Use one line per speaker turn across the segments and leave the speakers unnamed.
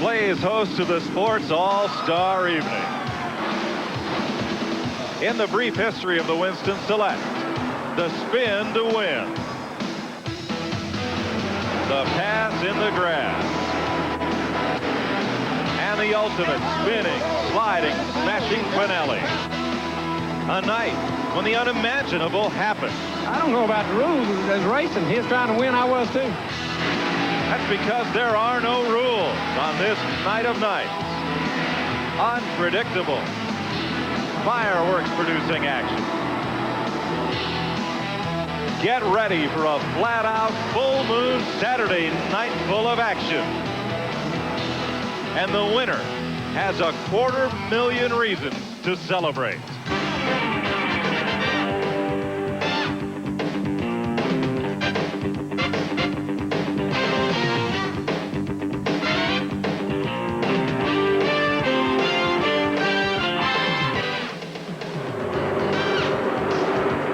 Blaze, host of the Sports All-Star Evening. In the brief history of the Winston Select, the spin to win, the pass in the grass, and the ultimate spinning, sliding, smashing finale. A night when the unimaginable happened.
I don't know about the rules. There's racing. He was trying to win. I was too.
That's because there are no rules on this night of nights. Unpredictable, fireworks-producing action. Get ready for a flat-out, full-moon Saturday night full of action. And the winner has 250,000 reasons to celebrate.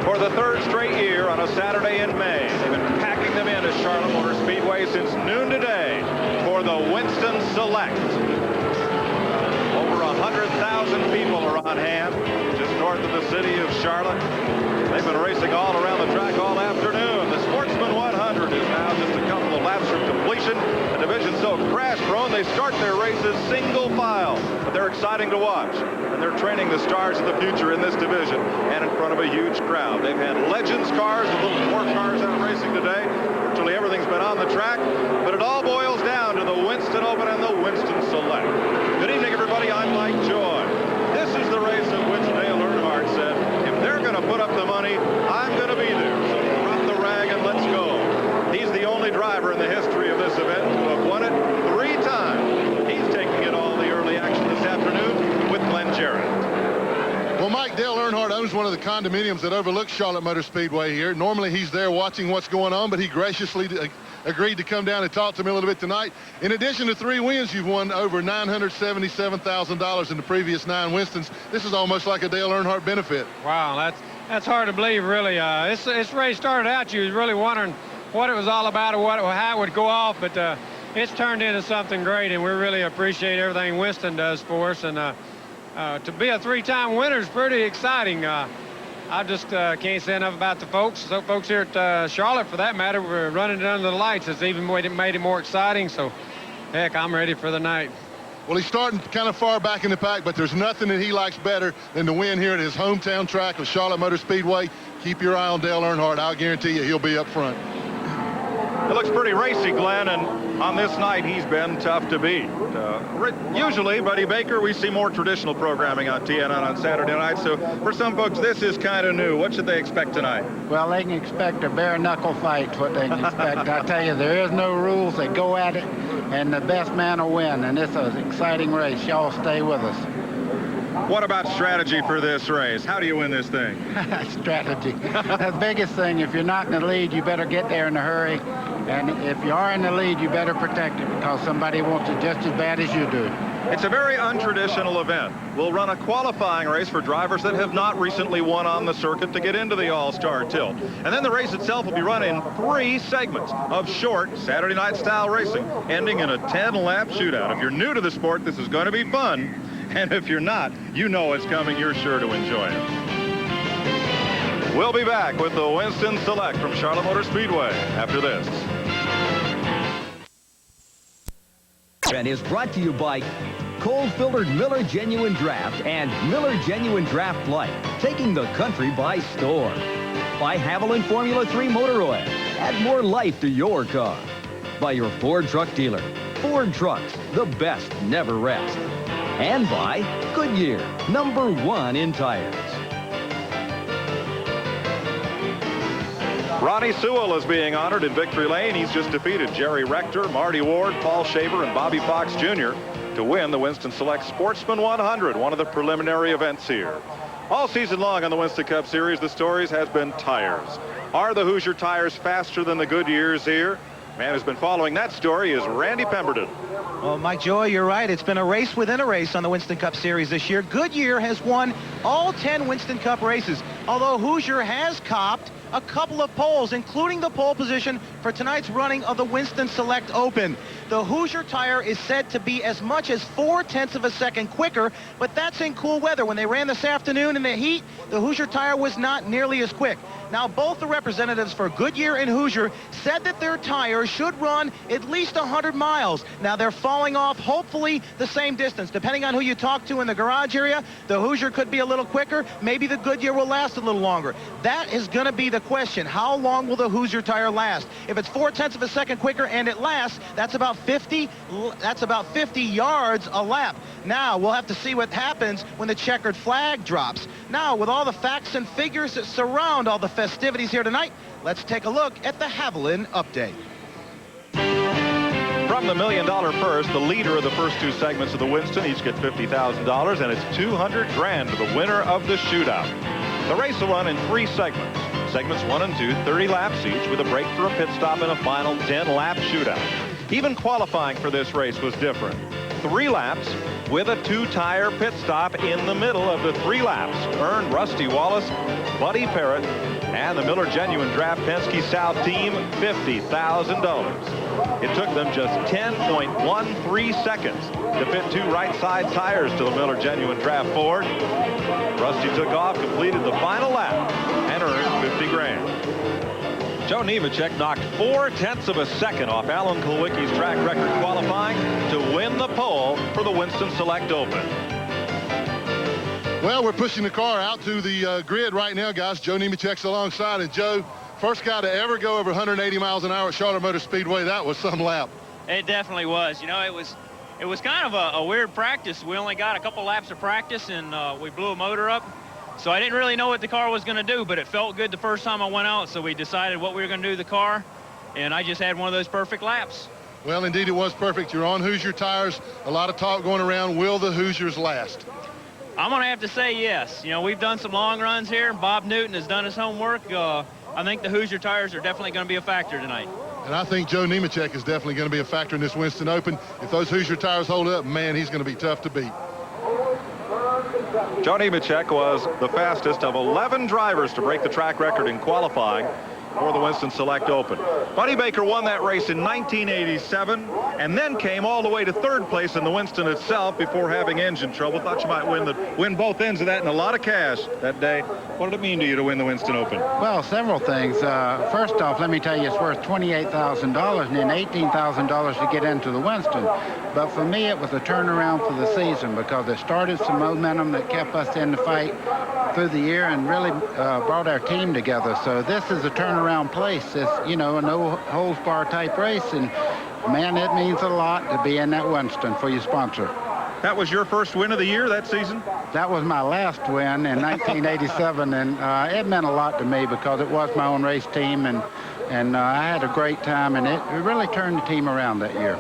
For the third straight year on a Saturday in May, they've been packing them into Charlotte Motor Speedway since noon today for the Winston Select. Over 100,000 people are on hand just north of the city of Charlotte. They've been racing all around the track all afternoon. The Sportsman 100 is now just a couple of laps from completion. A division so crash-prone, they start their races single file. But they're exciting to watch. And they're training the stars of the future in this division and in front of a huge crowd. They've had Legends cars and little four cars out racing today. Virtually everything's been on the track. But it all boils down to the Winston Open and the Winston Select. Good evening, everybody. I'm Mike Joy. This is the race of which Dale Earnhardt said, if they're going to put up the money, I'm going to be there. So drop the rag and let's go. He's the only driver in the history of this event to have won it 3 times. He's taking it all the early action this afternoon with Glenn Jarrett.
Well, Mike, Dale Earnhardt owns one of the condominiums that overlooks Charlotte Motor Speedway here. Normally he's there watching what's going on, but he graciously agreed to come down and talk to me a little bit tonight. In addition to 3 wins, you've won over $977,000 in the previous 9 Winstons. This is almost like a Dale Earnhardt benefit.
Wow, that's hard to believe, really. This race started out, you was really wondering what it was all about or how it would go off, but it's turned into something great, and we really appreciate everything Winston does for us. And to be a 3-time winner is pretty exciting. I just can't say enough about the folks. So folks here at Charlotte, for that matter, we're running it under the lights. It's even made it more exciting. So, heck, I'm ready for the night.
Well, he's starting kind of far back in the pack, but there's nothing that he likes better than to win here at his hometown track of Charlotte Motor Speedway. Keep your eye on Dale Earnhardt. I'll guarantee you he'll be up front.
It looks pretty racy, Glenn, and on this night he's been tough to beat. Usually, Buddy Baker, we see more traditional programming on TNN on Saturday night, so for some folks this is kind of new. What should they expect tonight?
Well, they can expect a bare-knuckle fight, what they can expect. I tell you, there is no rules. They go at it, and the best man will win, and it's an exciting race. Y'all stay with us.
What about strategy for this race? How do you win this thing?
Strategy. The biggest thing, if you're not in the lead, you better get there in a hurry. And if you are in the lead, you better protect it because somebody wants it just as bad as you do.
It's a very untraditional event. We'll run a qualifying race for drivers that have not recently won on the circuit to get into the All-Star tilt. And then the race itself will be run in 3 segments of short Saturday night style racing, ending in a 10-lap shootout. If you're new to the sport, this is going to be fun. And if you're not, you know it's coming. You're sure to enjoy it. We'll be back with the Winston Select from Charlotte Motor Speedway after this.
And is brought to you by cold-filtered Miller Genuine Draft and Miller Genuine Draft Light, taking the country by storm. By Haviland Formula 3 Motor Oil, add more life to your car. By your Ford truck dealer, Ford Trucks, the best never rest. And by Goodyear, #1 in tires.
Ronnie Sewell is being honored in Victory Lane. He's just defeated Jerry Rector, Marty Ward, Paul Shaver, and Bobby Fox Jr. to win the Winston Select Sportsman 100, one of the preliminary events here. All season long on the Winston Cup Series, the stories has been tires. Are the Hoosier tires faster than the Goodyears here? Man who's been following that story is Randy Pemberton.
Well, Mike Joy, you're right. It's been a race within a race on the Winston Cup Series this year. Goodyear has won all 10 Winston Cup races, although Hoosier has copped a couple of poles, including the pole position for tonight's running of the Winston Select Open. The Hoosier tire is said to be as much as 0.4 of a second quicker, but that's in cool weather. When they ran this afternoon in the heat, the Hoosier tire was not nearly as quick. Now, both the representatives for Goodyear and Hoosier said that their tires should run at least 100 miles. Now, they're falling off, hopefully, the same distance. Depending on who you talk to in the garage area, the Hoosier could be a little quicker. Maybe the Goodyear will last a little longer. That is going to be the question. How long will the Hoosier tire last? If it's 0.4 of a second quicker and it lasts, that's about 50 yards a lap. Now, we'll have to see what happens when the checkered flag drops. Now, with all the facts and figures that surround all the festivities here tonight, let's take a look at the Haviland update.
From the $1 million purse, the leader of the first two segments of the Winston each get $50,000, and it's $200,000 to the winner of the shootout. The race will run in 3 segments. Segments 1 and 2, 30 laps each, with a break for a pit stop and a final 10-lap shootout. Even qualifying for this race was different. 3 laps with a 2-tire pit stop in the middle of the 3 laps earned Rusty Wallace, Buddy Parrott, and the Miller Genuine Draft Penske South team $50,000. It took them just 10.13 seconds to fit 2 right-side tires to the Miller Genuine Draft Ford. Rusty took off, completed the final lap, and earned $50,000. Joe Nemechek knocked 0.4 of a second off Alan Kulwicki's track record qualifying to win the pole for the Winston Select Open.
Well, we're pushing the car out to the grid right now, guys. Joe Nemechek's alongside, and Joe, first guy to ever go over 180 miles an hour at Charlotte Motor Speedway. That was some lap.
It definitely was. You know, it was kind of a weird practice. We only got a couple laps of practice, and we blew a motor up. So I didn't really know what the car was going to do, but it felt good the first time I went out, so we decided what we were going to do to the car, and I just had one of those perfect laps.
Well, indeed, it was perfect. You're on Hoosier tires. A lot of talk going around. Will the Hoosiers last?
I'm going to have to say yes. You know, we've done some long runs here. Bob Newton has done his homework. I think the Hoosier tires are definitely going to be a factor tonight.
And I think Joe Nemechek is definitely going to be a factor in this Winston Open. If those Hoosier tires hold up, man, he's going to be tough to beat.
Joe Nemechek was the fastest of 11 drivers to break the track record in qualifying for the Winston Select Open. Buddy Baker won that race in 1987 and then came all the way to 3rd place in the Winston itself before having engine trouble. Thought you might win both ends of that and a lot of cash that day. What did it mean to you to win the Winston Open?
Well, several things. First off, let me tell you, it's worth $28,000 and then $18,000 to get into the Winston. But for me, it was a turnaround for the season because it started some momentum that kept us in the fight through the year and really brought our team together. So this is a turnaround place. It's, you know, a no-holds-bar type race, and man, it means a lot to be in that Winston for your sponsor.
That was your first win of the year that season?
That was my last win in 1987, and it meant a lot to me because it was my own race team, and I had a great time, and it really turned the team around that year.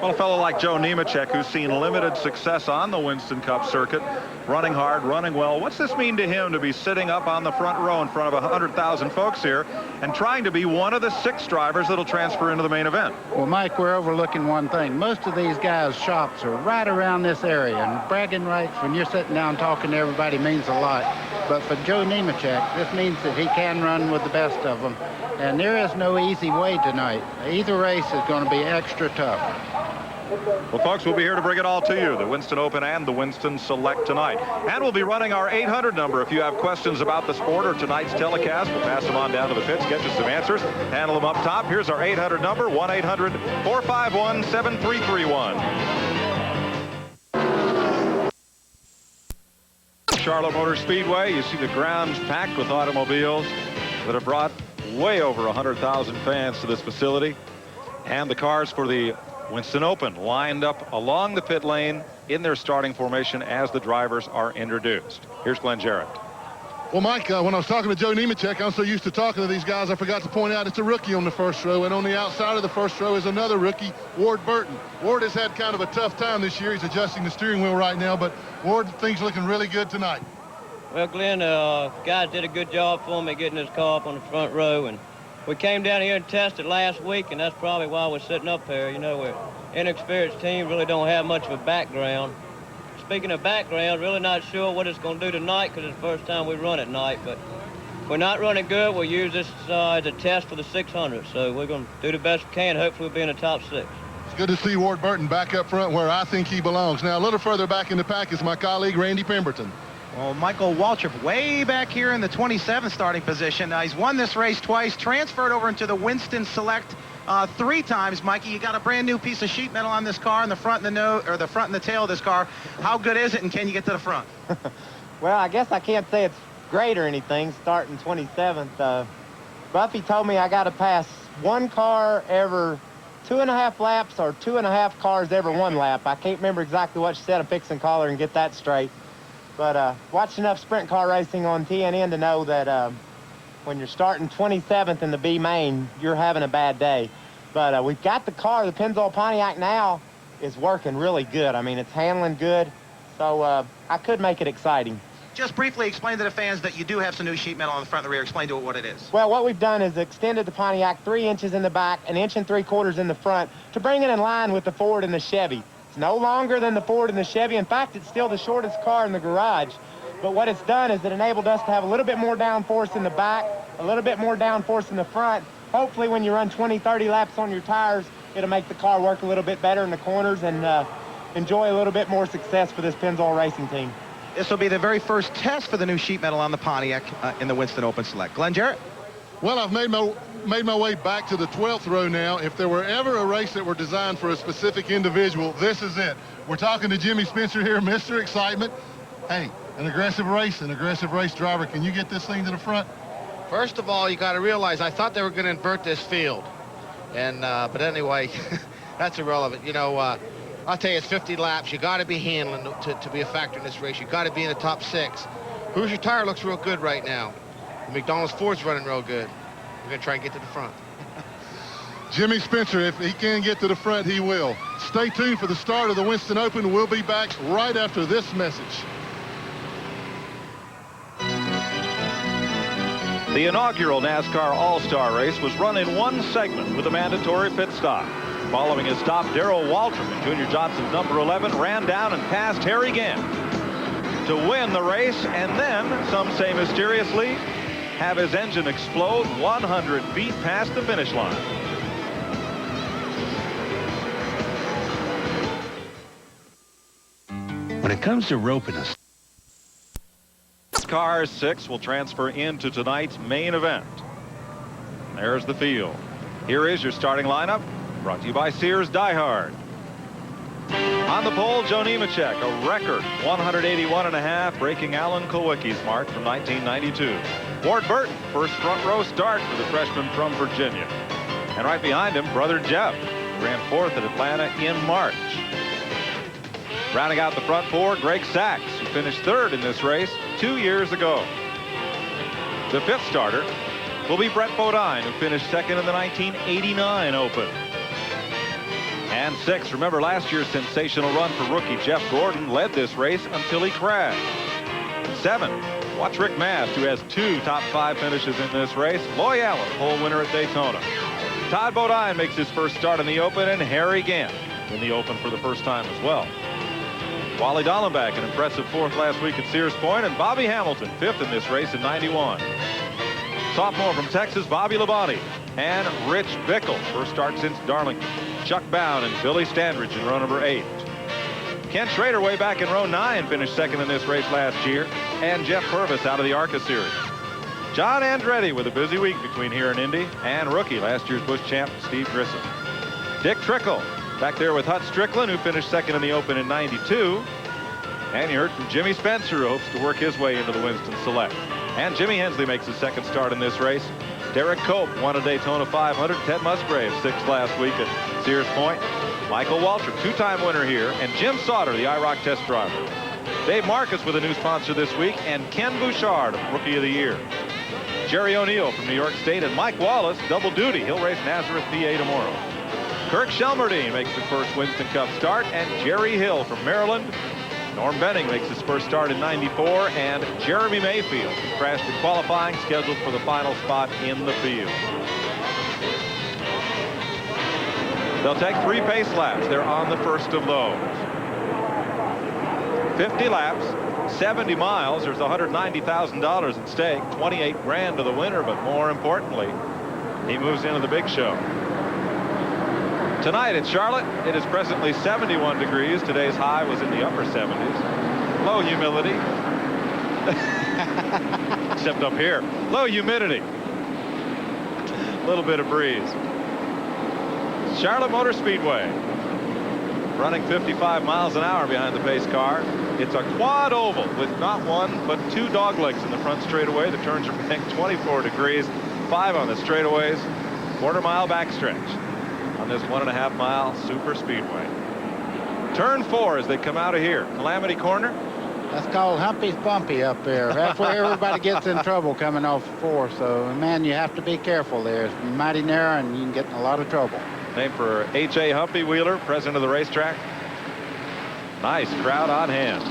Well, a fellow like Joe Nemechek, who's seen limited success on the Winston Cup circuit, running hard, running well. What's this mean to him to be sitting up on the front row in front of 100,000 folks here and trying to be one of the 6 drivers that'll transfer into the main event?
Well, Mike, we're overlooking one thing. Most of these guys' shops are right around this area, and bragging rights when you're sitting down talking to everybody means a lot. But for Joe Nemechek, this means that he can run with the best of them. And there is no easy way tonight. Either race is going to be extra tough.
Well, folks, we'll be here to bring it all to you, the Winston Open and the Winston Select tonight. And we'll be running our 800 number. If you have questions about the sport or tonight's telecast, we'll pass them on down to the pits, get you some answers, handle them up top. Here's our 800 number, 1-800-451-7331. Charlotte Motor Speedway, you see the grounds packed with automobiles that have brought way over 100,000 fans to this facility. And the cars for the Winston Open lined up along the pit lane in their starting formation as the drivers are introduced. Here's Glenn Jarrett.
Well, Mike, when I was talking to Joe Nemechek, I'm so used to talking to these guys, I forgot to point out it's a rookie on the first row, and on the outside of the first row is another rookie, Ward Burton. Ward has had kind of a tough time this year. He's adjusting the steering wheel right now, but Ward, things looking really good tonight.
Well, Glenn, guys did a good job for me getting this car up on the front row, and we came down here and tested last week, and that's probably why we're sitting up here. You know, we're an inexperienced team, really don't have much of a background. Speaking of background, really not sure what it's going to do tonight because it's the first time we run at night, but if we're not running good, we'll use this as a test for the 600. So we're going to do the best we can. Hopefully we'll be in the top 6.
It's good to see Ward Burton back up front where I think he belongs. Now, a little further back in the pack is my colleague, Randy Pemberton.
Well, Michael Waltrip way back here in the 27th starting position. He's won this race twice, transferred over into the Winston Select 3 times. Mikey, you got a brand new piece of sheet metal on this car in the front and the front and the tail of this car. How good is it, and can you get to the front?
Well, I guess I can't say it's great or anything, starting 27th. Buffy told me I got to pass 1 car every 2.5 laps or 2.5 cars every 1 lap. I can't remember exactly what she said. I'm fixing caller and get that straight. But watched enough sprint car racing on TNN to know that when you're starting 27th in the B main, you're having a bad day. But we've got the car. The Pennzoil Pontiac now is working really good. I mean, it's handling good. So I could make it exciting.
Just briefly explain to the fans that you do have some new sheet metal on the front and the rear. Explain to it what it is.
Well, what we've done is extended the Pontiac 3 inches in the back, 1 3/4 inches in the front to bring it in line with the Ford and the Chevy. It's no longer than the Ford and the Chevy. In fact, it's still the shortest car in the garage. But what it's done is it enabled us to have a little bit more downforce in the back, a little bit more downforce in the front. Hopefully, when you run 20, 30 laps on your tires, it'll make the car work a little bit better in the corners and enjoy a little bit more success for this Pennzoil racing team.
This will be the very first test for the new sheet metal on the Pontiac in the Winston Open Select. Glenn Jarrett?
Well, I've made my way back to the 12th row now. If there were ever a race that were designed for a specific individual, this is it. We're talking to Jimmy Spencer here, Mr. Excitement. Hey, an aggressive race driver. Can you get this thing to the front?
First of all, you got to realize I thought they were going to invert this field. And but anyway, that's irrelevant. You know, I'll tell you, it's 50 laps. You got to be handling to be a factor in this race. You got to be in the top 6. Hoosier Tire looks real good right now. The McDonald's Ford's running real good. We're going to try and get to the front.
Jimmy Spencer, if he can get to the front, he will. Stay tuned for the start of the Winston Open. We'll be back right after this message.
The inaugural NASCAR All-Star race was run in one segment with a mandatory pit stop. Following his stop, Darrell Waltrip in Junior Johnson's number 11 ran down and passed Harry Gant to win the race, and then, some say mysteriously, have his engine explode 100 feet past the finish line.
When it comes to roping us,
Car 6 will transfer into tonight's main event. There's the field. Here is your starting lineup, brought to you by Sears Die Hard. On the pole, Joe Nemechek, a record 181.5, breaking Alan Kulwicki's mark from 1992. Ward Burton, first front row start for the freshman from Virginia. And right behind him, brother Jeff, who ran 4th at Atlanta in March. Rounding out the front 4, Greg Sachs, who finished 3rd in this race 2 years ago. The 5th starter will be Brett Bodine, who finished 2nd in the 1989 Open. And 6th, remember last year's sensational run for rookie Jeff Gordon led this race until he crashed. 7, watch Rick Mast, who has 2 top 5 finishes in this race. Loy Allen, pole winner at Daytona. Todd Bodine makes his first start in the Open, and Harry Gant in the Open for the first time as well. Wally Dallenbach, an impressive 4th last week at Sears Point, and Bobby Hamilton, 5th in this race in 91. Sophomore from Texas, Bobby Labonte, and Rich Bickle, first start since Darlington. Chuck Bound and Billy Standridge in row number 8. Ken Schrader way back in row 9 finished 2nd in this race last year, and Jeff Purvis out of the ARCA series. John Andretti with a busy week between here and Indy, and rookie last year's Busch champ Steve Grissom. Dick Trickle back there with Hut Strickland, who finished 2nd in the Open in 92. And you heard from Jimmy Spencer, who hopes to work his way into the Winston Select. And Jimmy Hensley makes his 2nd start in this race. Derek Cope won a Daytona 500. Ted Musgrave 6th last week at Sears Point. Michael Waltrip, 2-time winner here. And Jim Sauter, the IROC test driver. Dave Marcus with a new sponsor this week. And Ken Bouchard, Rookie of the Year. Jerry O'Neill from New York State. And Mike Wallace, double duty. He'll race Nazareth, PA tomorrow. Kirk Shelmerdine makes the first Winston Cup start. And Jerry Hill from Maryland. Norm Benning makes his first start in 94, and Jeremy Mayfield, who crashed in qualifying, scheduled for the final spot in the field. They'll take 3 pace laps. They're on the first of those. 50 laps, 70 miles. There's $190,000 at stake, 28 grand to the winner, but more importantly, he moves into the big show. Tonight at Charlotte, it is presently 71 degrees. Today's high was in the upper 70s. Low humidity. Except up here. Low humidity. A little bit of breeze. Charlotte Motor Speedway. Running 55 miles an hour behind the pace car. It's a quad oval with not one but two dog legs in the front straightaway. The turns are banked 24 degrees. 5 on the straightaways. Quarter-mile backstretch on this 1.5 mile super speedway. Turn 4 as they come out of here. Calamity Corner.
That's called Humpy's Bumpy up there. That's where everybody gets in trouble coming off 4. So, man, you have to be careful there. It's mighty narrow, and you can get in a lot of trouble.
Named for H.A. Humpy Wheeler, president of the racetrack. Nice crowd on hand.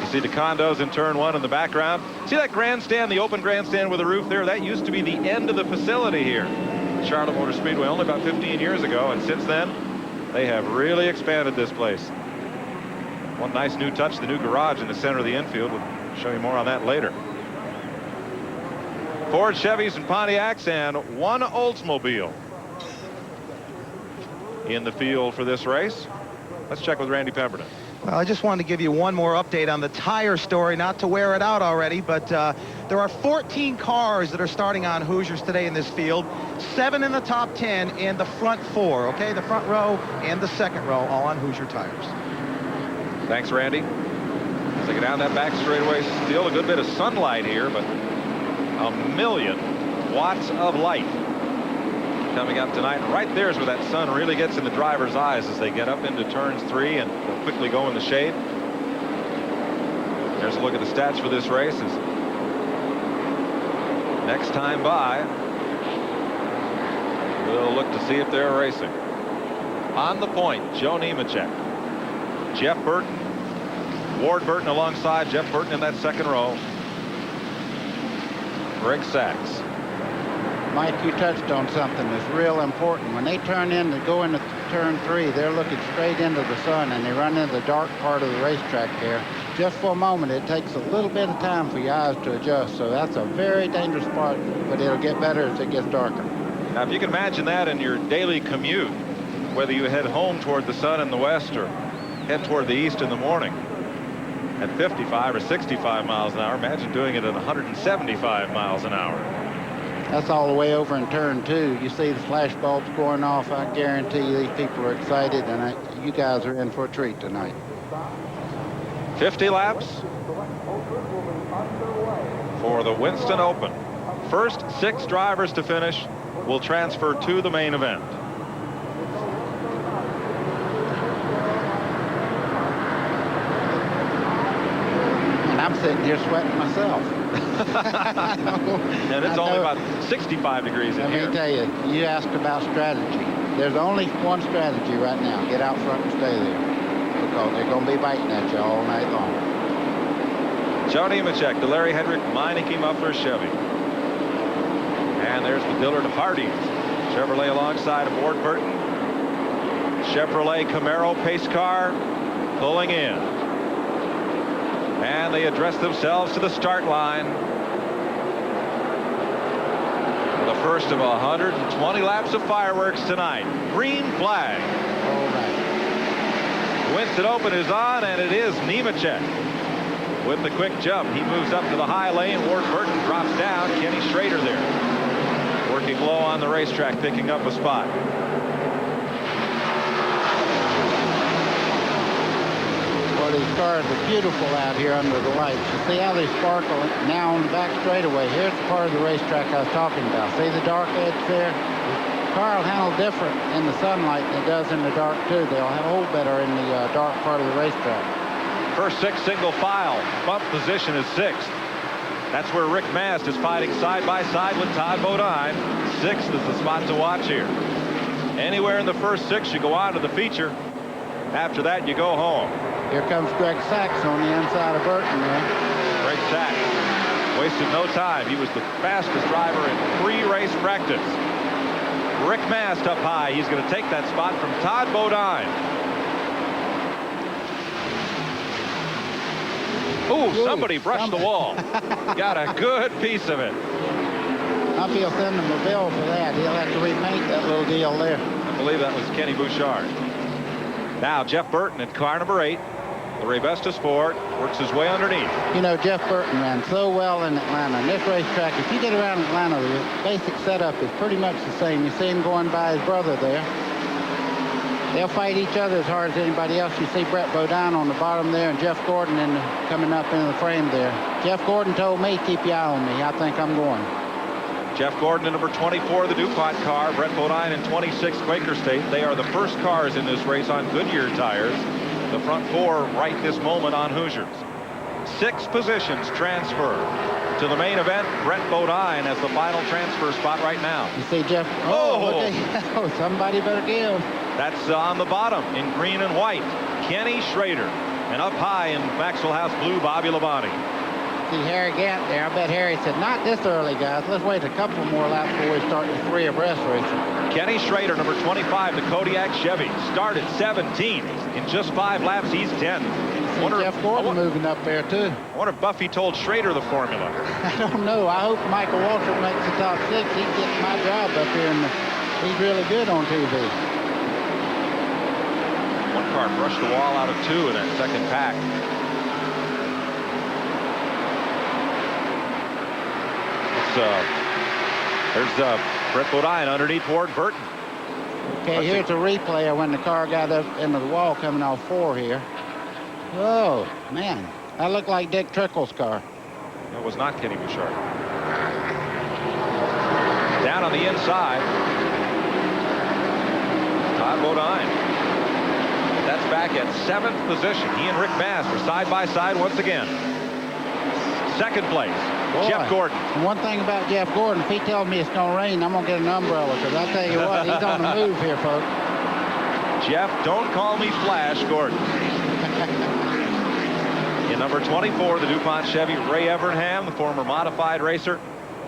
You see the condos in turn 1 in the background. See that grandstand, the open grandstand with a roof there? That used to be the end of the facility here. Charlotte Motor Speedway only about 15 years ago, and since then they have really expanded this place. One nice new touch, the new garage in the center of the infield. We'll show you more on that later. Ford, Chevys, and Pontiacs, and one Oldsmobile in the field for this race. Let's check with Randy Pemberton.
Well, I just wanted to give you one more update on the tire story, not to wear it out already, but there are 14 cars that are starting on Hoosiers today in this field. 7 in the top 10 and the front 4, okay? The front row and the second row all on Hoosier tires.
Thanks, Randy. As they get down that back straightaway, still a good bit of sunlight here, but 1,000,000 watts of light coming up tonight. And right there's where that sun really gets in the driver's eyes as they get up into turns 3 and they'll quickly go in the shade. There's a look at the stats for this race. As next time by, we'll look to see if they're racing. On the point, Joe Nemechek, Jeff Burton, Ward Burton alongside Jeff Burton in that second row. Greg Sachs.
Mike, you touched on something that's real important. When they turn in to go into turn 3, they're looking straight into the sun, and they run into the dark part of the racetrack there. Just for a moment, it takes a little bit of time for your eyes to adjust, so that's a very dangerous spot, but it'll get better as it gets darker.
Now, if you can imagine that in your daily commute, whether you head home toward the sun in the west or head toward the east in the morning at 55 or 65 miles an hour, imagine doing it at 175 miles an hour.
That's all the way over in turn 2. You see the flash bulbs going off. I guarantee you these people are excited, and you guys are in for a treat tonight.
50 laps for the Winston Open. First 6 drivers to finish will transfer to the main event.
And I'm sitting here sweating myself.
And it's only about 65 degrees in here.
Let me tell you, you asked about strategy. There's only one strategy right now. Get out front and stay there, because they're going to be biting at you all night long.
Joe Nemechek, the Larry Hedrick Meineke Muffler Chevy. And there's the Dillard Hardy Chevrolet alongside of Ward Burton. Chevrolet Camaro pace car pulling in. And they address themselves to the start line. The first of 120 laps of fireworks tonight. Green flag.
All right.
Winston Open is on, and it is Nemechek with the quick jump. He moves up to the high lane. Ward Burton drops down. Kenny Schrader there, working low on the racetrack, picking up a spot.
Well, these cars are beautiful out here under the lights. You see how they sparkle now on the back straightaway. Here's the part of the racetrack I was talking about. See the dark edge there? The car will handle different in the sunlight than it does in the dark, too. They'll hold better in the dark part of the racetrack.
First 6 single file. Bump position is 6th. That's where Rick Mast is fighting side by side with Todd Bodine. 6th is the spot to watch here. Anywhere in the first 6, you go on to the feature. After that, you go home.
Here comes Greg Sachs on the inside of Burton there.
Greg Sachs wasted no time. He was the fastest driver in pre-race practice. Rick Mast up high. He's going to take that spot from Todd Bodine. Ooh, somebody brushed the wall. Got a good piece of it.
I feel send him a bill for that. He'll have to repaint that little deal there.
I believe that was Kenny Bouchard. Now Jeff Burton in car number 8. The Raybestos Ford works his way underneath.
You know, Jeff Burton ran so well in Atlanta. And this racetrack, if you get around Atlanta, the basic setup is pretty much the same. You see him going by his brother there. They'll fight each other as hard as anybody else. You see Brett Bodine on the bottom there and Jeff Gordon coming up into the frame there. Jeff Gordon told me, keep your eye on me. I think I'm going.
Jeff Gordon in number 24, the DuPont car. Brett Bodine in 26, Quaker State. They are the first cars in this race on Goodyear tires. The front 4 right this moment on Hoosiers. 6 positions transfer to the main event. Brett Bodine as the final transfer spot right now.
You see Jeff. Oh, somebody better give.
That's on the bottom in green and white. Kenny Schrader. And up high in Maxwell House blue, Bobby Labonte.
See Harry Gant there. I bet Harry said, not this early, guys. Let's wait a couple more laps before we start the 3 abreast racing.
Kenny Schrader, number 25, the Kodiak Chevy. Started 17. In just 5 laps, he's 10.
Jeff Gordon moving up there, too.
I wonder if Buffy told Schrader the formula.
I don't know. I hope Michael Walter makes the top 6. He gets my job up here, and he's really good on TV.
One car brushed the wall out of 2 in that second pack. There's Brett Bodine underneath Ward Burton.
Okay, here's a replay of when the car got up into the wall coming off 4 here. Oh, man. That looked like Dick Trickle's car.
That was not Kenny Bouchard. Down on the inside. Todd Bodine. That's back at 7th position. He and Rick Mast are side by side once again. Second place.
Boy,
Jeff Gordon.
One thing about Jeff Gordon, if he tells me it's going to rain, I'm going to get an umbrella, because I tell you what, he's on the move here, folks.
Jeff, don't call me Flash Gordon. In number 24, the DuPont Chevy, Ray Evernham, the former modified racer.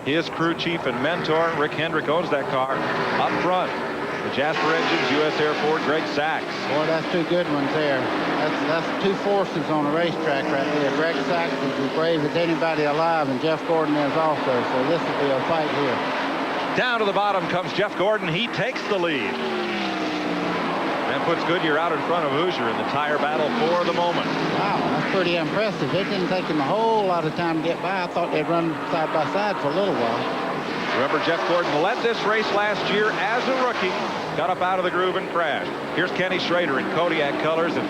His crew chief and mentor, Rick Hendrick, owns that car. Up front, the Jasper Engines, U.S. Air Ford, Greg Sachs.
Boy, that's 2 good ones there. That's 2 forces on the racetrack right there. Greg Sachs is as brave as anybody alive, and Jeff Gordon is also, so this will be a fight here.
Down to the bottom comes Jeff Gordon. He takes the lead. And puts Goodyear out in front of Hoosier in the tire battle for the moment.
Wow, that's pretty impressive. It didn't take him a whole lot of time to get by. I thought they'd run side by side for a little while.
Remember, Jeff Gordon led this race last year as a rookie. Got up out of the groove and crashed. Here's Kenny Schrader in Kodiak colors and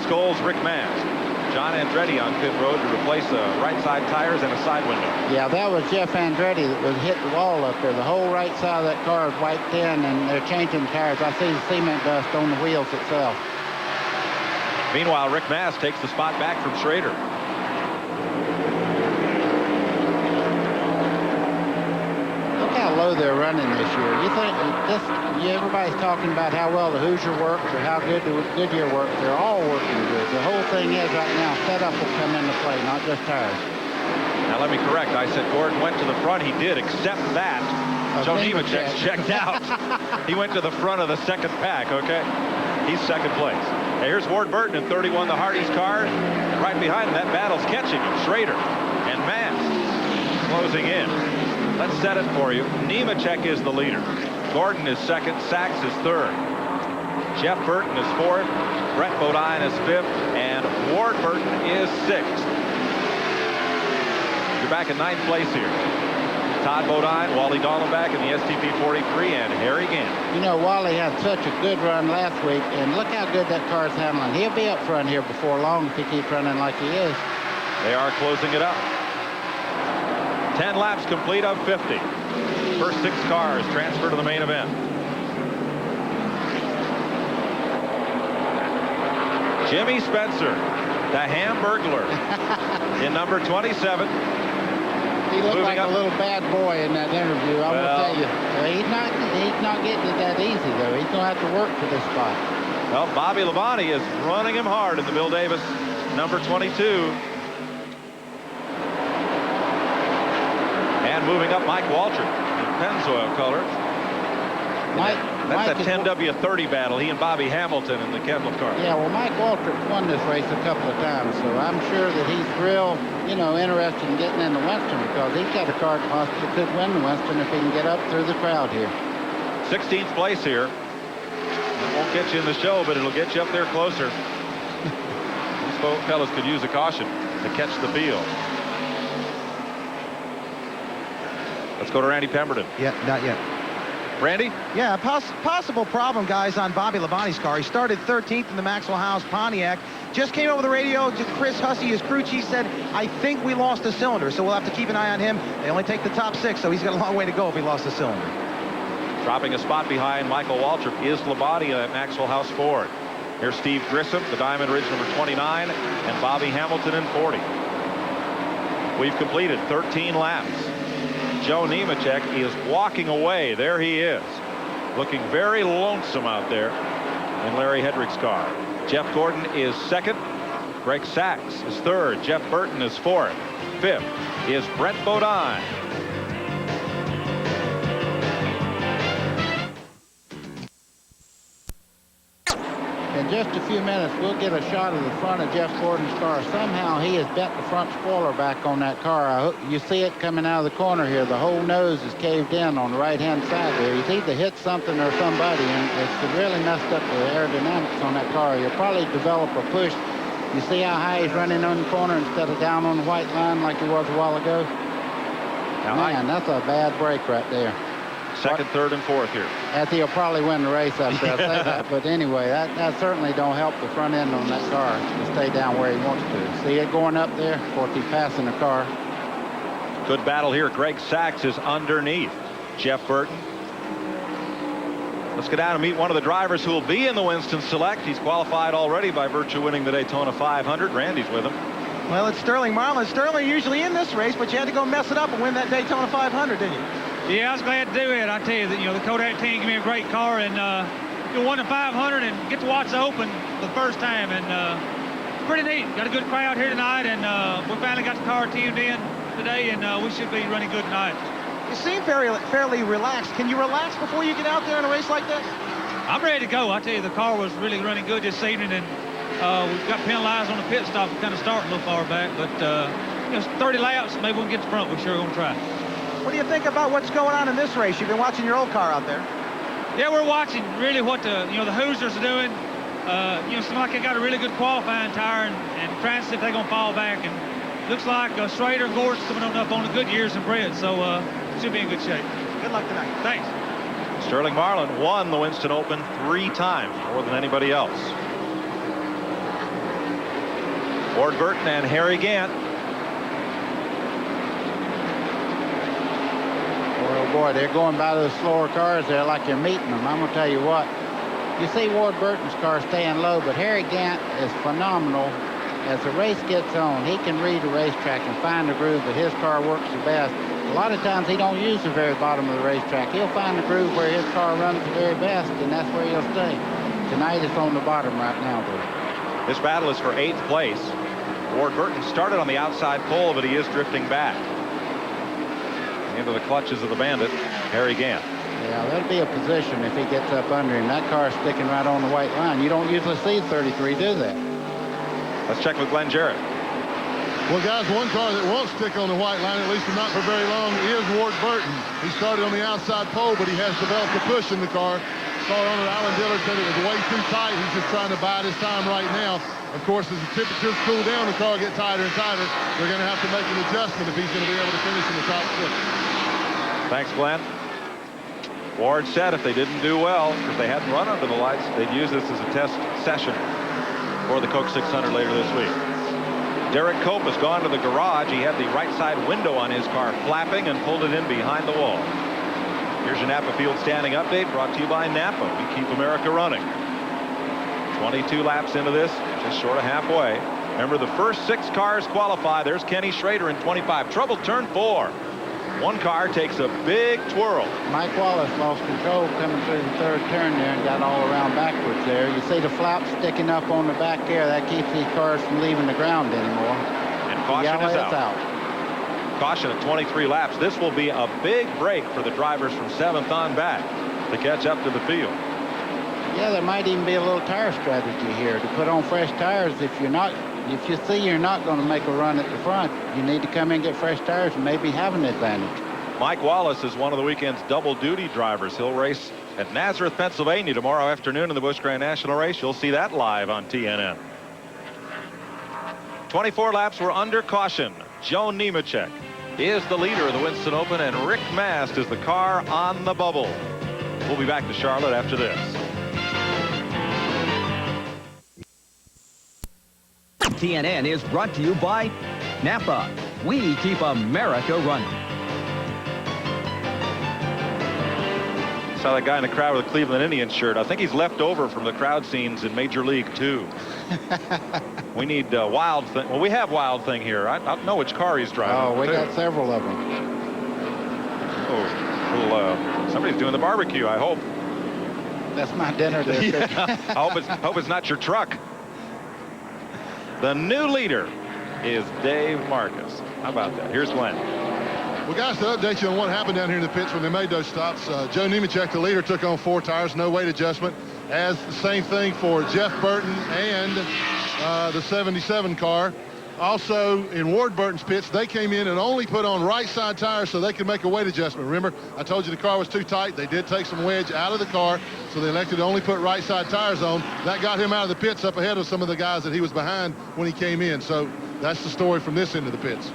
Scholes Rick Mast. John Andretti on pit road to replace the right side tires and a side window.
Yeah, that was Jeff Andretti that was hit the wall up there. The whole right side of that car is wiped in, and they're changing tires. I see the cement dust on the wheels itself.
Meanwhile, Rick Mast takes the spot back from Schrader.
Look how low they're running this year. You think everybody's talking about how well the Hoosier works or how good the Goodyear works. They're all working good. The whole thing is right now, setup will come into play, not just tires.
Now let me correct. I said Gordon went to the front. He did, except that Joe Nemechek's checked out. He went to the front of the second pack, okay? He's second place. Hey, here's Ward Burton in 31, the Hardee's car. Right behind him, that battle's catching him. Schrader and Mast closing in. Let's set it for you. Nemechek is the leader. Gordon is second. Sachs is third. Jeff Burton is fourth. Brett Bodine is fifth. And Ward Burton is sixth. You're back in 9th place here. Todd Bodine, Wally Dallenbach in the STP 43, and Harry Gant.
You know, Wally had such a good run last week, and look how good that car's handling. He'll be up front here before long if he keeps running like he is.
They are closing it up. 10 laps complete of 50. First 6 cars transfer to the main event. Jimmy Spencer, the Hamburglar, in number 27.
He looked like a little bad boy in that interview, I will tell you. He's not getting it that easy, though. He's going to have to work for this spot.
Well, Bobby Labonte is running him hard in the Bill Davis, number 22. And moving up, Mike Waltrip in Pennzoil colors. That's a 10W30 battle, he and Bobby Hamilton in the Kendall car.
Yeah, well, Mike Waltrip won this race a couple of times, so I'm sure that he's real, interested in getting in the Winston because he's got a car that possibly could win the Winston if he can get up through the crowd here.
16th place here. It won't get you in the show, but it'll get you up there closer. These fellas could use a caution to catch the field. Let's go to Randy Pemberton.
Yeah, not yet.
Randy?
Yeah, possible problem, guys, on Bobby Labonte's car. He started 13th in the Maxwell House Pontiac. Just came over the radio to Chris Hussey, his crew chief, said, I think we lost a cylinder, so we'll have to keep an eye on him. They only take the top 6, so he's got a long way to go if he lost a cylinder.
Dropping a spot behind Michael Waltrip is Labonte at Maxwell House Ford. Here's Steve Grissom, the Diamond Ridge number 29, and Bobby Hamilton in 40. We've completed 13 laps. Joe Nemechek is walking away. There he is, looking very lonesome out there in Larry Hedrick's car. Jeff Gordon is second. Greg Sachs is third. Jeff Burton is fourth. Fifth is Brent Bodine.
In just a few minutes, we'll get a shot of the front of Jeff Gordon's car. Somehow he has bent the front spoiler back on that car. You see it coming out of the corner here. The whole nose is caved in on the right-hand side there. He's either hit something or somebody, and it's really messed up the aerodynamics on that car. He'll probably develop a push. You see how high he's running on the corner instead of down on the white line like he was a while ago? Man, that's a bad break right there.
Second, third, and fourth here.
As he'll probably win the race up there, I'll say that. But anyway, that certainly don't help the front end on that car to stay down where he wants to. See it going up there? Of course, he's passing the car.
Good battle here. Greg Sachs is underneath Jeff Burton. Let's go down and meet one of the drivers who will be in the Winston Select. He's qualified already by virtue of winning the Daytona 500. Randy's with him.
Well, it's Sterling Marlin. Sterling usually in this race, but you had to go mess it up and win that Daytona 500, didn't you?
Yeah, I was glad to do it. I tell you that, the Kodak team gave me a great car, and won the 500 and get to watch the Open for the first time, and pretty neat. Got a good crowd here tonight, and we finally got the car tuned in today, and we should be running good tonight.
You seem fairly relaxed. Can you relax before you get out there in a race like this?
I'm ready to go. I tell you, the car was really running good this evening, and we've got penalized on the pit stop. We kind of started a little far back, but 30 laps, maybe we can get to front. We're sure going to try.
What do you think about what's going on in this race? You've been watching your old car out there.
Yeah, we're watching really what the Hoosiers are doing. Seems like they got a really good qualifying tire and trying to see if they're going to fall back. And looks like Schrader and Gordon's coming up on the good years and Brett, so should be in good shape.
Good luck tonight.
Thanks.
Sterling Marlin won the Winston Open 3 times, more than anybody else. Ward Burton and Harry Gant.
Oh boy, they're going by those slower cars there like you're meeting them. I'm going to tell you what. You see Ward Burton's car staying low, but Harry Gant is phenomenal. As the race gets on, he can read the racetrack and find the groove that his car works the best. A lot of times he don't use the very bottom of the racetrack. He'll find the groove where his car runs the very best, and that's where he'll stay. Tonight it's on the bottom right now, though.
This battle is for 8th place. Ward Burton started on the outside pole, but he is drifting back into the clutches of the bandit, Harry Gant.
Yeah, that'd be a position if he gets up under him. That car's sticking right on the white line. You don't usually see 33 do that.
Let's check with Glenn Jarrett.
Well, guys, one car that won't stick on the white line, at least not for very long, is Ward Burton. He started on the outside pole, but he has developed a push in the car. Car owner Alan Dillard said it was way too tight. He's just trying to bide his time right now. Of course, as the temperatures cool down, the car gets tighter and tighter. They're going to have to make an adjustment if he's going to be able to finish in the top 6.
Thanks, Glenn. Ward said if they didn't do well, if they hadn't run under the lights, they'd use this as a test session for the Coke 600 later this week. Derek Cope has gone to the garage. He had the right side window on his car flapping and pulled it in behind the wall. Here's your Napa Field Standing Update brought to you by Napa. We keep America running. 22 laps into this, just short of halfway. Remember, the first 6 cars qualify. There's Kenny Schrader in 25. Trouble turn 4. One car takes a big twirl.
Mike Wallace lost control coming through the 3rd turn there and got all around backwards there. You see the flaps sticking up on the back there. That keeps these cars from leaving the ground anymore.
And caution is out. Caution at 23 laps. This will be a big break for the drivers from 7th on back. to catch up to the field.
Yeah, there might even be a little tire strategy here to put on fresh tires. If you see you're not going to make a run at the front, you need to come in and get fresh tires and maybe have an advantage.
Mike Wallace is one of the weekend's double-duty drivers. He'll race at Nazareth, Pennsylvania tomorrow afternoon in the Busch Grand National Race. You'll see that live on TNN. 24 laps were under caution. Joe Nemechek is the leader of the Winston Open, and Rick Mast is the car on the bubble. We'll be back to Charlotte after this.
TNN is brought to you by Napa. We keep America running.
Saw that guy in the crowd with a Cleveland Indians shirt. I think he's left over from the crowd scenes in Major League 2. We need Wild Thing. Well, we have Wild Thing here. I don't know which car he's driving.
Oh, we got several of them.
Oh, well, somebody's doing the barbecue, I hope.
That's my dinner there.
Yeah. I hope it's not your truck. The new leader is Dave Marcus. How about that? Here's Glenn.
Well, guys, to update you on what happened down here in the pits when they made those stops, Joe Nemechek, the leader, took on 4 tires, no weight adjustment. As the same thing for Jeff Burton and the 77 car. Also, in Ward Burton's pits, they came in and only put on right side tires so they could make a weight adjustment. Remember, I told you the car was too tight. They did take some wedge out of the car, so they elected to only put right side tires on. That got him out of the pits up ahead of some of the guys that he was behind when he came in. So that's the story from this end of the pits.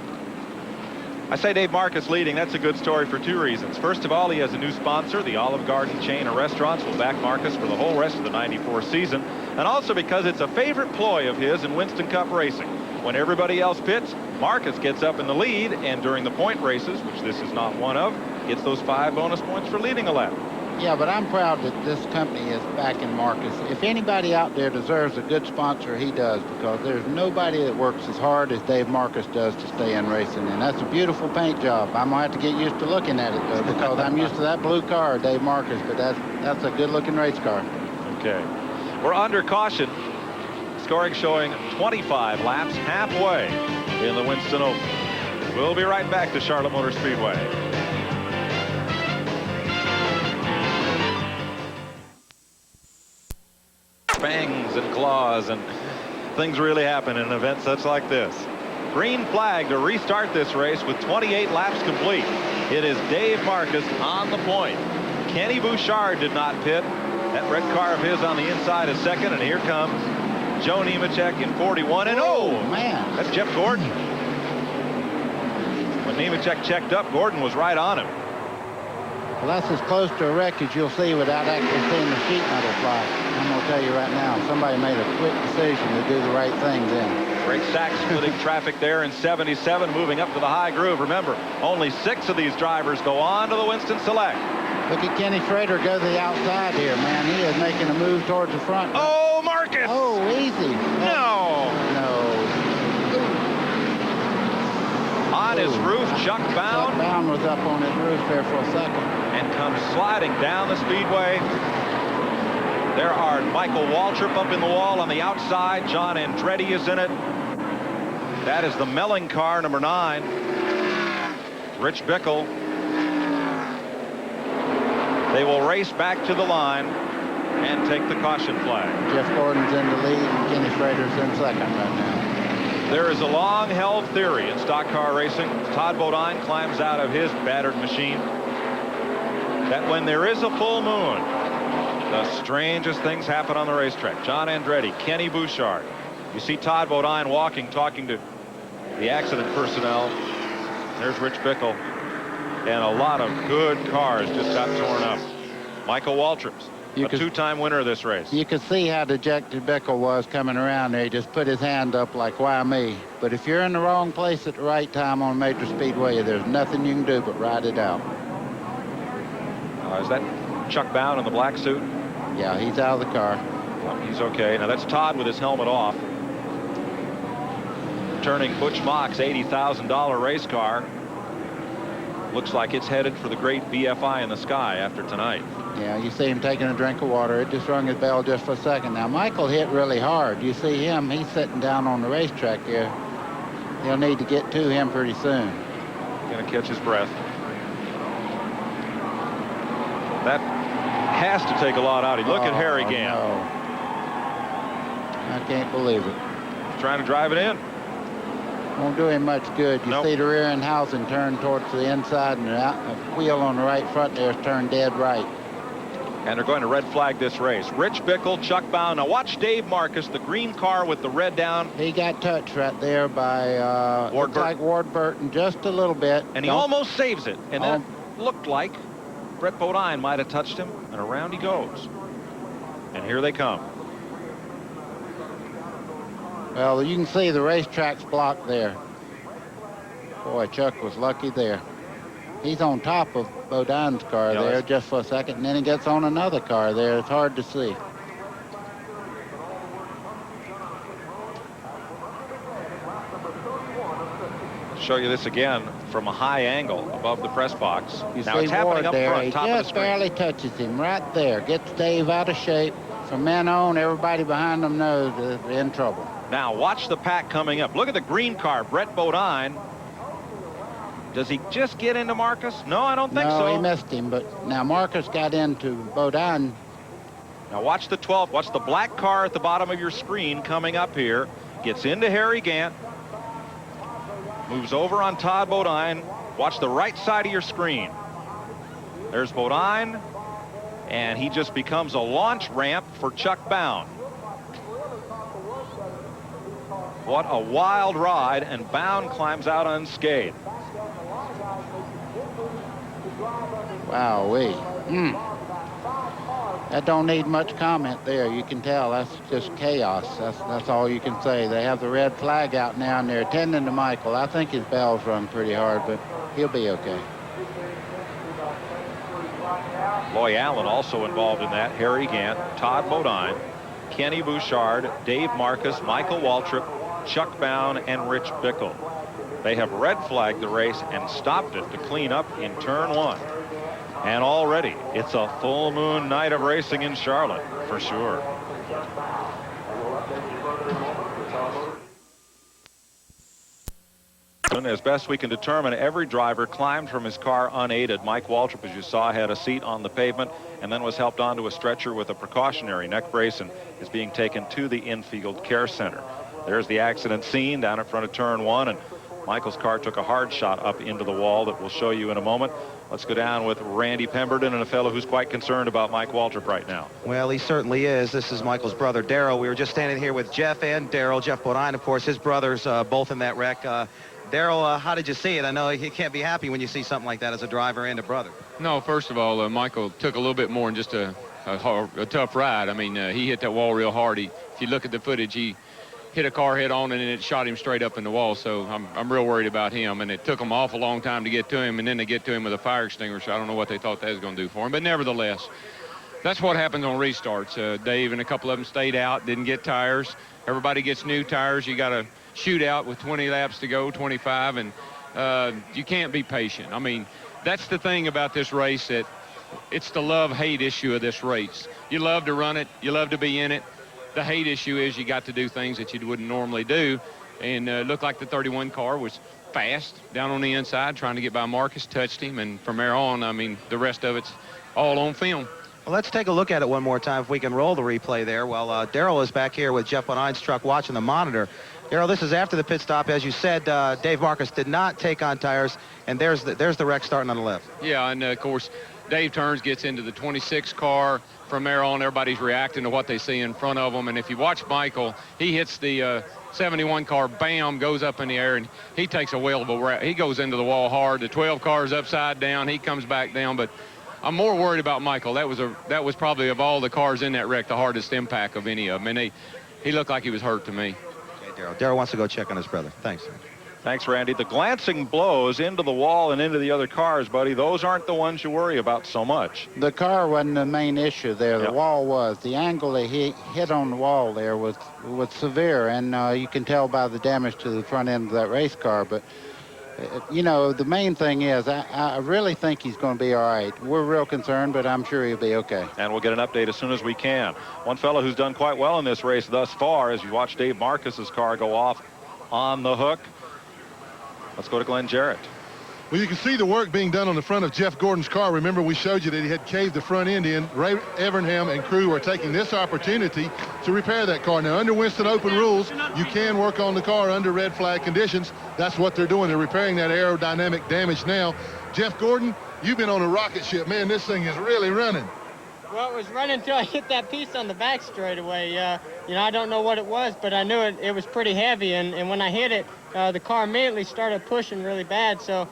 I say Dave Marcus leading. That's a good story for 2 reasons. First of all, he has a new sponsor. The Olive Garden chain of restaurants will back Marcus for the whole rest of the '94 season. And also because it's a favorite ploy of his in Winston Cup racing. When everybody else pits, Marcus gets up in the lead, and during the point races, which this is not one of, gets those 5 bonus points for leading a lap.
Yeah, but I'm proud that this company is backing Marcus. If anybody out there deserves a good sponsor, he does, because there's nobody that works as hard as Dave Marcus does to stay in racing, and that's a beautiful paint job. I'm going to have to get used to looking at it, though, because I'm used to that blue car, Dave Marcus, but that's a good-looking race car.
Okay. We're under caution. Scoring showing 25 laps halfway in the Winston Open. We'll be right back to Charlotte Motor Speedway. Fangs and claws, and things really happen in an event such like this. Green flag to restart this race with 28 laps complete. It is Dave Marcus on the point. Kenny Bouchard did not pit. That red car of his on the inside is second, and here comes Joe Nemechek in 41. And oh
man,
that's Jeff Gordon. When Nemechek checked up, Gordon was right on him.
Well, that's as close to a wreck as you'll see without actually seeing the sheet metal fly. I'm going to tell you right now, somebody made a quick decision to do the right thing then.
Great stack splitting traffic there in 77, moving up to the high groove. Remember, only 6 of these drivers go on to the Winston Select.
Look at Kenny Schrader go to the outside here, man. He is making a move towards the front.
Oh, Marcus!
Oh, easy.
No! On his roof, Chuck Bound.
Chuck Bound was up on his roof there for a second.
And comes sliding down the speedway. There are Michael Waltrip up in the wall on the outside. John Andretti is in it. That is the Melling car, number 9. Rich Bickle. They will race back to the line and take the caution flag.
Jeff Gordon's in the lead and Kenny Schrader's in second right now.
There is a long-held theory in stock car racing. Todd Bodine climbs out of his battered machine. That when there is a full moon, the strangest things happen on the racetrack. John Andretti, Kenny Bouchard. You see Todd Bodine walking, talking to the accident personnel. There's Rich Bickle. And a lot of good cars just got torn up. Michael Waltrip's a 2-time winner of this race.
You could see how dejected Bickle was coming around there. He just put his hand up like, why me? But if you're in the wrong place at the right time on Major Speedway, there's nothing you can do but ride it out.
Is that Chuck Bound in the black suit?
Yeah, he's out of the car.
Oh, he's okay. Now that's Todd with his helmet off. Turning Butch Mock's $80,000 race car. Looks like it's headed for the great BFI in the sky after tonight.
Yeah, you see him taking a drink of water. It just rung his bell just for a second. Now, Michael hit really hard. You see him, he's sitting down on the racetrack here. They'll need to get to him pretty soon.
Gonna catch his breath. That has to take a lot out. Look at Harry Gant.
No. I can't believe it.
Trying to drive it in.
Won't do him much good. You see the rear end housing turn towards the inside, and the wheel on the right front there is turned dead right.
And they're going to red flag this race. Rich Bickle, Chuck Bound. Now watch Dave Marcus, the green car with the red down.
He got touched right there by Ward Burton just a little bit.
And he almost saves it. And that looked like Brett Bodine might have touched him. And around he goes. And here they come.
Well, you can see the racetrack's blocked there. Boy, Chuck was lucky there. He's on top of Bodine's car there just for a second, and then he gets on another car there. It's hard to see.
Show you this again from a high angle above the press box.
You
now
see
it's happening
Ward
up
there.
front,
He
top of the
just
screen.
barely touches him right there. Gets Dave out of shape. From then on, everybody behind them knows they're in trouble.
Now watch the pack coming up. Look at the green car, Brett Bodine. Does he just get into Marcus? No, I don't think so.
No, he missed him, but now Marcus got into Bodine.
Now watch the 12th. Watch the black car at the bottom of your screen coming up here. Gets into Harry Gant. Moves over on Todd Bodine. Watch the right side of your screen. There's Bodine. And he just becomes a launch ramp for Chuck Bound. What a wild ride, and Bound climbs out unscathed.
Wowee. That don't need much comment there. You can tell that's just chaos. That's all you can say. They have the red flag out now, and they're attending to Michael. I think his bell's rung pretty hard, but he'll be okay.
Loy Allen also involved in that. Harry Gant, Todd Bodine, Kenny Bouchard, Dave Marcus, Michael Waltrip, Chuck Bound, and Rich Bickle. They have red flagged the race and stopped it to clean up in turn 1. And already it's a full moon night of racing in Charlotte for sure. As best we can determine, every driver climbed from his car unaided. Mike Waltrip, as you saw, had a seat on the pavement and then was helped onto a stretcher with a precautionary neck brace and is being taken to the infield care center. There's the accident scene down in front of turn 1, and Michael's car took a hard shot up into the wall that we'll show you in a moment. Let's go down with Randy Pemberton and a fellow who's quite concerned about Mike Waltrip right now.
Well, he certainly is. This is Michael's brother, Darrell. We were just standing here with Jeff and Darrell. Jeff Bodine, of course, his brothers both in that wreck. Darrell, how did you see it? I know you can't be happy when you see something like that as a driver and a brother.
No, first of all, Michael took a little bit more than just a tough ride. I mean, he hit that wall real hard. If you look at the footage, he hit a car head on and it shot him straight up in the wall. So I'm real worried about him. And it took them an awful long time to get to him. And then they get to him with a fire extinguisher. I don't know what they thought that was going to do for him. But nevertheless, that's what happens on restarts. Dave and a couple of them stayed out, didn't get tires. Everybody gets new tires. You got a shootout with 20 laps to go, 25, and you can't be patient. I mean, that's the thing about this race, that it's the love-hate issue of this race. You love to run it. You love to be in it. The hate issue is you got to do things that you wouldn't normally do. And it looked like the 31 car was fast down on the inside, trying to get by Marcus, touched him. And from there on, I mean, the rest of it's all on film.
Well, let's take a look at it one more time if we can roll the replay there. Well, Darrell is back here with Jeff Bodine's truck watching the monitor. Darrell, this is after the pit stop. As you said, Dave Marcus did not take on tires, and there's the wreck starting on the left.
Yeah, and of course, Dave turns, gets into the 26 car. From there on, everybody's reacting to what they see in front of them. And if you watch Michael, he hits the 71 car, bam, goes up in the air, and he takes a whale of a wreck. He goes into the wall hard. The 12 car's upside down. He comes back down. But I'm more worried about Michael. That was probably, of all the cars in that wreck, the hardest impact of any of them. And he looked like he was hurt to me.
Okay, Darrell. Darrell wants to go check on his brother. Thanks.
Thanks, Randy. The glancing blows into the wall and into the other cars, buddy, those aren't the ones you worry about so much.
The car wasn't the main issue there. The wall was. The angle that he hit on the wall there was severe, and you can tell by the damage to the front end of that race car. But, you know, the main thing is I really think he's going to be all right. We're real concerned, but I'm sure he'll be okay.
And we'll get an update as soon as we can. One fellow who's done quite well in this race thus far, as you watch Dave Marcus's car go off on the hook. Let's go to Glenn Jarrett.
Well, you can see the work being done on the front of Jeff Gordon's car. Remember, we showed you that he had caved the front end in. Ray Evernham and crew are taking this opportunity to repair that car. Now, under Winston Open rules, you can work on the car under red flag conditions. That's what they're doing. They're repairing that aerodynamic damage now. Jeff Gordon, you've been on a rocket ship. Man, this thing is really running.
Well, it was running until I hit that piece on the back straightaway. You know, I don't know what it was, but I knew it was pretty heavy. And when I hit it, the car immediately started pushing really bad. So,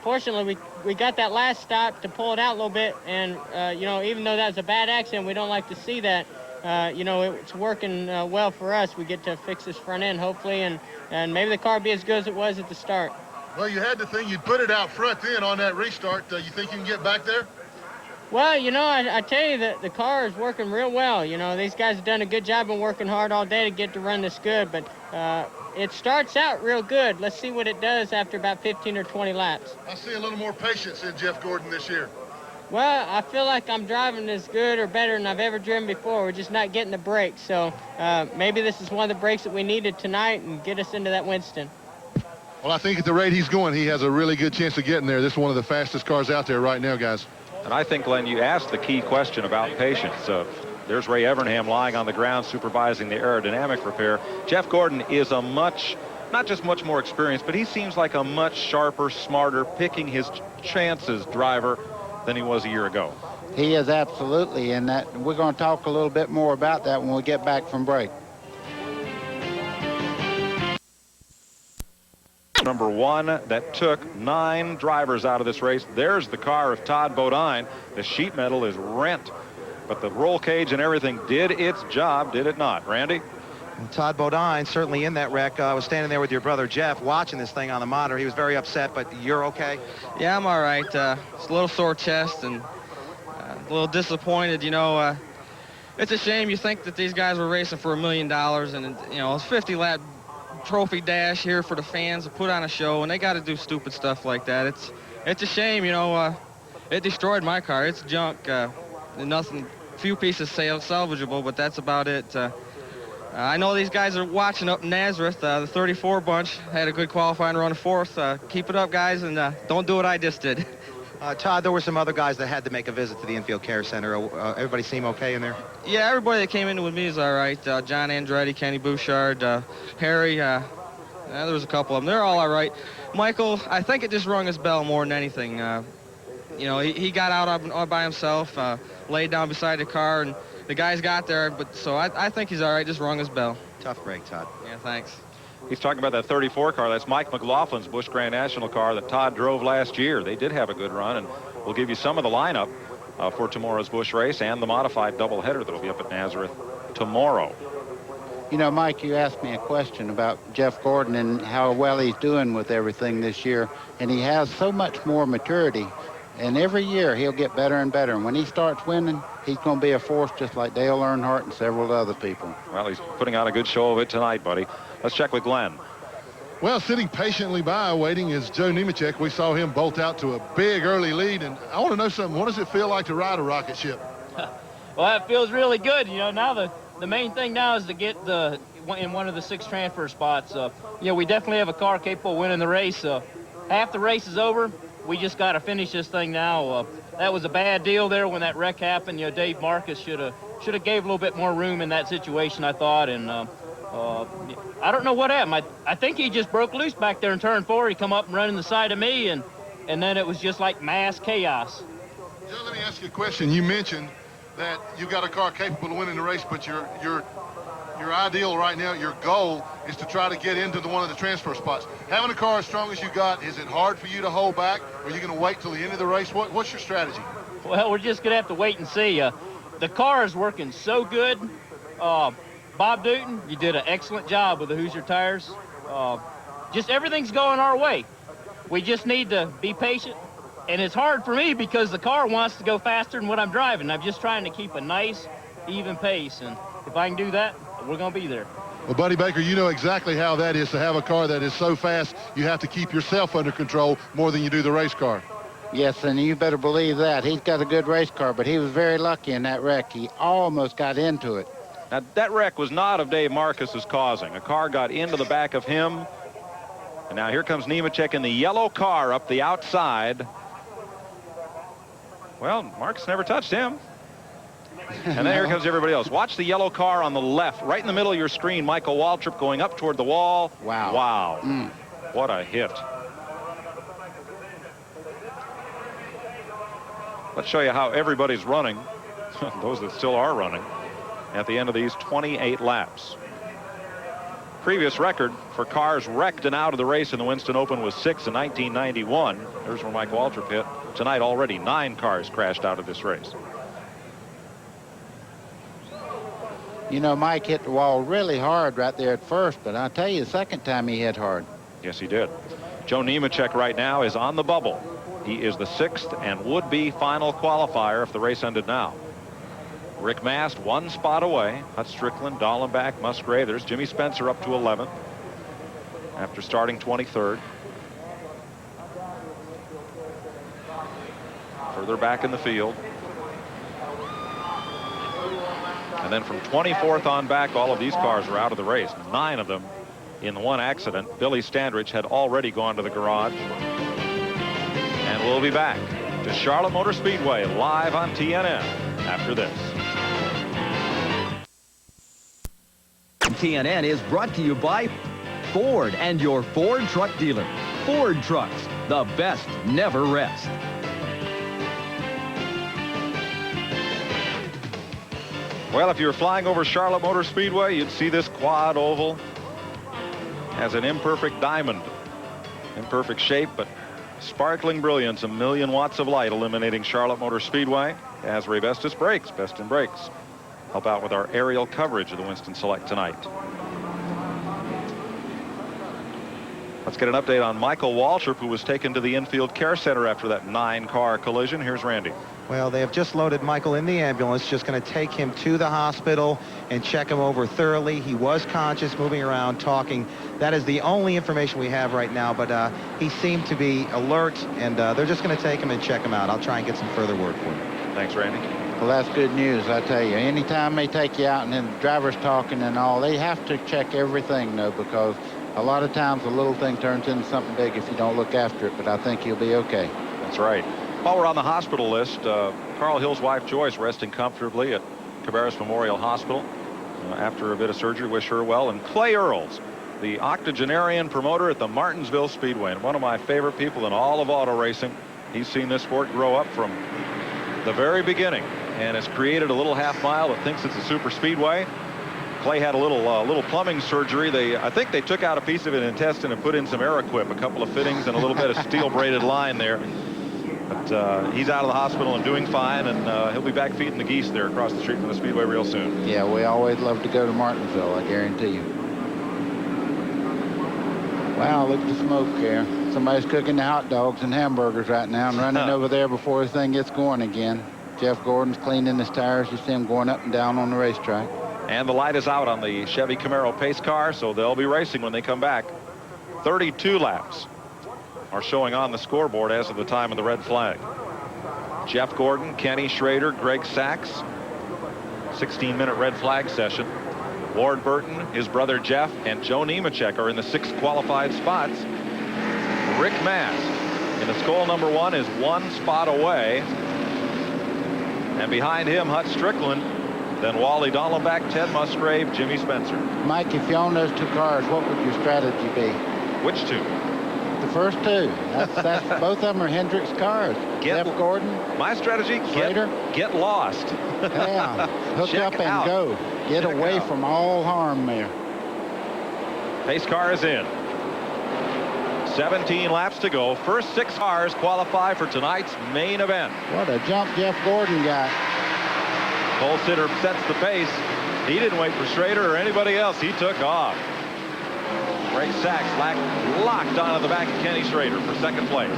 fortunately, we got that last stop to pull it out a little bit. And, you know, even though that was a bad accident, we don't like to see that. You know, it's working well for us. We get to fix this front end, hopefully, and maybe the car will be as good as it was at the start.
Well, you had the thing. You'd put it out front then on that restart. You think you can get back there?
Well, you know, I tell you that the car is working real well. You know, these guys have done a good job and working hard all day to get to run this good. But it starts out real good. Let's see what it does after about 15 or 20 laps.
I see a little more patience in Jeff Gordon this year.
Well, I feel like I'm driving as good or better than I've ever driven before. We're just not getting the brakes. So maybe this is one of the brakes that we needed tonight and get us into that Winston.
Well, I think at the rate he's going, he has a really good chance of getting there. This is one of the fastest cars out there right now, guys.
And I think, Glenn, you asked the key question about patience. There's Ray Evernham lying on the ground supervising the aerodynamic repair. Jeff Gordon is a not just much more experienced, but he seems like a much sharper, smarter, picking his chances driver than he was a year ago.
He is absolutely in that. We're going to talk a little bit more about that when we get back from break.
Number one that took 9 drivers out of this race. There's the car of Todd Bodine. The sheet metal is rent, but the roll cage and everything did its job, did it not? Randy?
And Todd Bodine certainly in that wreck. I was standing there with your brother Jeff watching this thing on the monitor. He was very upset, but you're okay?
Yeah, I'm all right. It's a little sore chest and a little disappointed. You know, it's a shame. You think that these guys were racing for $1 million, and you know, it's 50-lap trophy dash here for the fans to put on a show, and they got to do stupid stuff like that. It's a shame. You know, it destroyed my car. It's junk. Nothing. Few pieces salvageable, but that's about it. I know these guys are watching up in Nazareth. The 34 bunch had a good qualifying run, 4th. Keep it up, guys, and don't do what I just did.
Todd, there were some other guys that had to make a visit to the infield care center. Everybody seem okay in there?
Yeah, everybody that came in with me is all right. John Andretti, Kenny Bouchard, Harry. There was a couple of them. They're all right. Michael, I think it just rung his bell more than anything. You know, he got out all by himself, laid down beside the car, and the guys got there. But so I think he's all right. Just rung his bell.
Tough break, Todd.
Yeah, thanks.
He's talking about that 34 car. That's Mike McLaughlin's Busch Grand National car that Todd drove last year. They did have a good run, and we'll give you some of the lineup for tomorrow's Busch race and the modified doubleheader that'll be up at Nazareth tomorrow.
You know, Mike, you asked me a question about Jeff Gordon and how well he's doing with everything this year, and he has so much more maturity, and every year he'll get better and better, and when he starts winning, he's going to be a force just like Dale Earnhardt and several other people.
Well, he's putting on a good show of it tonight, buddy. Let's check with Glenn.
Well, sitting patiently by waiting is Joe Nemechek. We saw him bolt out to a big early lead, and I want to know something. What does it feel like to ride a rocket ship?
Well, it feels really good. You know, now the main thing now is to get in one of the 6 transfer spots. You know, we definitely have a car capable of winning the race. Half the race is over. We just got to finish this thing now. That was a bad deal there when that wreck happened. You know, Dave Marcus should have gave a little bit more room in that situation, I thought, and I don't know what happened. I think he just broke loose back there in turn 4. He come up and running the side of me, and then it was just like mass chaos.
Joe, let me ask you a question. You mentioned that you got a car capable of winning the race, but your ideal right now, your goal is to try to get into one of the transfer spots. Having a car as strong as you got, is it hard for you to hold back? Or are you going to wait till the end of the race? What's your strategy?
Well, we're just going to have to wait and see. The car is working so good. Bob Dutton, you did an excellent job with the Hoosier tires. Just everything's going our way. We just need to be patient. And it's hard for me because the car wants to go faster than what I'm driving. I'm just trying to keep a nice, even pace. And if I can do that, we're going to be there.
Well, Buddy Baker, you know exactly how that is to have a car that is so fast, you have to keep yourself under control more than you do the race car.
Yes, and you better believe that. He's got a good race car, but he was very lucky in that wreck. He almost got into it.
Now, that wreck was not of Dave Marcus's causing. A car got into the back of him, And now here comes Nemechek in the yellow car up the outside. Well, Mark's never touched him. And then here comes everybody else. Watch the yellow car on the left, right in the middle of your screen. Michael Waltrip going up toward the wall.
Wow.
Wow. What a hit. Let's show you how everybody's running, those that still are running, at the end of these 28 laps. Previous record for cars wrecked and out of the race in the Winston Open was 6 in 1991. There's where Mike Waltrip hit. Tonight already 9 cars crashed out of this race.
You know, Mike hit the wall really hard right there at first, but I'll tell you, the second time he hit hard.
Yes, he did. Joe Nemechek right now is on the bubble. He is the 6th and would-be final qualifier if the race ended now. Rick Mast 1 spot away. Hutch Strickland, Dallenbach, Musgrave. There's Jimmy Spencer up to 11th after starting 23rd. Further back in the field. And then from 24th on back, all of these cars are out of the race. 9 of them in the one accident. Billy Standridge had already gone to the garage. And we'll be back to Charlotte Motor Speedway live on TNN after this.
TNN is brought to you by Ford and your Ford truck dealer. Ford Trucks, the best never rest.
Well, if you were flying over Charlotte Motor Speedway, you'd see this quad oval as an imperfect diamond. Imperfect shape, but sparkling brilliance. 1,000,000 watts of light illuminating Charlotte Motor Speedway as Ray Vestas Brakes, best in brakes, help out with our aerial coverage of the Winston Select tonight. Let's get an update on Michael Waltrip, who was taken to the infield care center after that 9-car collision. Here's Randy.
Well, they have just loaded Michael in the ambulance, just going to take him to the hospital and check him over thoroughly. He was conscious, moving around, talking. That is the only information we have right now, but he seemed to be alert, and they're just going to take him and check him out. I'll try and get some further word for you.
Thanks, Randy.
Well, that's good news, I tell you. Anytime they take you out and then the driver's talking and all, they have to check everything, though, because a lot of times a little thing turns into something big if you don't look after it, but I think he'll be okay.
That's right. While we're on the hospital list, Carl Hill's wife Joyce resting comfortably at Cabarrus Memorial Hospital after a bit of surgery. Wish her well. And Clay Earls, the octogenarian promoter at the Martinsville Speedway, and one of my favorite people in all of auto racing. He's seen this sport grow up from the very beginning and has created a little half mile that thinks it's a super speedway. Clay had a little plumbing surgery. I think they took out a piece of an intestine and put in some Aeroquip, a couple of fittings and a little bit of steel braided line there. But he's out of the hospital and doing fine, and he'll be back feeding the geese there across the street from the Speedway real soon.
Yeah, we always love to go to Martinsville, I guarantee you. Wow, look at the smoke here. Somebody's cooking the hot dogs and hamburgers right now and running over there before this thing gets going again. Jeff Gordon's cleaning his tires. You see him going up and down on the racetrack.
And the light is out on the Chevy Camaro pace car, so they'll be racing when they come back. 32 laps are showing on the scoreboard as of the time of the red flag. Jeff Gordon, Kenny Schrader, Greg Sachs. 16-minute red flag session. Ward Burton, his brother Jeff, and Joe Nemechek are in the 6 qualified spots. Rick Mast in the skull number 1 is 1 spot away. And behind him, Hutch Strickland, then Wally Dallenbach, Ted Musgrave, Jimmy Spencer.
Mike, if you own those 2 cars, what would your strategy be?
Which 2?
The first 2. That's both of them are Hendrick's cars. Jeff Gordon.
My strategy, get lost.
Yeah, hook up and
out.
go. Get away from all harm there.
Pace car is in. 17 laps to go. First 6 cars qualify for tonight's main event.
What a jump Jeff Gordon got.
Cole Sitter sets the pace. He didn't wait for Schrader or anybody else. He took off. Greg Sachs locked onto the back of Kenny Schrader for second place.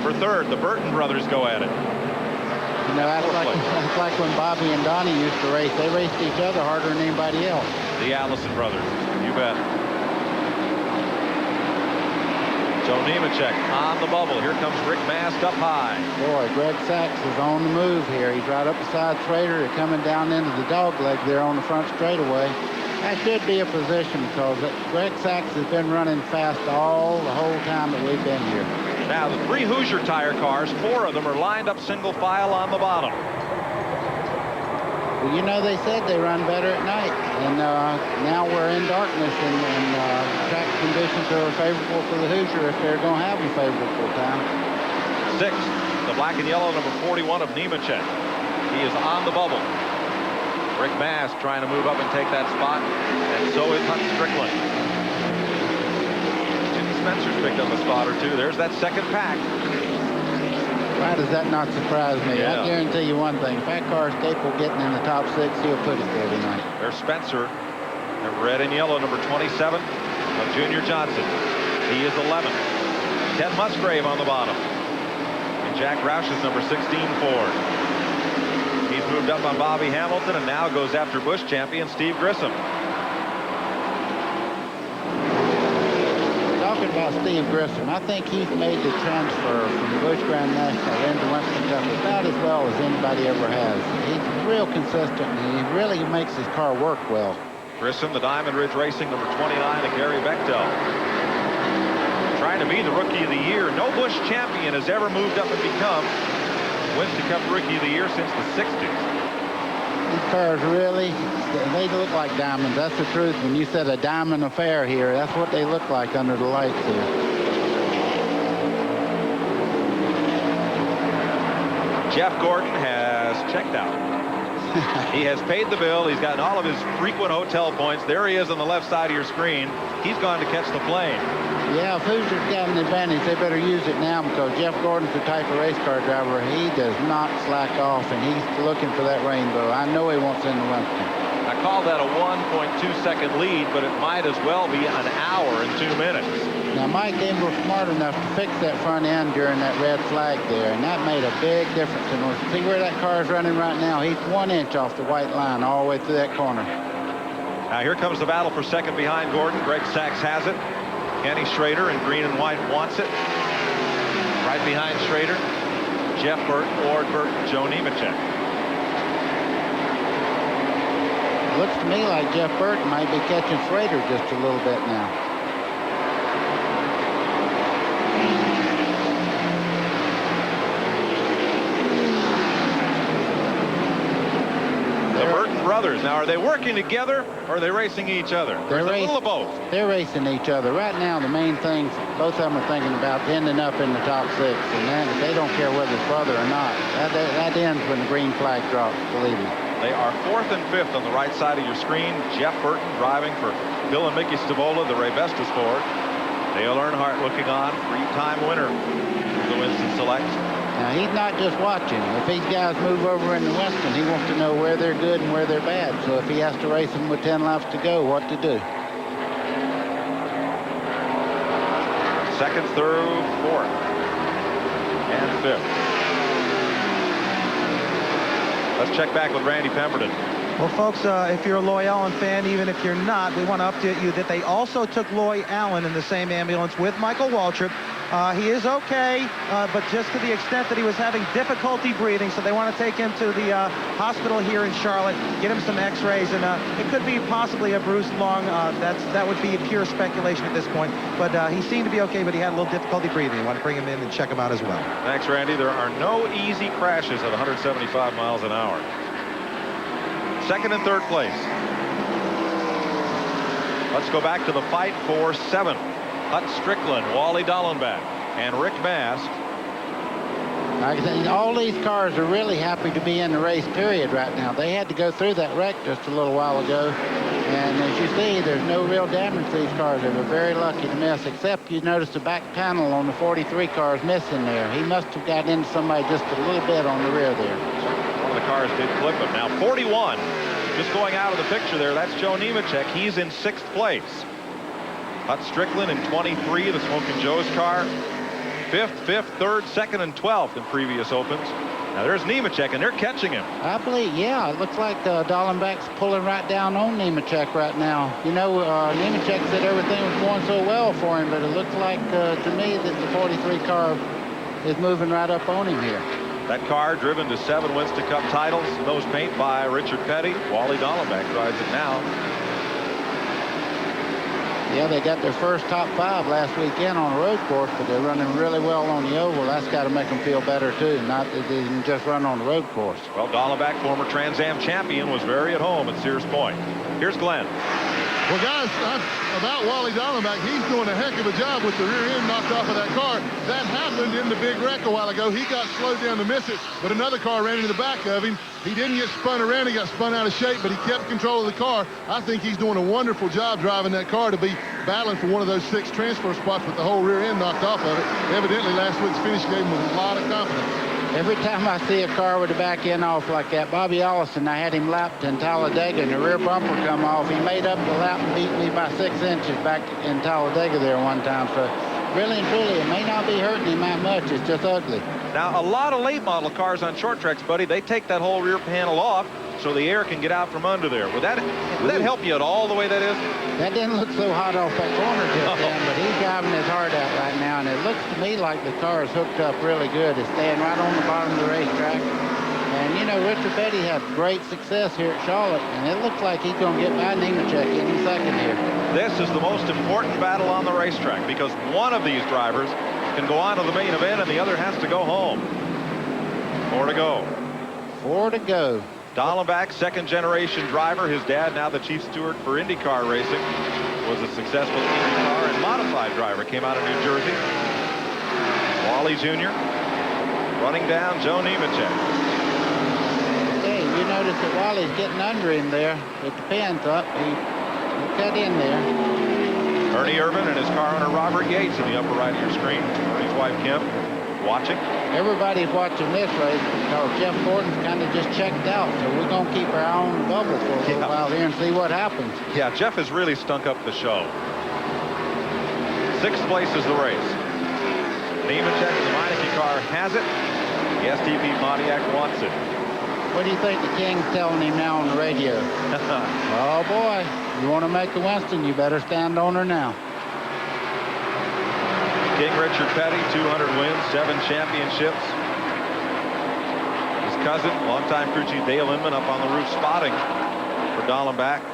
For third, the Burton brothers go at it.
You know, that's like when Bobby and Donnie used to race. They raced each other harder than anybody else.
The Allison brothers, you bet. Joe Nemechek on the bubble. Here comes Rick Mast up high.
Boy, Greg Sachs is on the move here. He's right up beside Schrader. They're coming down into the dog leg there on the front straightaway. That should be a position because Greg Sachs has been running fast the whole time that we've been here.
Now the 3 Hoosier tire cars, 4 of them are lined up single file on the bottom.
Well, you know, they said they run better at night, and now we're in darkness, and track conditions are favorable for the Hoosier if they're going to have them favorable time.
6th, the black and yellow number 41 of Nemechek. He is on the bubble. Rick Mast trying to move up and take that spot, and so is Hunt Strickland. Jimmy Spencer's picked up a spot or 2. There's that second pack.
Why does that not surprise me?
Yeah.
I guarantee you one thing. If that car's capable of getting in the top 6, he'll put it there tonight.
There's Spencer, the red and yellow, number 27 of Junior Johnson. He is 11th. Ted Musgrave on the bottom. And Jack Roush's number 16 Ford. He's moved up on Bobby Hamilton and now goes after Busch champion Steve Grissom.
Talking about Steve Grissom, I think he's made the transfer from the Busch Grand National into Winston Cup about as well as anybody ever has. He's real consistent, and he really makes his car work well.
Grissom, the Diamond Ridge Racing number 29 of Gary Bechtel. Trying to be the Rookie of the Year. No Busch champion has ever moved up and become Winston Cup Rookie of the Year since the 60s.
These cars really, they look like diamonds. That's the truth. When you said a diamond affair here, that's what they look like under the lights here.
Jeff Gordon has checked out. He has paid the bill. He's gotten all of his frequent hotel points. There he is on the left side of your screen. He's gone to catch the plane.
Yeah, if Hoosier's got an advantage, they better use it now because Jeff Gordon's the type of race car driver. He does not slack off, and he's looking for that rainbow. I know he wants in the Winston.
I call that a 1.2-second lead, but it might as well be an hour and 2 minutes.
Now, Mike Gamer was smart enough to fix that front end during that red flag there, and that made a big difference. And see where that car is running right now? He's 1 inch off the white line all the way through that corner.
Now, here comes the battle for second behind Gordon. Greg Sachs has it. Kenny Schrader in green and white wants it. Right behind Schrader, Jeff Burton, Ward Burton, Joe Nemechek.
Looks to me like Jeff Burton might be catching Schrader just a little bit now.
The Burton brothers. Now, are they working together or are they racing each other? There's a little of both.
They're racing each other. Right now, the main things, both of them are thinking about ending up in the top 6. And then they don't care whether it's brother or not. That ends when the green flag drops, believe me.
They are 4th and 5th on the right side of your screen. Jeff Burton driving for Bill and Mickey Stavola, the Ray Vestas Ford. Dale Earnhardt looking on, 3-time winner of the Winston Select.
Now, he's not just watching. If these guys move over in the Winston, he wants to know where they're good and where they're bad. So if he has to race them with 10 laps to go, what to do.
2nd through 4th and 5th. Let's check back with Randy Pemberton.
Well, folks, if you're a Loy Allen fan, even if you're not, we want to update you that they also took Loy Allen in the same ambulance with Michael Waltrip. He is okay, but just to the extent that he was having difficulty breathing, so they want to take him to the hospital here in Charlotte, get him some x-rays, and it could be possibly a bruised lung. That would be pure speculation at this point, but he seemed to be okay, but he had a little difficulty breathing. We want to bring him in and check him out as well.
Thanks, Randy. There are no easy crashes at 175 miles an hour. 2nd and 3rd place. Let's go back to the fight for 7th. Hut Strickland, Wally Dallenbach, and Rick Mast.
Like I said, all these cars are really happy to be in the race, period, right now. They had to go through that wreck just a little while ago. And as you see, there's no real damage to these cars. They were very lucky to miss, except you notice the back panel on the 43 car is missing there. He must have got into somebody just a little bit on the rear there.
One of the cars did clip him. Now 41, just going out of the picture there, that's Joe Nemechek. He's in 6th place. Hut Strickland in 23, the Smokin' Joe's car. 5th, 3rd, 2nd, and 12th in previous opens. Now there's Nemechek, and they're catching him.
I believe, yeah, it looks like Dallenbach's pulling right down on Nemechek right now. You know, Nemechek said everything was going so well for him, but it looks like to me that the 43 car is moving right up on him here.
That car driven to 7 Winston Cup titles, nose paint by Richard Petty. Wally Dallenbach drives it now.
Yeah, they got their first top 5 last weekend on a road course, but they're running really well on the oval. That's got to make them feel better, too, not that they can just run on the road course.
Well, Dallenbach, former Trans Am champion, was very at home at Sears Point. Here's Glenn.
Well, guys, about Wally Dallenbach, he's doing a heck of a job with the rear end knocked off of that car. That happened in the big wreck a while ago. He got slowed down to miss it, but another car ran into the back of him. He didn't get spun around. He got spun out of shape, but he kept control of the car. I think he's doing a wonderful job driving that car to be battling for one of those 6 transfer spots with the whole rear end knocked off of it. Evidently, last week's finish gave him a lot of confidence.
Every time I see a car with the back end off like that, Bobby Allison, I had him lapped in Talladega, and the rear bumper come off. He made up the lap and beat me by 6 inches back in Talladega there one time. So really and truly, it may not be hurting him that much. It's just ugly.
Now, a lot of late model cars on short tracks, buddy, they take that whole rear panel off so the air can get out from under there. Would that help you at all, the way that is?
That didn't look so hot off that corner just then, but he's driving his heart out right now, and it looks to me like the car is hooked up really good. It's staying right on the bottom of the racetrack. And, you know, Richard Petty had great success here at Charlotte, and it looks like he's going to get by Nemechek any second here.
This is the most important battle on the racetrack, because one of these drivers can go on to the main event, and the other has to go home. 4 to go.
4 to go.
Dallenbach, second-generation driver. His dad, now the chief steward for IndyCar racing, was a successful IndyCar and modified driver. Came out of New Jersey. Wally Jr. running down Joe Nemechek.
Hey, you notice that Wally's getting under him there with the pins up. He cut in there.
Ernie Irvin and his car owner Robert Yates in the upper right of your screen. Ernie's wife Kim watching.
Everybody's watching this race because Jeff Gordon's kind of just checked out. So we're going to keep our eye on the bubble for a little while here and see what happens.
Yeah, Jeff has really stunk up the show. 6th place is the race. Nemechek, the Meineke car, has it. The STP Pontiac wants it.
What do you think the King's telling him now on the radio? Oh, boy. You want to make a Winston, you better stand on her now.
King Richard Petty, 200 wins, 7 championships. His cousin, longtime crew chief Dale Inman, up on the roof spotting for Dallenbach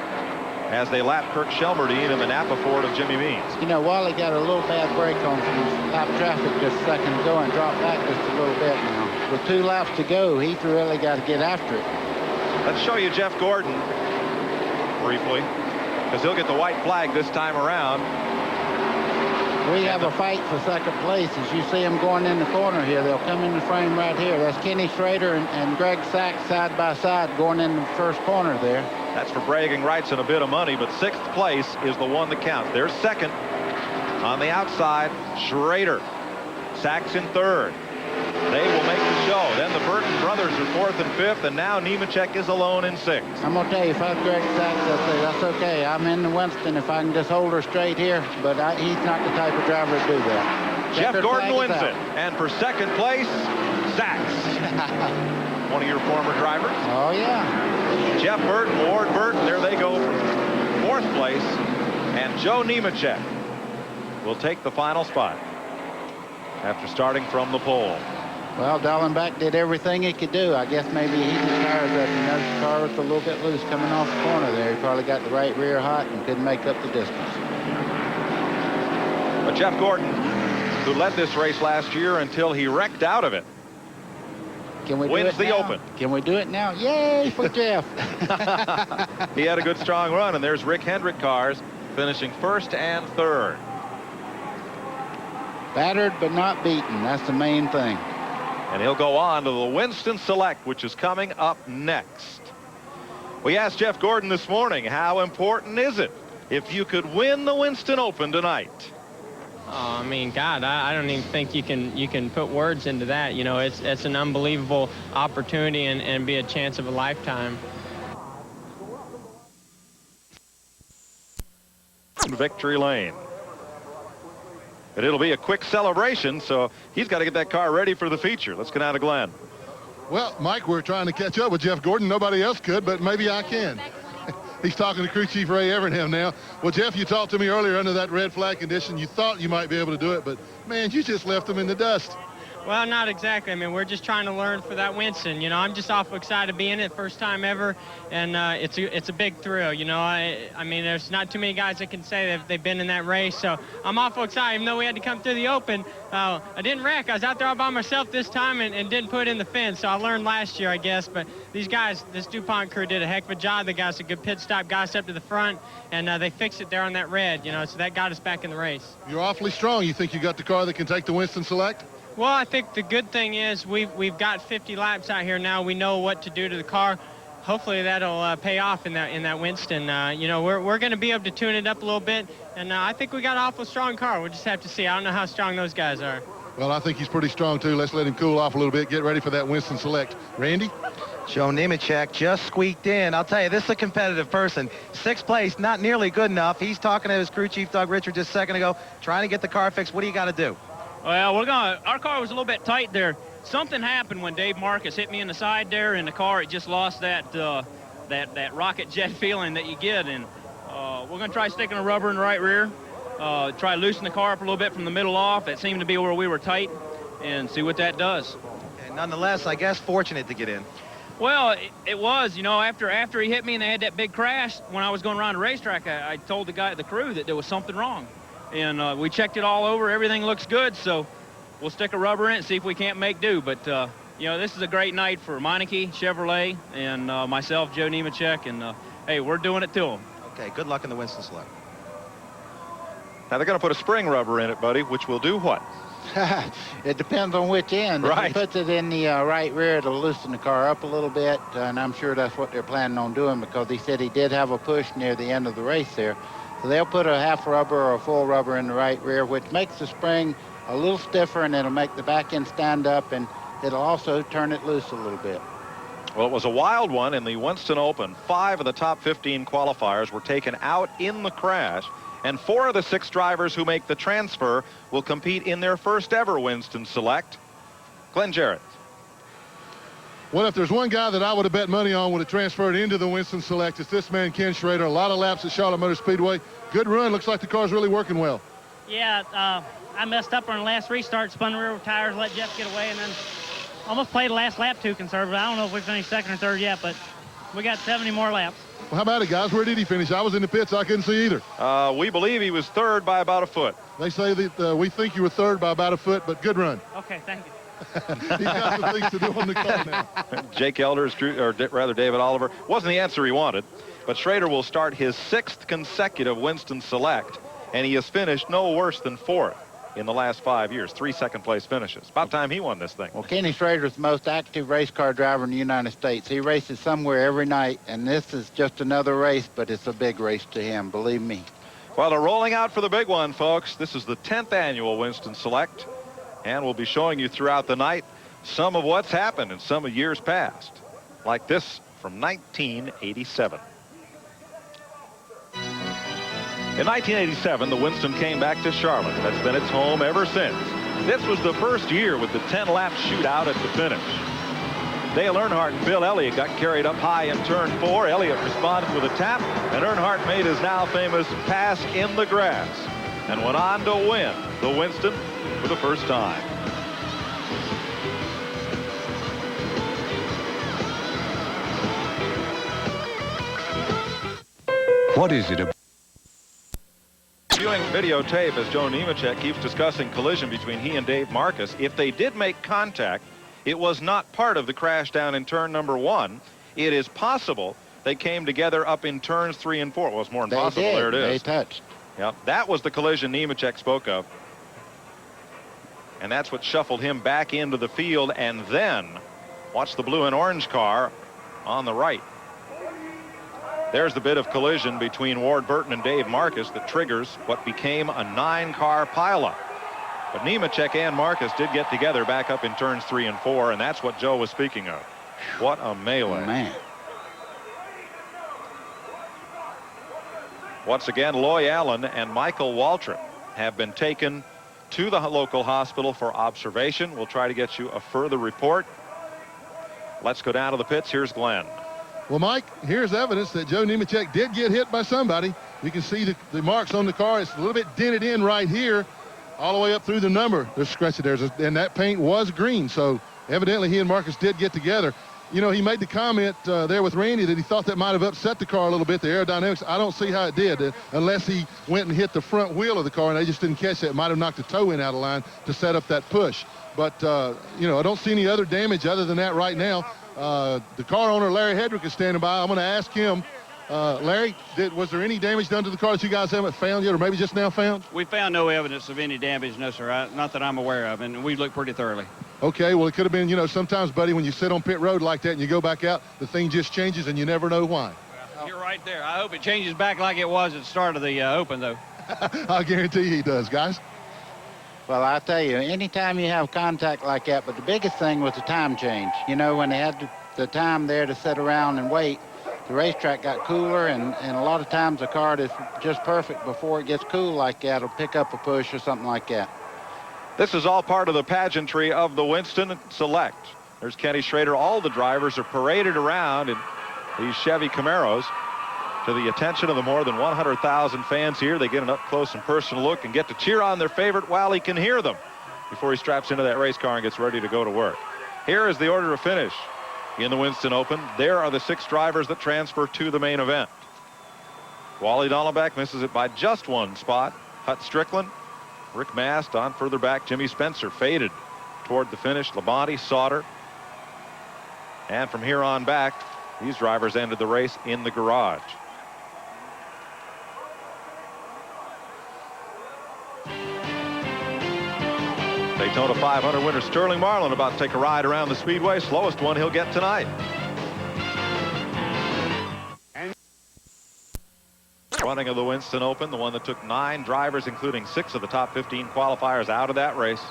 as they lap Kirk Shelmerdine in the Napa Ford of Jimmy Means.
You know, Wally got a little bad break on some lap traffic just a second ago and dropped back just a little bit now. With 2 laps to go, he's really got to get after it.
Let's show you Jeff Gordon briefly, because he'll get the white flag this time around.
We have a fight for second place. As you see them going in the corner here, they'll come in the frame right here. That's Kenny Schrader and Greg Sachs side by side going in the first corner there.
That's for bragging rights and a bit of money, but 6th place is the one that counts. They're second on the outside. Schrader, Sachs in 3rd. They will make the show. Then the Burton brothers are 4th and 5th, and now Nemechek is alone in 6th.
I'm going to tell you, if I'm Greg Sachs, I'd say that's okay. I'm in the Winston if I can just hold her straight here, but he's not the type of driver to do that.
Jeff Gordon wins it, and for 2nd place, Sachs. One of your former drivers.
Oh, yeah.
Jeff Burton, Ward Burton, there they go from 4th place, and Joe Nemechek will take the final spot after starting from the pole.
Well, Dallenbach did everything he could do. I guess maybe he was tired that the car was a little bit loose coming off the corner there. He probably got the right rear hot and couldn't make up the distance.
But Jeff Gordon, who led this race last year until he wrecked out of it,
Can we
wins
do it
the
now?
Open.
Can we do it now? Yay for Jeff.
He had a good strong run, and there's Rick Hendrick cars finishing 1st and 3rd.
Battered but not beaten. That's the main thing.
And he'll go on to the Winston Select, which is coming up next. We asked Jeff Gordon this morning, how important is it if you could win the Winston Open tonight?
Oh, I mean, God, I don't even think you can put words into that. You know, it's an unbelievable opportunity and be a chance of a lifetime.
Victory lane. But it'll be a quick celebration, so he's got to get that car ready for the feature. Let's get out of Glenn.
Well, Mike, we're trying to catch up with Jeff Gordon. Nobody else could, but maybe I can. He's talking to crew chief Ray Evernham now. Well, Jeff, you talked to me earlier under that red flag condition. You thought you might be able to do it, but, man, you just left them in the dust.
Well, not exactly. I mean, we're just trying to learn for that Winston. You know, I'm just awful excited to be in it, first time ever, and it's a big thrill. You know, I mean, there's not too many guys that can say that they've been in that race, so I'm awful excited. Even though we had to come through the Open, I didn't wreck. I was out there all by myself this time and didn't put in the fence, so I learned last year, I guess. But these guys, this DuPont crew did a heck of a job. They got us a good pit stop, got us up to the front, and they fixed it there on that red. You know, so that got us back in the race.
You're awfully strong. You think you got the car that can take the Winston Select?
Well, I think the good thing is we've got 50 laps out here now. We know what to do to the car. Hopefully that'll pay off in that Winston. You know, we're going to be able to tune it up a little bit, and I think we got an awful strong car. We'll just have to see. I don't know how strong those guys are.
Well, I think he's pretty strong too. Let's let him cool off a little bit. Get ready for that Winston Select. Randy?
Joe Nemechek just squeaked in. I'll tell you, this is a competitive person. 6th place, not nearly good enough. He's talking to his crew chief, Doug Richard, just a second ago, trying to get the car fixed. What do you got to do?
Well, our car was a little bit tight there. Something happened when Dave Marcus hit me in the side there, and the car, it just lost that rocket jet feeling that you get. And we're going to try sticking a rubber in the right rear, try to loosen the car up a little bit from the middle off. It seemed to be where we were tight, and see what that does.
And nonetheless, I guess fortunate to get in.
Well, it was, you know, after he hit me and they had that big crash, when I was going around the racetrack, I told the crew that there was something wrong. And we checked it all over. Everything looks good, so we'll stick a rubber in it and see if we can't make do. But, you know, this is a great night for Meineke, Chevrolet, and myself, Joe Nemechek, and, hey, we're doing it to them.
Okay, good luck in the Winston Select.
Now they're going to put a spring rubber in it, buddy, which will do what?
It depends on which end.
Right.
If he puts it in the right rear, it'll loosen the car up a little bit, and I'm sure that's what they're planning on doing, because he said he did have a push near the end of the race there. So they'll put a half rubber or a full rubber in the right rear, which makes the spring a little stiffer, and it'll make the back end stand up, and it'll also turn it loose a little bit.
Well, it was a wild one in the Winston Open. 5 of the top 15 qualifiers were taken out in the crash, and 4 of the 6 drivers who make the transfer will compete in their first ever Winston Select. Glenn Jarrett.
Well, if there's one guy that I would have bet money on would have transferred into the Winston Select, it's this man, Ken Schrader. A lot of laps at Charlotte Motor Speedway. Good run. Looks like the car's really working well.
Yeah, I messed up on the last restart, spun the rear tires, let Jeff get away, and then almost played the last lap too conservative. I don't know if we finished 2nd or 3rd yet, but we got 70 more laps.
Well, how about it, guys? Where did he finish? I was in the pits. I couldn't see either.
We believe he was 3rd by about a foot.
They say that we think you were 3rd by about a foot, but good run.
Okay, thank you.
He's got some things to do on the car now.
Jake Elders, or rather David Oliver, wasn't the answer he wanted. But Schrader will start his 6th consecutive Winston Select, and he has finished no worse than 4th in the last 5 years. 3 second-place finishes. About time he won this thing.
Well, Kenny Schrader's the most active race car driver in the United States. He races somewhere every night, and this is just another race, but it's a big race to him, believe me.
Well, they're rolling out for the big one, folks. This is the 10th annual Winston Select, and we'll be showing you throughout the night some of what's happened in some of years past, like this from 1987. In 1987, the Winston came back to Charlotte. That's been its home ever since. This was the first year with the 10-lap shootout at the finish. Dale Earnhardt and Bill Elliott got carried up high in turn 4. Elliott responded with a tap, and Earnhardt made his now famous pass in the grass and went on to win the Winston for the first time.
What is it about?
Viewing videotape as Joe Nemechek keeps discussing collision between he and Dave Marcus. If they did make contact, it was not part of the crash down in turn number 1. It is possible they came together up in turns 3 and 4. Well, it's more than possible. There it is.
They touched.
Yep, that was the collision Nemechek spoke of. And that's what shuffled him back into the field. And then watch the blue and orange car on the right. There's the bit of collision between Ward Burton and Dave Marcus that triggers what became a 9-car pileup. But Nemechek and Marcus did get together back up in turns 3 and 4, and that's what Joe was speaking of. What a melee.
Man.
Once again, Loy Allen and Michael Waltrip have been taken to the local hospital for observation. We'll try to get you a further report. Let's go down to the pits. Here's Glenn.
Well, Mike, here's evidence that Joe Nemechek did get hit by somebody. You can see the marks on the car. It's a little bit dented in right here. all the way up through the number. There's scratch there, and that paint was green. So evidently he and Marcus did get together. You know, he made the comment there with Randy that he thought that might have upset the car a little bit, the aerodynamics. I don't see how it did, unless he went and hit the front wheel of the car and they just didn't catch that. It might have knocked the toe in out of line to set up that push. But, you know, I don't see any other damage other than that right now. The car owner, Larry Hedrick, is standing by. I'm going to ask him, Larry, was there any damage done to the car that you guys haven't found yet, or maybe just now found?
We found no evidence of any damage, no, sir. Not that I'm aware of, and we've looked pretty thoroughly.
Okay, well, it could have been, you know, sometimes, buddy, when you sit on pit road like that and you go back out, the thing just changes and you never know why.
You're right there. I hope it changes back like it was at the start of the Open, though.
I guarantee he does, guys.
Well, I tell you, anytime you have contact like that, but the biggest thing was the time change. You know, when they had the time there to sit around and wait, the racetrack got cooler, and a lot of times the car is just perfect before it gets cool like that. It'll pick up a push or something like that.
This is all part of the pageantry of the Winston Select. There's Kenny Schrader. All the drivers are paraded around in these Chevy Camaros to the attention of the more than 100,000 fans here. They get an up-close and personal look and get to cheer on their favorite while he can hear them before he straps into that race car and gets ready to go to work. Here is the order of finish in the Winston Open. There are the 6 drivers that transfer to the main event. Wally Dallenbach misses it by just 1 spot. Hut Strickland, Rick Mast on further back. Jimmy Spencer faded toward the finish. Labonte, Sauter. And from here on back, these drivers ended the race in the garage. Daytona 500 winner Sterling Marlin about to take a ride around the Speedway. Slowest one he'll get tonight. Running of the Winston Open, the one that took 9 drivers, including 6 of the top 15 qualifiers out of that race.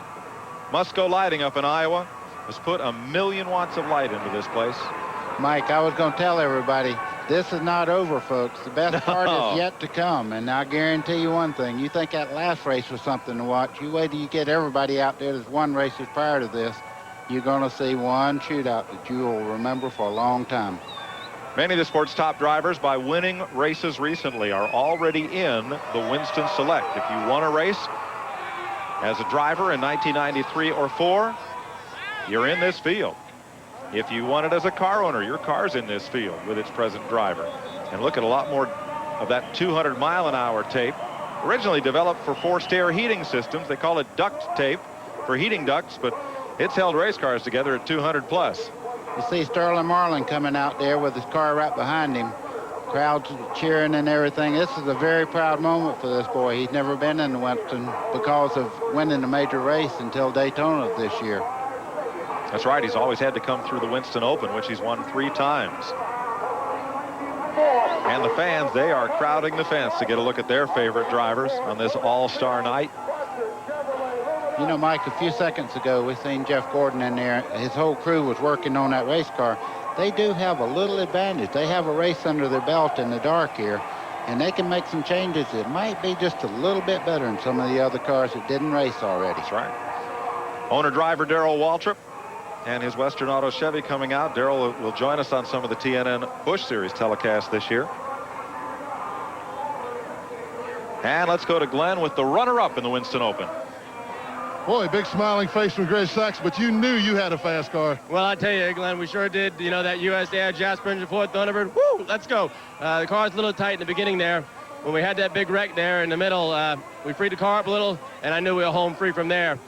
Musco Lighting up in Iowa has put 1 million watts of light into this place.
Mike, I was going to tell everybody, this is not over, folks. The best part is yet to come, and I guarantee you one thing. You think that last race was something to watch. You wait till you get everybody out there. There's 1 race prior to this. You're going to see one shootout that you will remember for a long time.
Many of the sport's top drivers, by winning races recently, are already in the Winston Select. If you won a race as a driver in 1993 or 4, you're in this field. If you won it as a car owner, your car's in this field with its present driver. And look at a lot more of that 200-mile-an-hour tape. Originally developed for forced air heating systems. They call it duct tape for heating ducts, but it's held race cars together at 200 plus.
You see Sterling Marlin coming out there with his car right behind him. Crowds cheering and everything. This is a very proud moment for this boy. He's never been in Winston because of winning a major race until Daytona this year.
That's right. He's always had to come through the Winston Open, which he's won 3 times. And the fans, they are crowding the fence to get a look at their favorite drivers on this all-star night.
You know, Mike, a few seconds ago, we seen Jeff Gordon in there. His whole crew was working on that race car. They do have a little advantage. They have a race under their belt in the dark here, and they can make some changes. It might be just a little bit better than some of the other cars that didn't race already.
That's right. Owner-driver Darrell Waltrip and his Western Auto Chevy coming out. Darrell will join us on some of the TNN Busch Series telecast this year. And let's go to Glenn with the runner-up in the Winston Open.
Boy, big smiling face from Greg Sachs, but you knew you had a fast car.
Well, I tell you, Glenn, we sure did. You know, that USAI Jasper engine Ford Thunderbird, woo, let's go. The car's a little tight in the beginning there. When we had that big wreck there in the middle, we freed the car up a little, and I knew we were home free from there.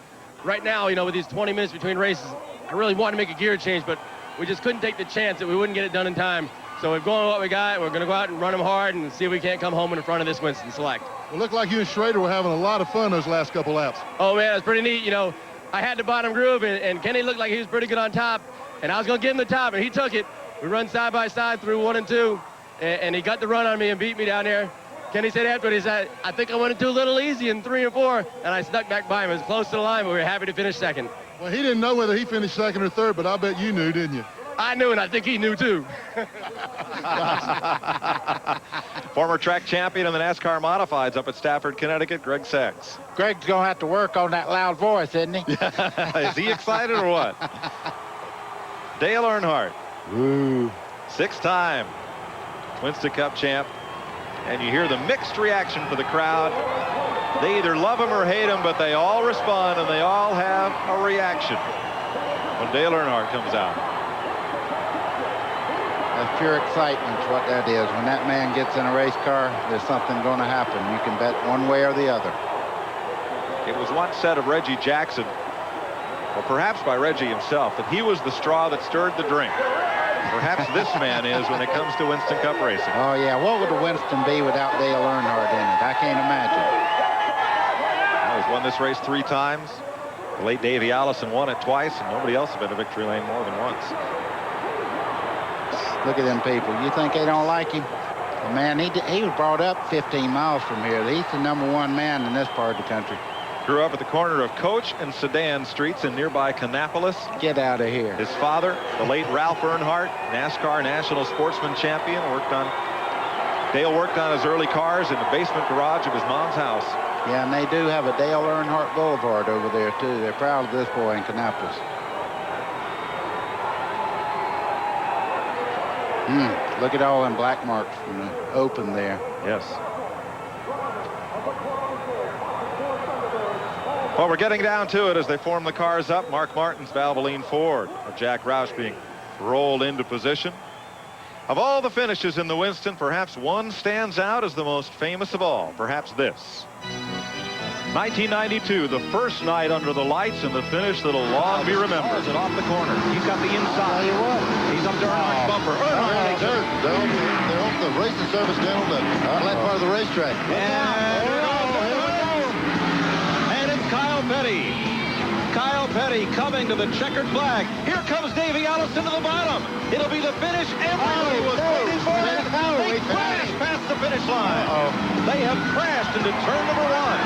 Right now, you know, with these 20 minutes between races, I really wanted to make a gear change, but we just couldn't take the chance that we wouldn't get it done in time. So we've gone with what we got. We're going to go out and run them hard and see if we can't come home in front of this Winston Select.
It looked like you and Schrader were having a lot of fun those last couple laps.
Oh, man, it was pretty neat. You know, I had the bottom groove, and Kenny looked like he was pretty good on top, and I was going to give him the top, and he took it. We run side by side through 1 and 2, and he got the run on me and beat me down there. Kenny said after it, he said, I think I went into a little easy in 3 and 4, and I snuck back by him. It was close to the line, but we were happy to finish second.
Well, he didn't know whether he finished second or third, but I bet you knew, didn't you?
I knew, and I think he knew, too.
Former track champion in the NASCAR Modifieds up at Stafford, Connecticut, Greg Sachs.
Greg's going to have to work on that loud voice, isn't he?
Is he excited or what? Dale Earnhardt.
Ooh.
6-time Winston Cup champ. And you hear the mixed reaction for the crowd They either love him or hate him, but they all respond and they all have a reaction when Dale Earnhardt comes out.
That's pure excitement is what that is. When that man gets in a race car, there's something going to happen. You can bet one way or the other.
It was once said of Reggie Jackson, or perhaps by Reggie himself, that he was the straw that stirred the drink. Perhaps this man is when it comes to Winston Cup racing.
Oh, yeah. What would a Winston be without Dale Earnhardt in it? I can't imagine.
Well, he's won this race 3 times. The late Davey Allison won it twice, and nobody else has been to victory lane more than once.
Look at them people. You think they don't like him? The man, he was brought up 15 miles from here. He's the #1 man in this part of the country.
Grew up at the corner of Coach and Sedan Streets in nearby Kannapolis.
Get out of here.
His father, the late Ralph Earnhardt, NASCAR National Sportsman Champion, Dale worked on his early cars in the basement garage of his mom's house.
Yeah, and they do have a Dale Earnhardt Boulevard over there, too. They're proud of this boy in Kannapolis. Look at all them black marks from the Open there.
Yes. Well, we're getting down to it as they form the cars up. Mark Martin's Valvoline Ford, of Jack Roush being rolled into position. Of all the finishes in the Winston, perhaps one stands out as the most famous of all. Perhaps this. 1992, the first night under the lights, and the finish that'll long be remembered. It off the corner. He's got the inside. He's up to Earnhardt's bumper.
They're off the racing service down on the flat part of the racetrack.
And it's Kyle Petty. Kyle Petty coming to the checkered flag. Here comes Davey Allison to the bottom. It'll be the finish everybody was waiting for. They crashed past the finish line. They have crashed into turn number 1.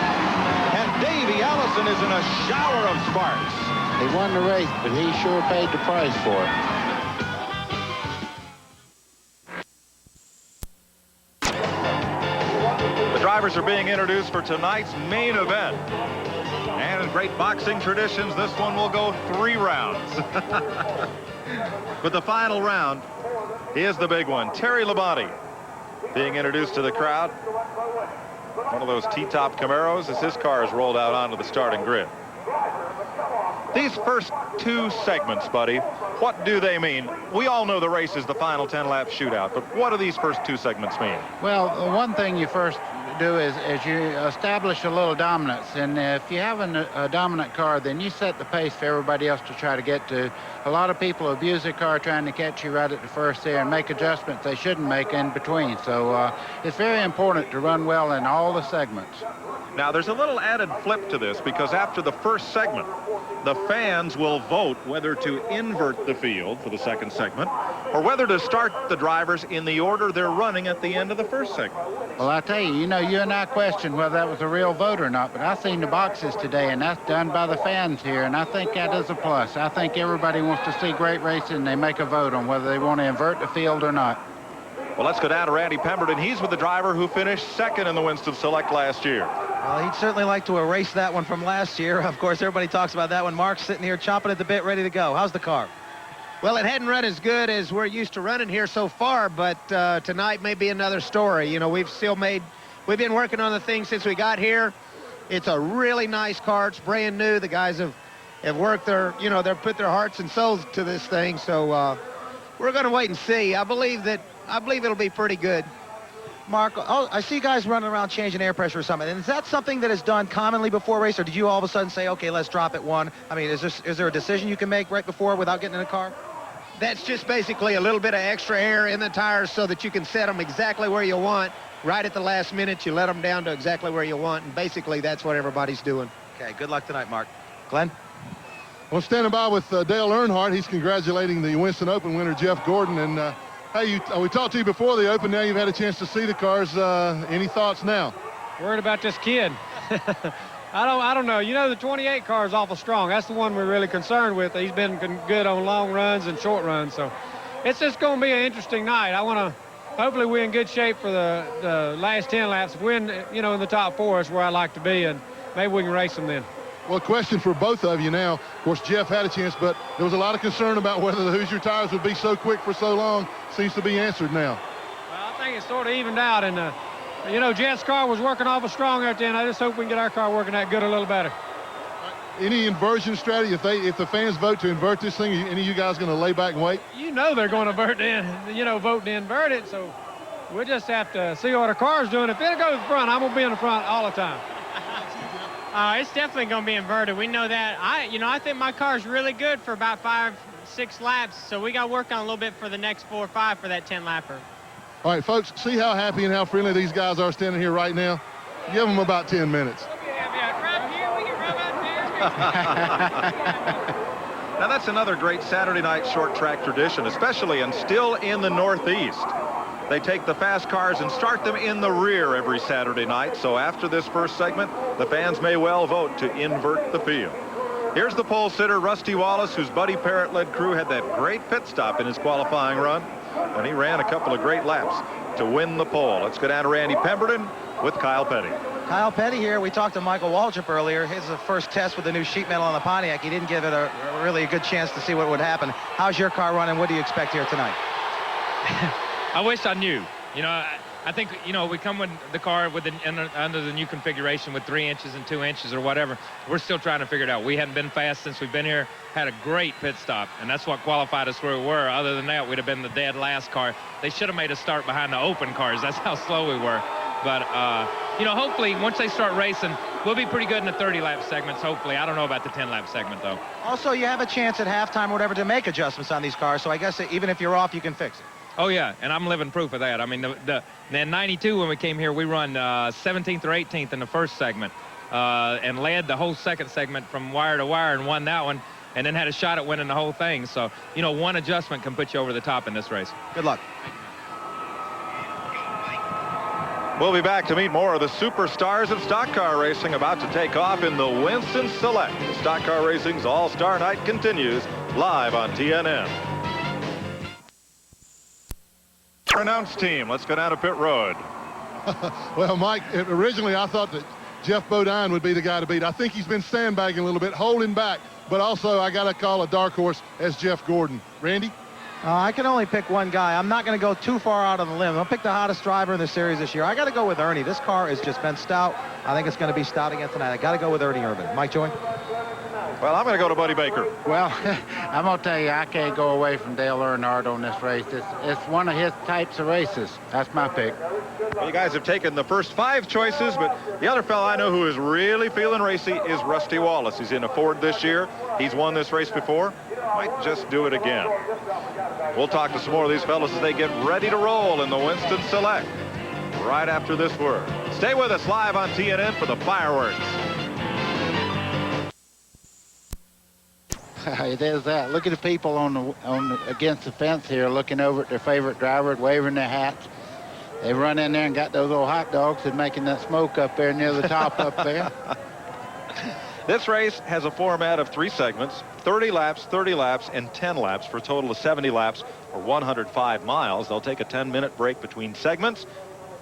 And Davey Allison is in a shower of sparks.
He won the race, but he sure paid the price for it.
The drivers are being introduced for tonight's main event. And in great boxing traditions, this one will go 3 rounds. But the final round is the big one. Terry Labonte being introduced to the crowd. One of those T-top Camaros as his car is rolled out onto the starting grid. These first 2 segments, buddy, what do they mean? We all know the race is the final 10-lap shootout, but what do these first 2 segments mean?
Well, the one thing you first do is you establish a little dominance, and if you have a dominant car, then you set the pace for everybody else to try to get to. A lot of people abuse their car trying to catch you right at the first there and make adjustments they shouldn't make in between. So it's very important to run well in all the segments.
Now, there's a little added flip to this, because after the first segment, the fans will vote whether to invert the field for the second segment or whether to start the drivers in the order they're running at the end of the first segment.
Well, I tell you, you and I questioned whether that was a real vote or not, but I've seen the boxes today, and that's done by the fans here, and I think that is a plus. I think everybody wants to see great racing, and they make a vote on whether they want to invert the field or not.
Well, let's go down to Randy Pemberton. He's with the driver who finished second in the Winston Select last year.
Well, he'd certainly like to erase that one from last year. Of course, everybody talks about that one. Mark's sitting here chomping at the bit, ready to go. How's the car?
Well, it hadn't run as good as we're used to running here so far, but tonight may be another story. We've been working on the thing since we got here. It's a really nice car. It's brand new. The guys have worked they've put their hearts and souls to this thing. So we're going to wait and see. I believe it'll be pretty good.
Mark, I see guys running around changing air pressure or something. And is that something that is done commonly before a race, or did you all of a sudden say, okay, let's drop it 1? I mean, is there a decision you can make right before without getting in the car?
That's just basically a little bit of extra air in the tires so that you can set them exactly where you want. Right at the last minute, you let them down to exactly where you want, and basically that's what everybody's doing.
Okay, good luck tonight, Mark. Glenn?
Well, standing by with Dale Earnhardt. He's congratulating the Winston Open winner, Jeff Gordon. And, hey, we talked to you before the Open. Now you've had a chance to see the cars. Any thoughts now?
Worried about this kid. I don't know. The 28 car is awful strong. That's the one we're really concerned with. He's been good on long runs and short runs. So it's just going to be an interesting night. Hopefully we're in good shape for the last 10 laps. If we're in the top 4 is where I like to be, and maybe we can race them then.
Well, question for both of you now. Of course, Jeff had a chance, but there was a lot of concern about whether the Hoosier tires would be so quick for so long. Seems to be answered now.
Well, I think it's sort of evened out in You know, Jet's car was working awful strong out there, and I just hope we can get our car working that good a little better.
Any inversion strategy? If the fans vote to invert this thing, any of you guys going to lay back and wait?
You know they're going to vote to invert it, so we'll just have to see what our car's doing. If it goes front, I'm going to be in the front all the time.
It's definitely going to be inverted. We know that. I think my car's really good for about 5-6 laps, so we got to work on a little bit for the next 4 or 5 for that 10-lapper.
All right, folks, see how happy and how friendly these guys are standing here right now? Give them about 10 minutes.
Now that's another great Saturday night short track tradition, especially and still in the Northeast. They take the fast cars and start them in the rear every Saturday night. So after this first segment, the fans may well vote to invert the field. Here's the pole sitter, Rusty Wallace, whose Buddy Parrott-led crew had that great pit stop in his qualifying run. And he ran a couple of great laps to win the pole. Let's go down to Randy Pemberton with Kyle Petty.
Kyle Petty here. We talked to Michael Waltrip earlier. His first test with the new sheet metal on the Pontiac. He didn't give it a really good chance to see what would happen. How's your car running? What do you expect here tonight?
I wish I knew. I think, we come with the car under the new configuration with 3 inches and 2 inches or whatever. We're still trying to figure it out. We hadn't been fast since we've been here. Had a great pit stop, and that's what qualified us where we were. Other than that, we'd have been the dead last car. They should have made us start behind the open cars. That's how slow we were. But, hopefully, once they start racing, we'll be pretty good in the 30-lap segments, hopefully. I don't know about the 10-lap segment, though.
Also, you have a chance at halftime or whatever to make adjustments on these cars, so I guess even if you're off, you can fix it.
Oh, yeah, and I'm living proof of that. I mean, in 92, when we came here, we run 17th or 18th in the first segment and led the whole second segment from wire to wire and won that one, and then had a shot at winning the whole thing. So, one adjustment can put you over the top in this race.
Good luck.
We'll be back to meet more of the superstars of stock car racing about to take off in the Winston Select. The stock car racing's all-star night continues live on TNN. Announce team. Let's go down to pit road.
Well, Mike, originally I thought that Jeff Bodine would be the guy to beat. I think he's been sandbagging a little bit, holding back. But also, I got to call a dark horse as Jeff Gordon. Randy?
I can only pick one guy. I'm not going to go too far out on the limb. I'll pick the hottest driver in the series this year. I got to go with Ernie. This car has just been stout. I think it's going to be stout again tonight. I got to go with Ernie Irvan. Mike Joy?
Well, I'm going to go to Buddy Baker.
Well, I'm going to tell you, I can't go away from Dale Earnhardt on this race. It's one of his types of races. That's my pick.
Well, you guys have taken the first 5 choices, but the other fellow I know who is really feeling racy is Rusty Wallace. He's in a Ford this year. He's won this race before. Might just do it again. We'll talk to some more of these fellows as they get ready to roll in the Winston Select right after this word. Stay with us live on TNN for the fireworks.
There's that. Look at the people against the fence here, looking over at their favorite driver, waving their hats. They run in there and got those old hot dogs and making that smoke up there near the top up there.
This race has a format of 3 segments, 30 laps, and 10 laps for a total of 70 laps or 105 miles. They'll take a 10-minute break between segments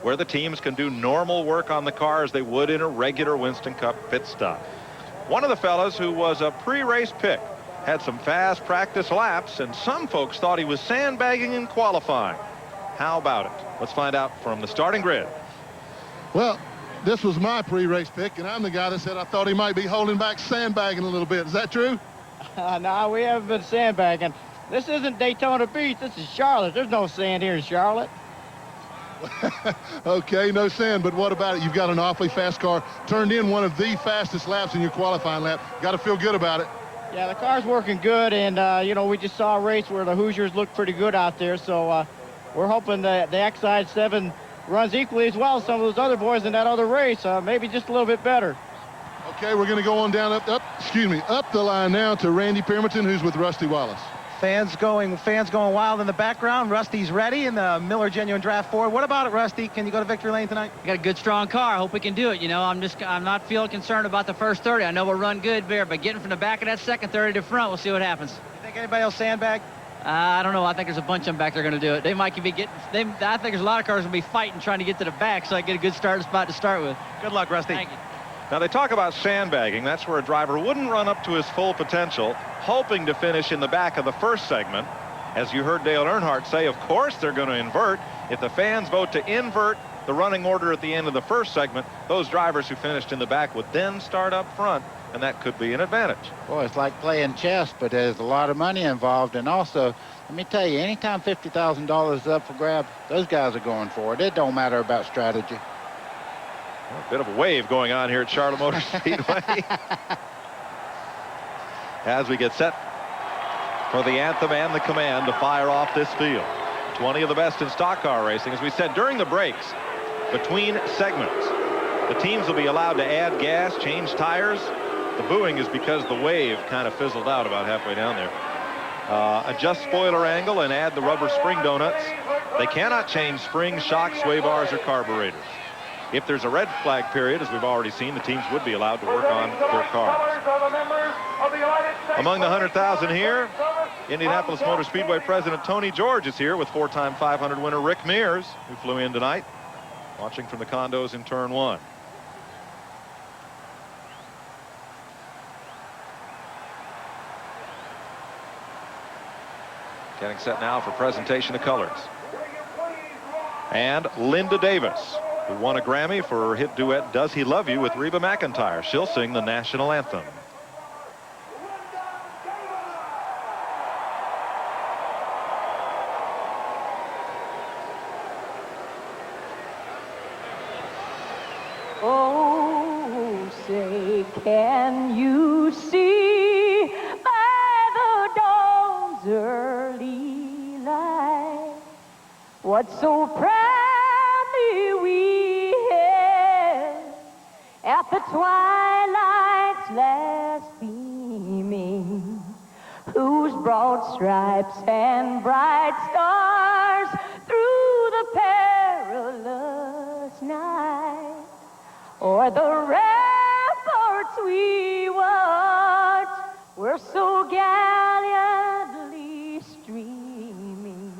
where the teams can do normal work on the car as they would in a regular Winston Cup pit stop. One of the fellows who was a pre-race pick had some fast practice laps, and some folks thought he was sandbagging in qualifying. How about it? Let's find out from the starting grid.
Well, this was my pre-race pick, and I'm the guy that said I thought he might be holding back, sandbagging a little bit. Is that true?
No, we haven't been sandbagging. This isn't Daytona Beach. This is Charlotte. There's no sand here in Charlotte.
Okay, no sand, but what about it? You've got an awfully fast car, turned in one of the fastest laps in your qualifying lap. Got to feel good about it.
Yeah, the car's working good, and, we just saw a race where the Hoosiers looked pretty good out there, so we're hoping that the Exide 7 runs equally as well as some of those other boys in that other race, maybe just a little bit better.
Okay, we're going to go on down up the line now to Randy Pemberton, who's with Rusty Wallace.
Fans going wild in the background. Rusty's ready in the Miller Genuine Draft Ford. What about it, Rusty? Can you go to victory lane tonight?
We got a good, strong car. I hope we can do it. I'm not feeling concerned about the first 30. I know we'll run good there, but getting from the back of that second 30 to front, we'll see what happens.
You think anybody else sandbag?
I don't know. I think there's a bunch of them back there going to do it. They might be getting. I think there's a lot of cars going to be fighting, trying to get to the back, so I get a good starting spot to start with.
Good luck, Rusty.
Thank you.
Now, they talk about sandbagging. That's where a driver wouldn't run up to his full potential, hoping to finish in the back of the first segment. As you heard Dale Earnhardt say, of course they're going to invert. If the fans vote to invert, the running order at the end of the first segment, those drivers who finished in the back would then start up front, and that could be an advantage.
Boy, it's like playing chess, but there's a lot of money involved. And also, let me tell you, anytime $50,000 is up for grabs, those guys are going for it. It don't matter about strategy.
A bit of a wave going on here at Charlotte Motor Speedway. As we get set for the anthem and the command to fire off this field. 20 of the best in stock car racing. As we said, during the breaks, between segments, the teams will be allowed to add gas, change tires. The booing is because the wave kind of fizzled out about halfway down there. Adjust spoiler angle and add the rubber spring donuts. They cannot change springs, shocks, sway bars, or carburetors. If there's a red flag period, as we've already seen, the teams would be allowed to work on their cars. Among the 100,000 here, Indianapolis Motor Speedway President Tony George is here with four-time 500 winner Rick Mears, who flew in tonight, watching from the condos in turn 1. Getting set now for presentation of colors. And Linda Davis, who won a Grammy for her hit duet Does He Love You with Reba McEntire. She'll sing the national anthem.
Oh, say, can you see by the dawn's early light what so proudly we hailed at the twilight's last beaming, whose broad stripes and bright stars through the perilous night o'er the ramparts we watched were so gallantly streaming,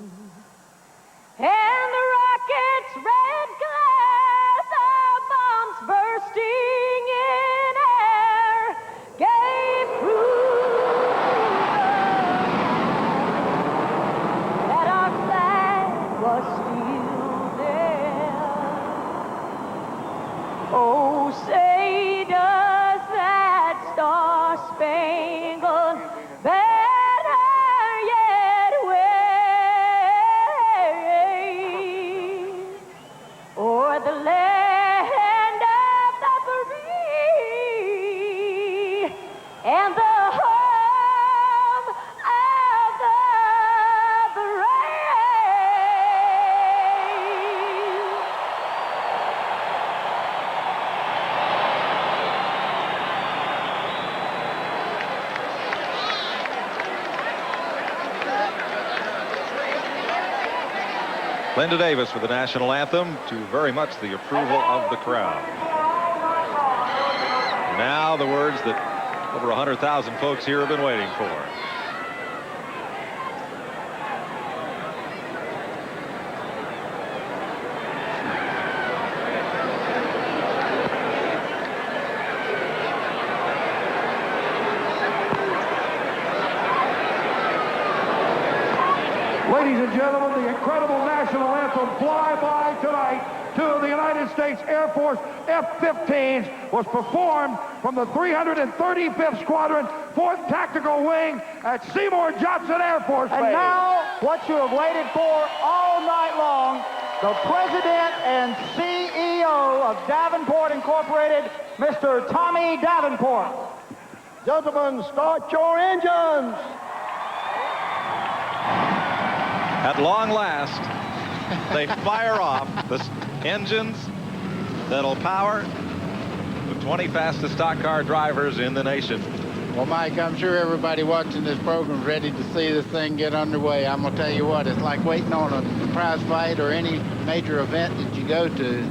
and the rocket's red glare, the bombs bursting in air, gave proof that our flag was still there. Oh, say does that star-spangled banner yet wave o'er the land of the free and the home of the brave?
Linda Davis with the national anthem, to very much the approval of the crowd. Now the words that over 100,000 folks here have been waiting for.
Ladies and gentlemen, the incredible national anthem flyby tonight to the United States Air Force F-15s was performed from the 335th Squadron, 4th Tactical Wing at Seymour Johnson Air Force Base.
And now, what you have waited for all night long, the President and CEO of Davenport Incorporated, Mr. Tommy Davenport. Gentlemen, start your engines.
At long last, they fire off the engines that'll power the 20 fastest stock car drivers in the nation.
Well, Mike, I'm sure everybody watching this program is ready to see this thing get underway. I'm going to tell you what, it's like waiting on a prize fight or any major event that you go to.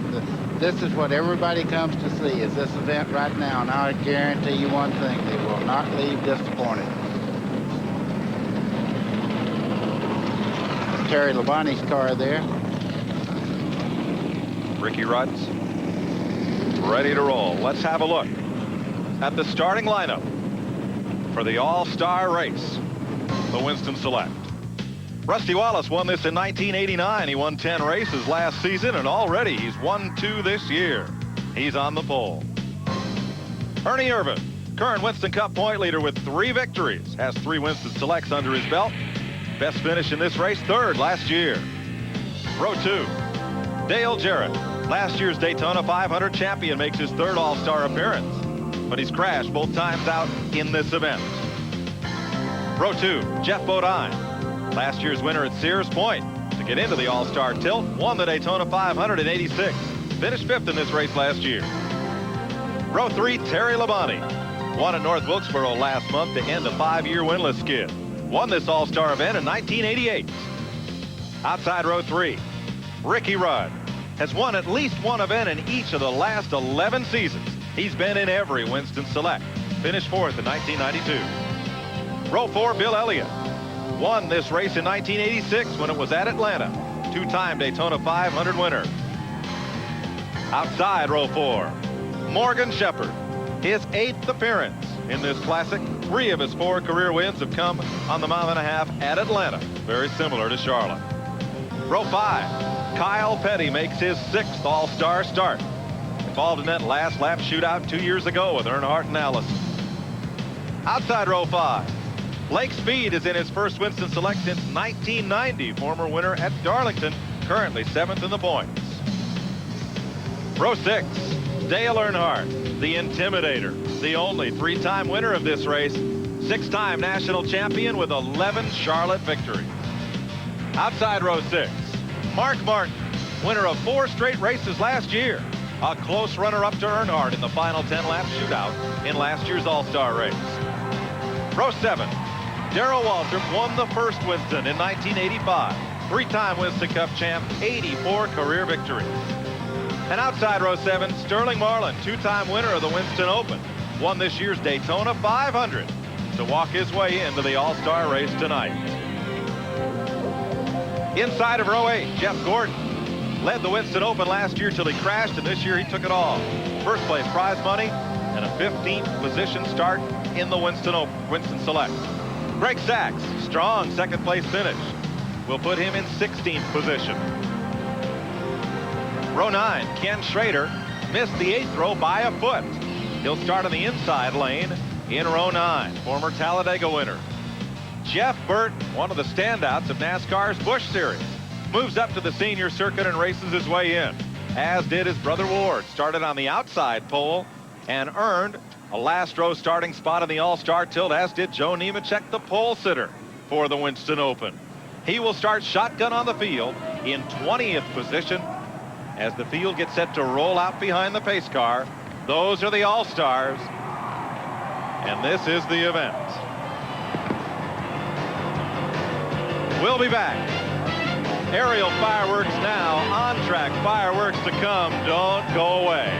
This is what everybody comes to see, is this event right now. And I guarantee you one thing, they will not leave disappointed. Terry Labonte's car there.
Ricky Rudd's ready to roll. Let's have a look at the starting lineup for the all-star race, the Winston Select.
Rusty Wallace won this in 1989. He won 10 races last season, and already he's won 2 this year. He's on the pole. Ernie Irvan, current Winston Cup point leader with 3 victories, has 3 Winston Selects under his belt. Best finish in this race, 3rd last year. Row 2, Dale Jarrett, last year's Daytona 500 champion, makes his 3rd All-Star appearance, but he's crashed both times out in this event. Row 2, Jeff Bodine, last year's winner at Sears Point to get into the All-Star tilt, won the Daytona 500 in '86, finished 5th in this race last year. Row 3, Terry Labonte, won at North Wilkesboro last month to end a 5-year winless skid, won this All-Star event in 1988. Outside row 3, Ricky Rudd has won at least 1 event in each of the last 11 seasons. He's been in every Winston Select, finished 4th in 1992. Row 4, Bill Elliott, won this race in 1986 when it was at Atlanta. 2-time Daytona 500 winner. Outside row 4, Morgan Shepherd, his 8th appearance in this classic. 3 of his 4 career wins have come on the 1.5 mile at Atlanta, very similar to Charlotte. Row 5, Kyle Petty makes his 6th All-Star start. Involved in that last lap shootout 2 years ago with Earnhardt and Allison. Outside row 5, Blake Speed is in his first Winston Select since 1990. Former winner at Darlington, currently 7th in the points. Row 6, Dale Earnhardt, the Intimidator, the only 3-time winner of this race, 6-time national champion with 11 Charlotte victories. Outside row 6, Mark Martin, winner of 4 straight races last year, a close runner-up to Earnhardt in the final 10-lap shootout in last year's All-Star race. Row 7, Darrell Waltrip won the first Winston in 1985. 3-time Winston Cup champ, 84 career victories. And outside row 7, Sterling Marlin, 2-time winner of the Winston Open, won this year's Daytona 500 to walk his way into the All-Star race tonight. Inside of row 8, Jeff Gordon led the Winston Open last year till he crashed, and this year he took it all. First place prize money and a 15th position start in the Winston Select. Greg Sachs, strong 2nd place finish, will put him in 16th position. Row 9, Ken Schrader missed the 8th row by a foot. He'll start on the inside lane in row 9, former Talladega winner. Jeff Burton, one of the standouts of NASCAR's Busch Series, moves up to the senior circuit and races his way in, as did his brother Ward. Started on the outside pole and earned a last row starting spot in the All-Star tilt, as did Joe Nemechek, the pole sitter for the Winston Open. He will start shotgun on the field in 20th position as the field gets set to roll out behind the pace car. Those are the All-Stars, and this is the event. We'll be back. Aerial fireworks now, on-track fireworks to come. Don't go away.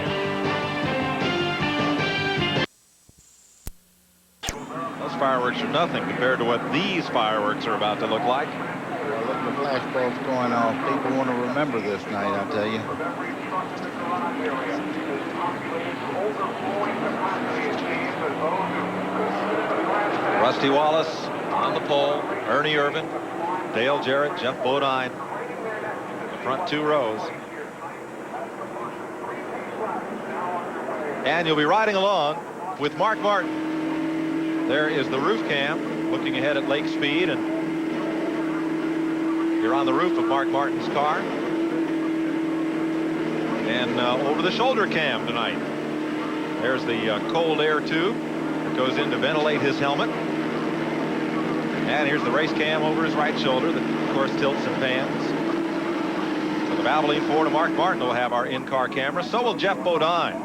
Those fireworks are nothing compared to what these fireworks are about to look like.
Well, look at the flashbulbs going off. People want to remember this night, I'll tell you.
Rusty Wallace on the pole, Ernie Irvan, Dale Jarrett, Jeff Bodine, the front 2 rows. And you'll be riding along with Mark Martin. There is the roof cam looking ahead at Lake Speed, and you're on the roof of Mark Martin's car. And over the shoulder cam tonight, there's the cold air tube that goes in to ventilate his helmet. And here's the race cam over his right shoulder that, of course, tilts and fans. So the Valvoline Ford of Mark Martin will have our in-car camera. So will Jeff Bodine.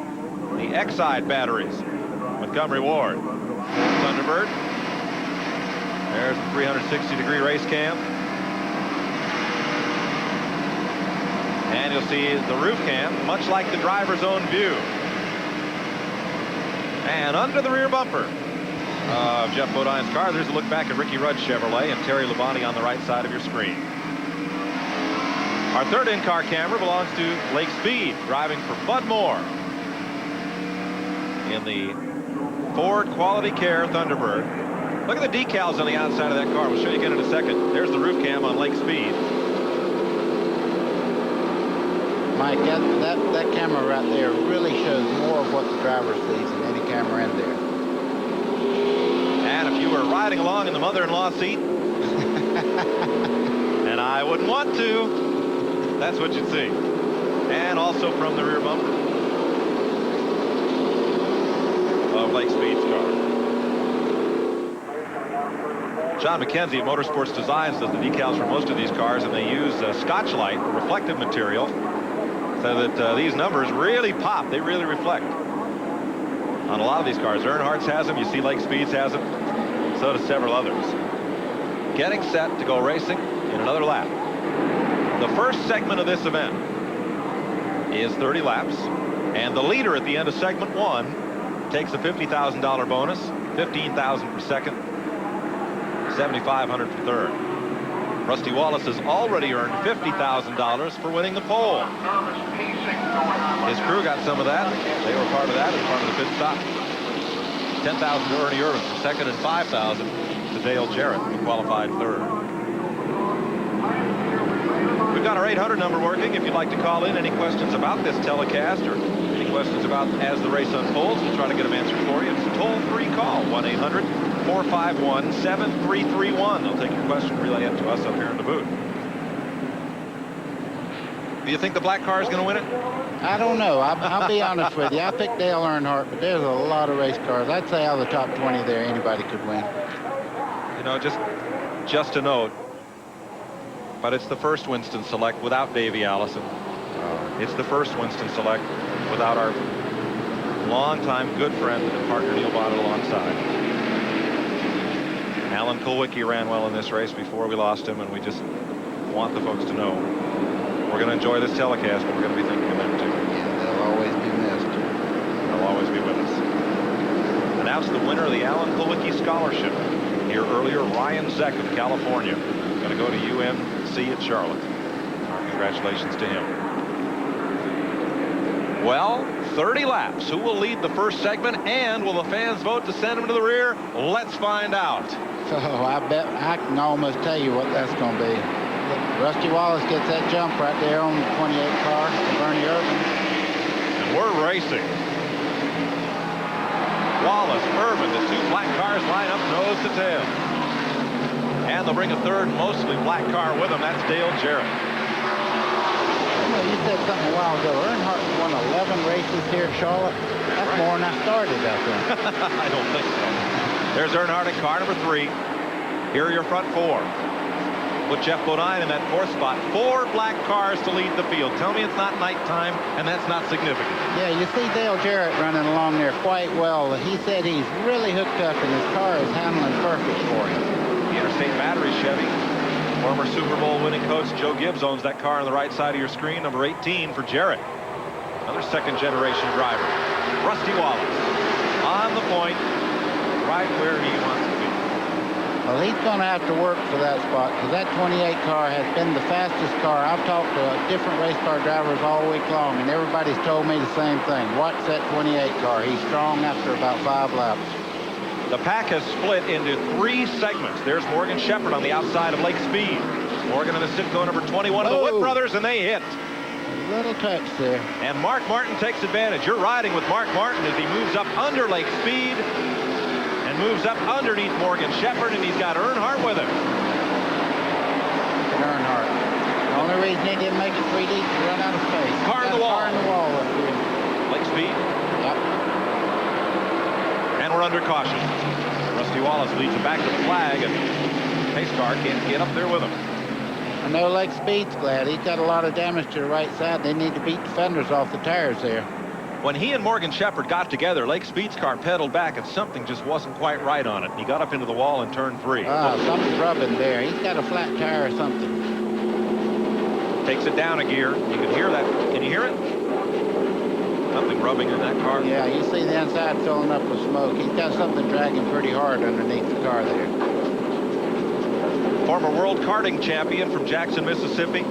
The Exide batteries, Montgomery Ward. Thunderbird. There's the 360-degree race cam. And you'll see the roof cam, much like the driver's own view. And under the rear bumper of Jeff Bodine's car, there's a look back at Ricky Rudd Chevrolet and Terry Labonte on the right side of your screen. Our third in-car camera belongs to Lake Speed, driving for Bud Moore in the Ford Quality Care Thunderbird.
Look at the decals on the outside of that car. We'll show you again in a second. There's the roof cam on Lake Speed.
Mike, that camera right there really shows more of what the driver sees than any camera in there.
And if you were riding along in the mother-in-law seat, and I wouldn't want to, that's what you'd see. And also from the rear bumper of Lake Speed's car. John McKenzie at Motorsports Designs does the decals for most of these cars, and they use Scotch-Lite, reflective material, so that these numbers really pop. They really reflect on a lot of these cars. Earnhardt's has them. You see Lake Speed's has them. So do several others. Getting set to go racing in another lap. The first segment of this event is 30 laps, and the leader at the end of segment 1 takes a $50,000 bonus, $15,000 for second, $7,500 for third. Rusty Wallace has already earned $50,000 for winning the pole. His crew got some of that. They were part of that as part of the pit stop. $10,000 to Ernie Irvin for second, and $5,000 to Dale Jarrett, who qualified third. We've got our 800 number working. If you'd like to call in any questions about this telecast or any questions about as the race unfolds, we'll try to get them answered for you. It's a toll-free call, 1-800-451-7331. They'll take your question, relay it to us up here in the booth. Do you think the black car is going to win it?
I don't know. I'll be honest with you. I picked Dale Earnhardt, but there's a lot of race cars. I'd say out of the top 20 there, anybody could win.
You know, just a note, but it's the first Winston Select without Davey Allison. It's the first Winston Select without our longtime good friend and partner Neil Bonnet alongside. Alan Kulwicki ran well in this race before we lost him, and we just want the folks to know we're going to enjoy this telecast, but we're going to be thinking of them too.
Yeah, they'll always be missed.
They'll always be with us. Announced the winner of the Alan Kulwicki Scholarship here earlier, Ryan Zeck of California. Going to go to UNC at Charlotte. Our congratulations to him. Well, 30 laps. Who will lead the first segment, and will the fans vote to send him to the rear? Let's find out.
Oh, I bet I can almost tell you what that's going to be. Rusty Wallace gets that jump right there on the 28 car, Bernie Irvin.
And we're racing. Wallace, Irvin, the two black cars line up nose to tail. And they'll bring a third, mostly black car with them. That's Dale Jarrett.
You know, you said something a while ago. Earnhardt won 11 races here at Charlotte. That's more than I started, I think.
I don't think so. There's Earnhardt in car number 3. Here are your front 4. Put Jeff Bodine in that 4th spot. 4 black cars to lead the field. Tell me it's not nighttime, and that's not significant.
Yeah, you see Dale Jarrett running along there quite well. He said he's really hooked up, and his car is handling perfect for him.
The Interstate Battery Chevy. Former Super Bowl winning coach Joe Gibbs owns that car on the right side of your screen, number 18 for Jarrett. Another second-generation driver. Rusty Wallace on the point, right where he wants to be.
Well, he's going to have to work for that spot, because that 28 car has been the fastest car. I've talked to different race car drivers all week long, and everybody's told me the same thing. Watch that 28 car. He's strong after about 5 laps.
The pack has split into 3 segments. There's Morgan Shepherd on the outside of Lake Speed. Morgan in the Sitco number 21 of the Whip brothers, and they hit.
A little touch there.
And Mark Martin takes advantage. You're riding with Mark Martin as he moves up under Lake Speed and moves up underneath Morgan Shepherd, and he's got Earnhardt with him.
Earnhardt. The only reason he didn't make it 3 deep to run out of space.
Car in the wall.
Car in the wall up here.
Lake Speed.
Yep.
And we're under caution. Rusty Wallace leads him back to the flag, and pace car can't get up there with him.
I know Lake Speed's glad. He's got a lot of damage to the right side. They need to beat the fenders off the tires there.
When he and Morgan Shepherd got together, Lake Speed's car pedaled back, and something just wasn't quite right on it. He got up into the wall in turn 3.
Something's rubbing there. He's got a flat tire or something.
Takes it down a gear. You can hear that. Can you hear it? Something rubbing in that car.
Yeah, you see the inside filling up with smoke. He's got something dragging pretty hard underneath the car there.
Former world karting champion from Jackson, Mississippi.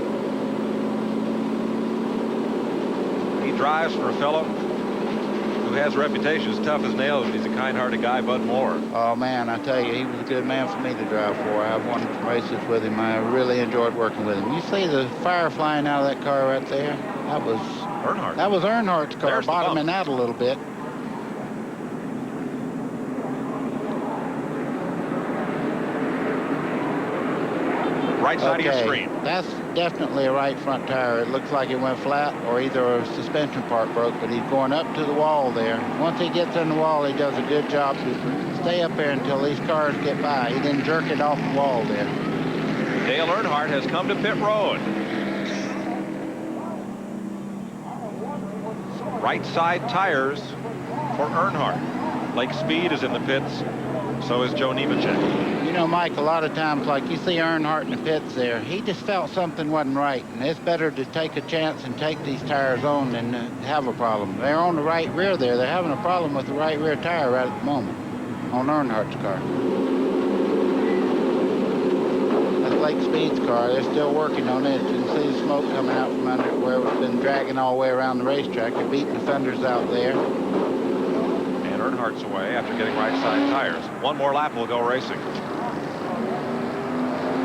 He drives for a fellow who who has a reputation as tough as nails, and he's a kind-hearted guy, Bud Moore.
Oh, man, I tell you, he was a good man for me to drive for. I've won some races with him. I really enjoyed working with him. You see the fire flying out of that car right there? That was
Earnhardt.
That was Earnhardt's car,
There's the
bottoming out a little bit.
Right side of your screen.
That's definitely a right front tire. It looks like it went flat, or either a suspension part broke, but he's going up to the wall there. Once he gets in the wall, he does a good job to stay up there until these cars get by. He didn't jerk it off the wall there.
Dale Earnhardt has come to pit road. Right side tires for Earnhardt. Lake Speed is in the pits. So is Joe Nemechek.
You know, Mike, a lot of times, like you see Earnhardt in the pits there, he just felt something wasn't right. And it's better to take a chance and take these tires on than have a problem. They're on the right rear there. They're having a problem with the right rear tire right at the moment on Earnhardt's car. That's Lake Speed's car. They're still working on it. You can see the smoke coming out from under it where it's been dragging all the way around the racetrack. They're beating the fenders out there.
Earnhardt's away after getting right side tires. One more lap will go racing.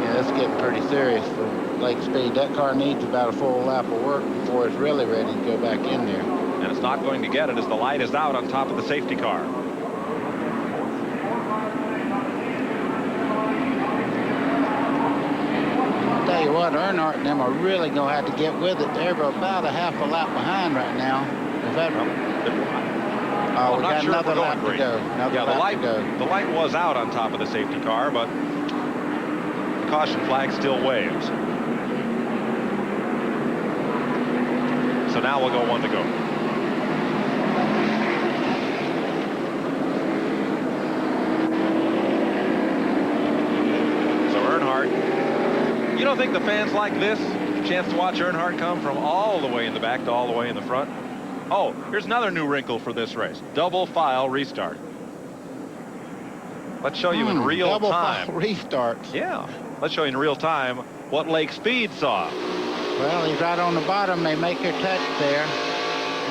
Yeah, that's getting pretty serious for Lake Speed. That car needs about a full lap of work before it's really ready to go back in there.
And it's not going to get it as the light is out on top of the safety car.
I'll tell you what, Earnhardt and them are really going to have to get with it. They're about a half a lap behind right now. Is that
Oh,
we got
sure
another lap to go.
The light was out on top of the safety car, but the caution flag still waves. So now we'll go one to go. So Earnhardt, you don't think the fans like this? Chance to watch Earnhardt come from all the way in the back to all the way in the front? Oh, here's another new wrinkle for this race. Double file restart. Let's show you in real
double
time.
Double file restart.
Yeah. Let's show you in real time what Lake Speed saw.
Well, he's right on the bottom. They make their touch there.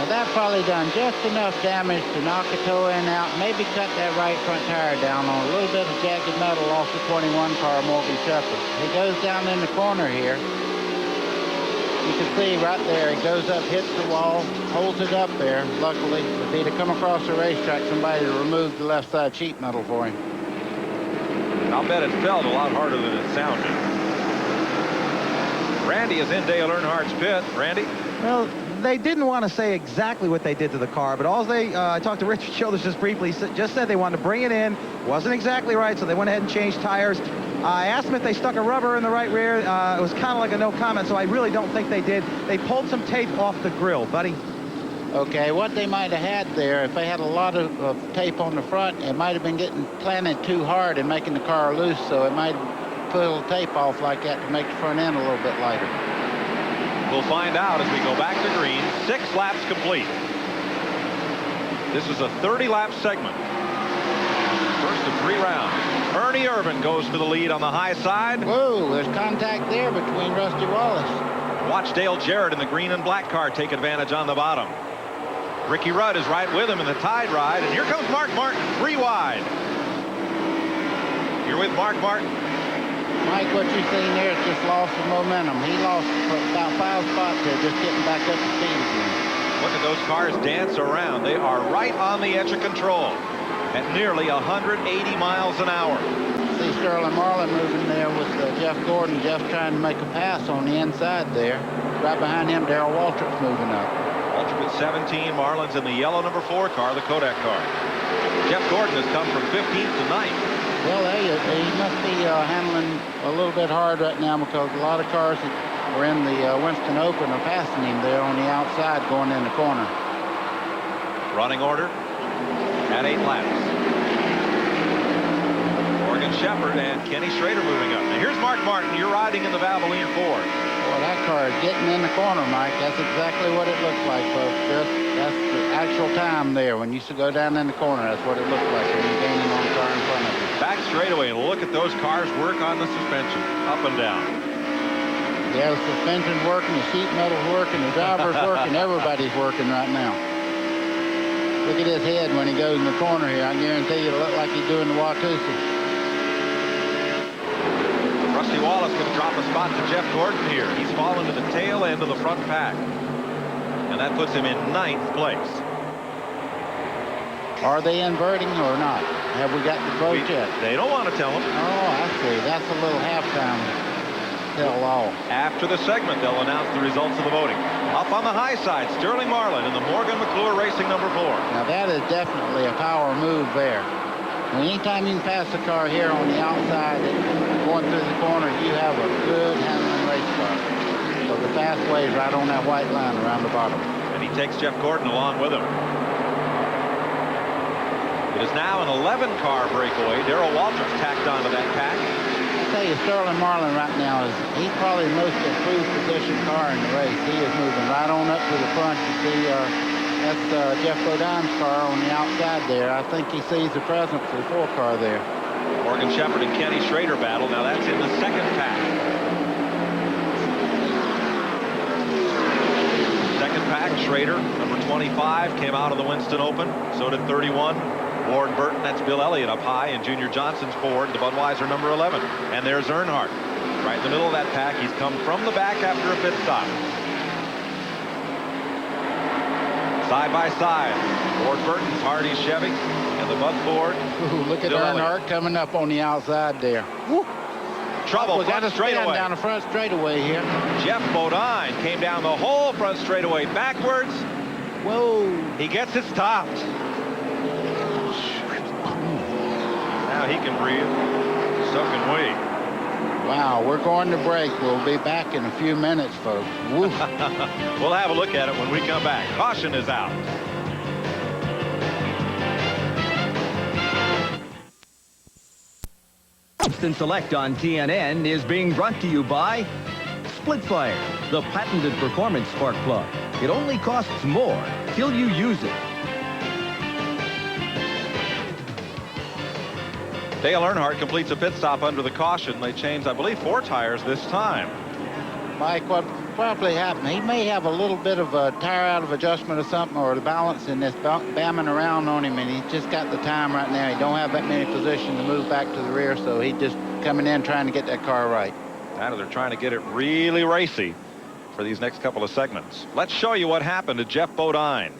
Now, that probably done just enough damage to knock a toe in out, maybe cut that right front tire down on a little bit of jagged metal off the 21 car Morgan Shepherd. He goes down in the corner here. You can see right there, he goes up, hits the wall, holds it up there. Luckily, if he'd have come across the racetrack, somebody would have removed the left side sheet metal for him.
I'll bet it felt a lot harder than it sounded. Randy is in Dale Earnhardt's pit. Randy?
Well, they didn't want to say exactly what they did to the car, but all they, I talked to Richard Childers just briefly, just said they wanted to bring it in. Wasn't exactly right, so they went ahead and changed tires. I asked them if they stuck a rubber in the right rear. It was kind of like a no comment, so I really don't think they did. They pulled some tape off the grill, buddy.
Okay, what they might have had there, if they had a lot of tape on the front, it might have been getting planted too hard and making the car loose, so it might put a little tape off like that to make the front end a little bit lighter.
We'll find out as we go back to green. 6 laps complete. This is a 30-lap segment. First of 3 rounds. Ernie Irvan goes for the lead on the high side.
Whoa, there's contact there between Rusty Wallace.
Watch Dale Jarrett in the green and black car take advantage on the bottom. Ricky Rudd is right with him in the tide ride, and here comes Mark Martin, 3 wide. You're with Mark Martin.
Mike, what you're seeing there is just loss of momentum. He lost about 5 spots there, just getting back up to speed again.
Look at those cars dance around. They are right on the edge of control at nearly 180 miles an hour.
See Sterling Marlin moving there with Jeff Gordon. Jeff trying to make a pass on the inside there. Right behind him, Darrell Waltrip's moving up.
Waltrip at 17. Marlin's in the yellow number 4 car, the Kodak car. Jeff Gordon has come from 15th to 9th.
Well, he must be handling a little bit hard right now because a lot of cars that were in the Winston Open are passing him there on the outside going in the corner.
Running order at 8 laps. Morgan Shepherd and Kenny Schrader moving up. Now here's Mark Martin. You're riding in the Valvoline Ford.
Boy, that car is getting in the corner, Mike. That's exactly what it looks like, folks. That's the actual time there. When you used to go down in the corner, that's what it looked like when you're gaining on the car in front of you.
Back straightaway and look at those cars work on the suspension, up and down.
Yeah, the suspension's working, the sheet metal's working, the driver's working, everybody's working right now. Look at his head when he goes in the corner here. I guarantee you it'll look like he's doing the Watusi.
Rusty Wallace going to drop a spot to Jeff Gordon here. He's fallen to the tail end of the front pack. And that puts him in 9th place.
Are they inverting or not? Have we got the vote yet?
They don't want to tell him.
Oh, I see. That's a little halftime tell-all.
After the segment, they'll announce the results of the voting. Up on the high side, Sterling Marlin in the Morgan McClure Racing number 4.
Now that is definitely a power move there. Anytime you can pass the car here on the outside going through the corner, you have a good handling race car. So the fast way is right on that white line around the bottom.
And he takes Jeff Gordon along with him. It is now an 11-car breakaway. Darrell Waltrip's tacked onto that pack.
I tell you, Sterling Marlin right now he's probably the most improved position car in the race. He is moving right on up to the front. You see, that's Jeff Bodine's car on the outside there. I think he sees the presence of the 4-car there.
Morgan Shepherd and Kenny Schrader battle. Now that's in the 2nd pack. 2nd pack, Schrader, number 25, came out of the Winston Open. So did 31. Ward Burton, that's Bill Elliott up high, and Junior Johnson's Ford, the Budweiser number 11. And there's Earnhardt, right in the middle of that pack. He's come from the back after a pit stop. Side by side, Ward Burton's Hardy Chevy and the Bud Ford.
Ooh, look at Earnhardt coming up on the outside there. Woo.
Trouble,
we got a
straightaway.
down the front straightaway here.
Jeff Bodine came down the whole front straightaway backwards.
Whoa.
He gets it stopped. Now he can breathe. So can we.
Wow, we're going to break. We'll be back in a few minutes, folks. Woo.
We'll have a look at it when we come back. Caution is out.
Winston Select on TNN is being brought to you by Splitfire, the patented performance spark plug. It only costs more till you use it.
Dale Earnhardt completes a pit stop under the caution. They changed, I believe, 4 tires this time.
Mike, what probably happened, he may have a little bit of a tire out of adjustment or something, or the balance in this bamming around on him, and he's just got the time right now. He don't have that many positions to move back to the rear, so he's just coming in trying to get that car right.
And they're trying to get it really racy for these next couple of segments. Let's show you what happened to Jeff Bodine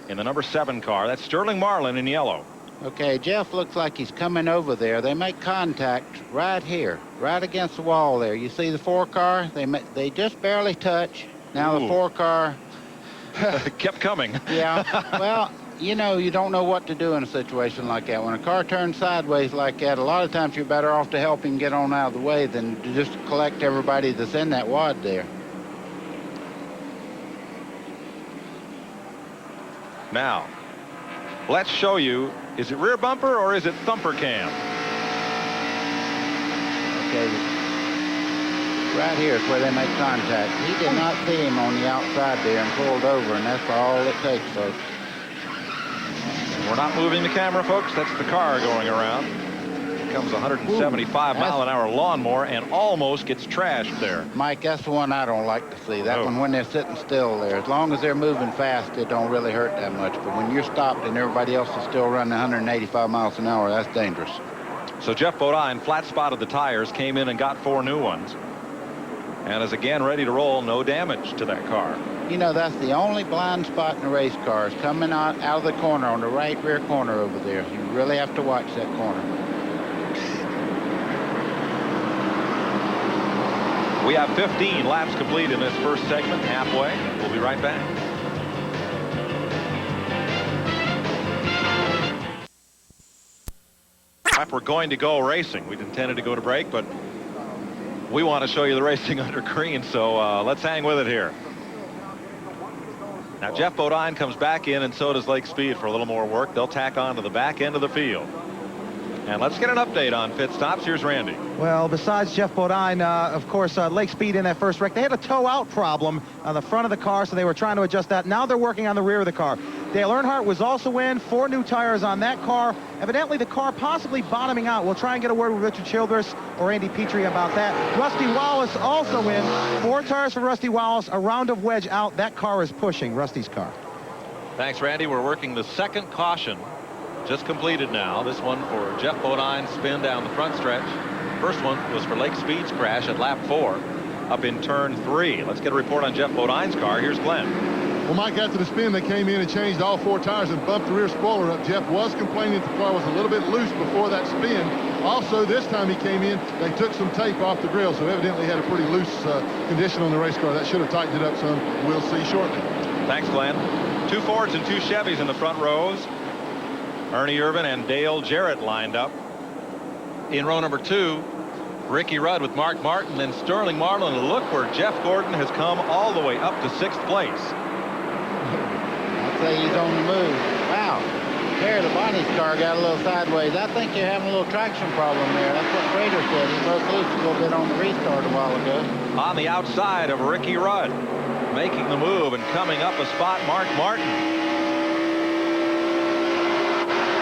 in the number 7 car. That's Sterling Marlin in yellow.
Okay, Jeff looks like he's coming over there. They make contact right here, right against the wall there. You see the 4-car? They just barely touch. Now the 4-car
kept coming.
Yeah. Well, you know, you don't know what to do in a situation like that. When a car turns sideways like that, a lot of times you're better off to help him get on out of the way than to just collect everybody that's in that wad there.
Now, let's show you. Is it rear bumper or is it thumper cam?
Okay, right here is where they make contact. He did not see him on the outside there and pulled over, and that's all it takes, folks.
We're not moving the camera, folks. That's the car going around. Here comes a 175-mile-an-hour lawnmower and almost gets trashed there.
Mike, that's the one I don't like to see. That one when they're sitting still there. As long as they're moving fast, it don't really hurt that much. But when you're stopped and everybody else is still running 185 miles an hour, that's dangerous.
So Jeff Bodine flat-spotted the tires, came in and got 4 new ones. And is again ready to roll. No damage to that car.
You know, that's the only blind spot in the race cars, coming out of the corner on the right rear corner over there. You really have to watch that corner.
We have 15 laps complete in this first segment, halfway. We'll be right back. We're going to go racing. We'd intended to go to break, but we want to show you the racing under green, so let's hang with it here. Now, Jeff Bodine comes back in, and so does Lake Speed for a little more work. They'll tack on to the back end of the field. And let's get an update on pit stops. Here's Randy.
Well, besides Jeff Bodine, of course, Lake Speed in that first wreck, they had a tow-out problem on the front of the car, so they were trying to adjust that. Now they're working on the rear of the car. Dale Earnhardt was also in, 4 new tires on that car. Evidently, the car possibly bottoming out. We'll try and get a word with Richard Childress or Andy Petrie about that. Rusty Wallace also in, 4 tires for Rusty Wallace, a round of wedge out. That car is pushing, Rusty's car.
Thanks, Randy. We're working the second caution. Just completed now. This one for Jeff Bodine's spin down the front stretch. First one was for Lake Speed's crash at lap 4 up in turn 3. Let's get a report on Jeff Bodine's car. Here's Glenn.
Well, Mike, after the spin, they came in and changed all 4 tires and bumped the rear spoiler up. Jeff was complaining that the car was a little bit loose before that spin. Also, this time he came in, they took some tape off the grill, so evidently had a pretty loose condition on the race car. That should have tightened it up some. We'll see shortly.
Thanks, Glenn. 2 Fords and 2 Chevys in the front rows. Ernie Irvan and Dale Jarrett lined up. In row number 2, Ricky Rudd with Mark Martin, then Sterling Marlin. And look where Jeff Gordon has come all the way up to 6th place.
I'd say he's on the move. Wow. There, the Bonnie's car got a little sideways. I think you're having a little traction problem there. That's what Prater said. He broke loose a little bit on the restart a while ago.
On the outside of Ricky Rudd, making the move and coming up a spot, Mark Martin.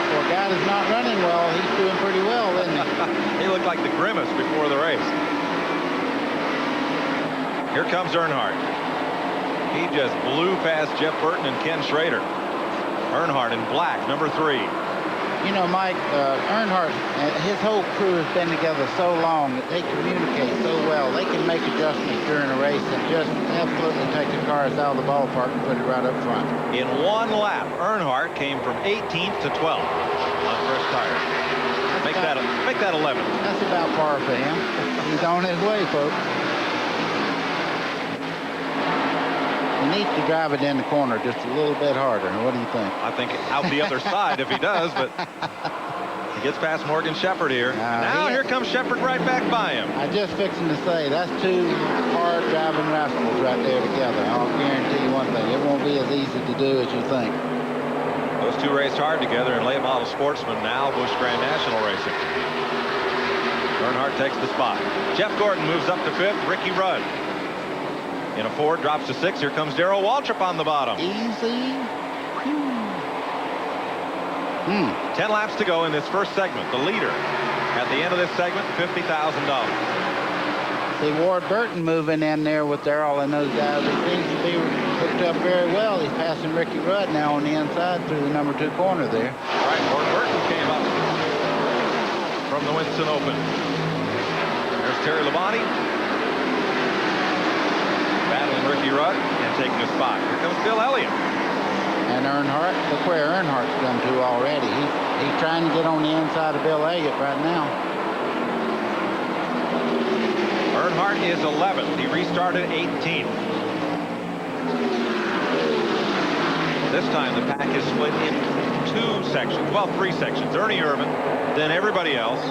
Poor guy is not running well. He's doing pretty well, isn't he?
He looked like the Grimace before the race. Here comes Earnhardt. He just blew past Jeff Burton and Ken Schrader. Earnhardt in black, number 3.
You know, Mike, Earnhardt, his whole crew has been together so long that they communicate so well. They can make adjustments during a race and just absolutely take the cars out of the ballpark and put it right up front.
In 1 lap, Earnhardt came from 18th to 12th on fresh tires. Make that 11th.
That's about par for him. He's on his way, folks. He needs to drive it in the corner just a little bit harder. What do you think?
I think out the other side if he does, but he gets past Morgan Shepherd here. Now here comes Shepherd right back by him.
I just fixing to say, that's 2 hard driving rascals right there together. I'll guarantee you one thing. It won't be as easy to do as you think.
Those 2 raced hard together in late model sportsman, now Busch Grand National Racing. Earnhardt takes the spot. Jeff Gordon moves up to 5th. Ricky Rudd in a Ford drops to 6th. Here comes Darrell Waltrip on the bottom.
Easy.
10 laps to go in this first segment. The leader at the end of this segment, $50,000.
See Ward Burton moving in there with Darrell and those guys. It seems to be hooked up very well. He's passing Ricky Rudd now on the inside through the number 2 corner there.
All right, Ward Burton came up from the Winston Open. There's Terry Labonte battling Ricky Rudd and taking a spot. Here comes Bill Elliott.
And Earnhardt, look where Earnhardt's come to already. He's trying to get on the inside of Bill Elliott right now.
Earnhardt is 11th. He restarted 18th. This time the pack is split in 2 sections. Well, 3 sections. Ernie Irvan, then everybody else,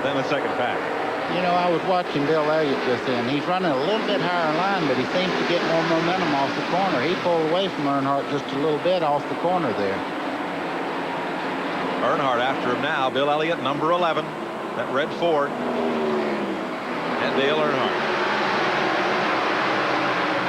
then the second pack.
You know, I was watching Bill Elliott just then. He's running a little bit higher in line, but he seems to get more momentum off the corner. He pulled away from Earnhardt just a little bit off the corner there.
Earnhardt after him now. Bill Elliott, number 11. That red Ford. And Dale Earnhardt.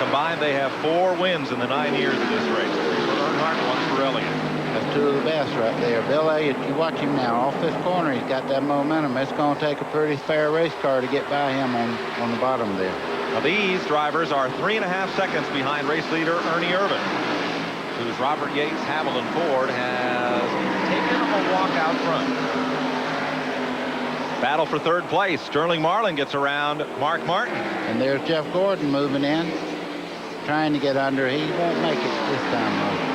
Combined, they have 4 wins in the 9 years of this race. 3 for Earnhardt, 1 for Elliott.
That's 2 of the best right there. Bill Elliott, you watch him now. Off this corner, he's got that momentum. It's going to take a pretty fair race car to get by him on the bottom there.
Now these drivers are 3.5 seconds behind race leader Ernie Irvan, whose Robert Yates Haviland Ford has taken a walk out front. Battle for 3rd place. Sterling Marlin gets around Mark Martin.
And there's Jeff Gordon moving in, trying to get under. He won't make it this time, though.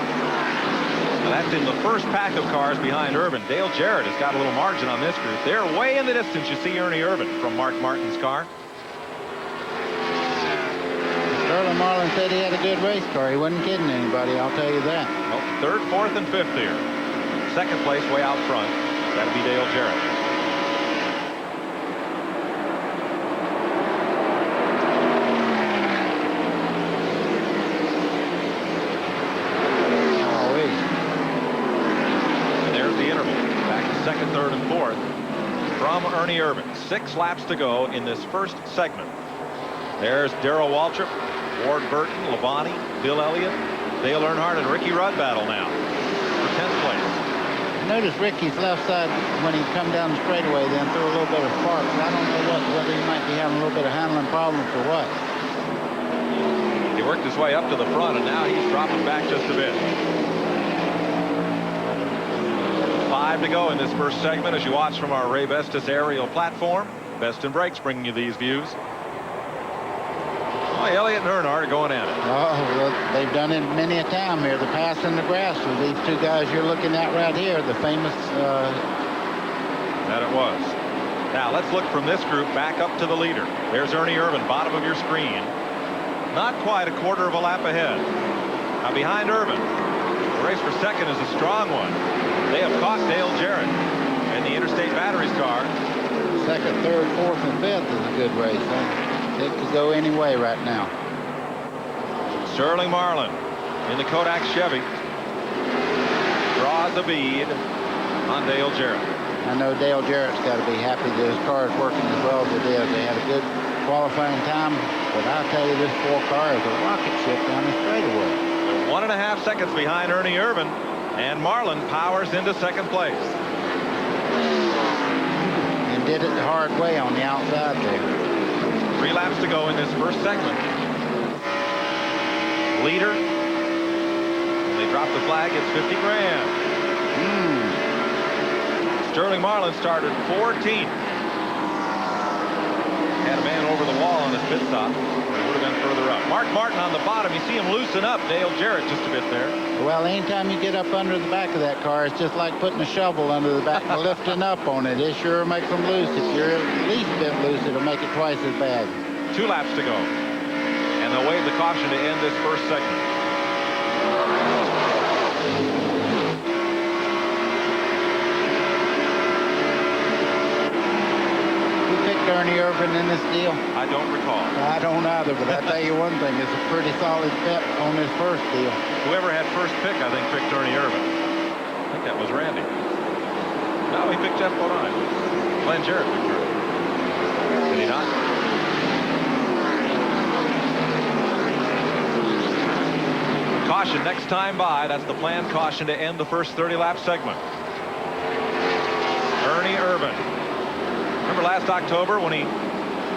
Now that's in the first pack of cars behind Irvan. Dale Jarrett has got a little margin on this group. They're way in the distance. You see Ernie Irvan from Mark Martin's car.
Sterling Marlin said he had a good race car. He wasn't kidding anybody, I'll tell you that.
Well, 3rd, 4th, and 5th here. 2nd place way out front. That'll be Dale Jarrett. Second, 3rd, and 4th from Ernie Irvan. 6 laps to go in this first segment. There's Darrell Waltrip, Ward Burton, Labonte, Bill Elliott, Dale Earnhardt, and Ricky Rudd battle now for 10th place.
Notice Ricky's left side when he come down the straightaway then threw a little bit of spark. I don't know whether he might be having a little bit of handling problems or what.
He Worked his way up to the front, and now he's dropping back just a bit. 5 to go in this first segment as you watch from our Ray Bestis aerial platform. Best in Breaks bringing you these views. Oh, Elliott and Earnhardt are going at it.
Oh, well, they've done it many a time here. The pass in the grass with these two guys you're looking at right here, the famous...
That it was. Now, let's look from this group back up to the leader. There's Ernie Irvan, bottom of your screen. Not quite a quarter of a lap ahead. Now, behind Irvan, the race for second is a strong one. They have caught Dale Jarrett in the Interstate Batteries car.
Second, third, fourth, and fifth is a good race. It could go any way right now.
Sterling Marlin in the Kodak Chevy draws a bead on Dale Jarrett.
I know Dale Jarrett's got to be happy that his car is working as well as it is. They had a good qualifying time, but I'll tell you, this 4 car is a rocket ship down the straightaway.
1.5 seconds behind Ernie Irvan, and Marlin powers into second place.
And did it the hard way on the outside there.
3 laps to go in this first segment. Leader, when they drop the flag, it's 50 grand. Sterling Marlin started 14th. Had a man over the wall on his pit stop. It would have been further up. Mark Martin on the bottom. You see him loosen up. Dale Jarrett just a bit there.
Well, anytime you get up under the back of that car, it's just like putting a shovel under the back and lifting up on it. It sure makes them loose. If you're at least a bit loose, it'll make it twice as bad.
2 laps to go. And they'll wave the caution to end this first segment.
Ernie Irvan in this deal?
I don't recall.
I don't either, but I tell you one thing, it's a pretty solid bet on this first deal.
Whoever had first pick, I think, picked Ernie Irvan. I think that was Randy. No, he picked Jeff Bodine. Glenn Jarrett picked Irvan. Did he not? Caution next time by. That's the planned caution to end the first 30-lap segment. Ernie Irvan. Remember last October when he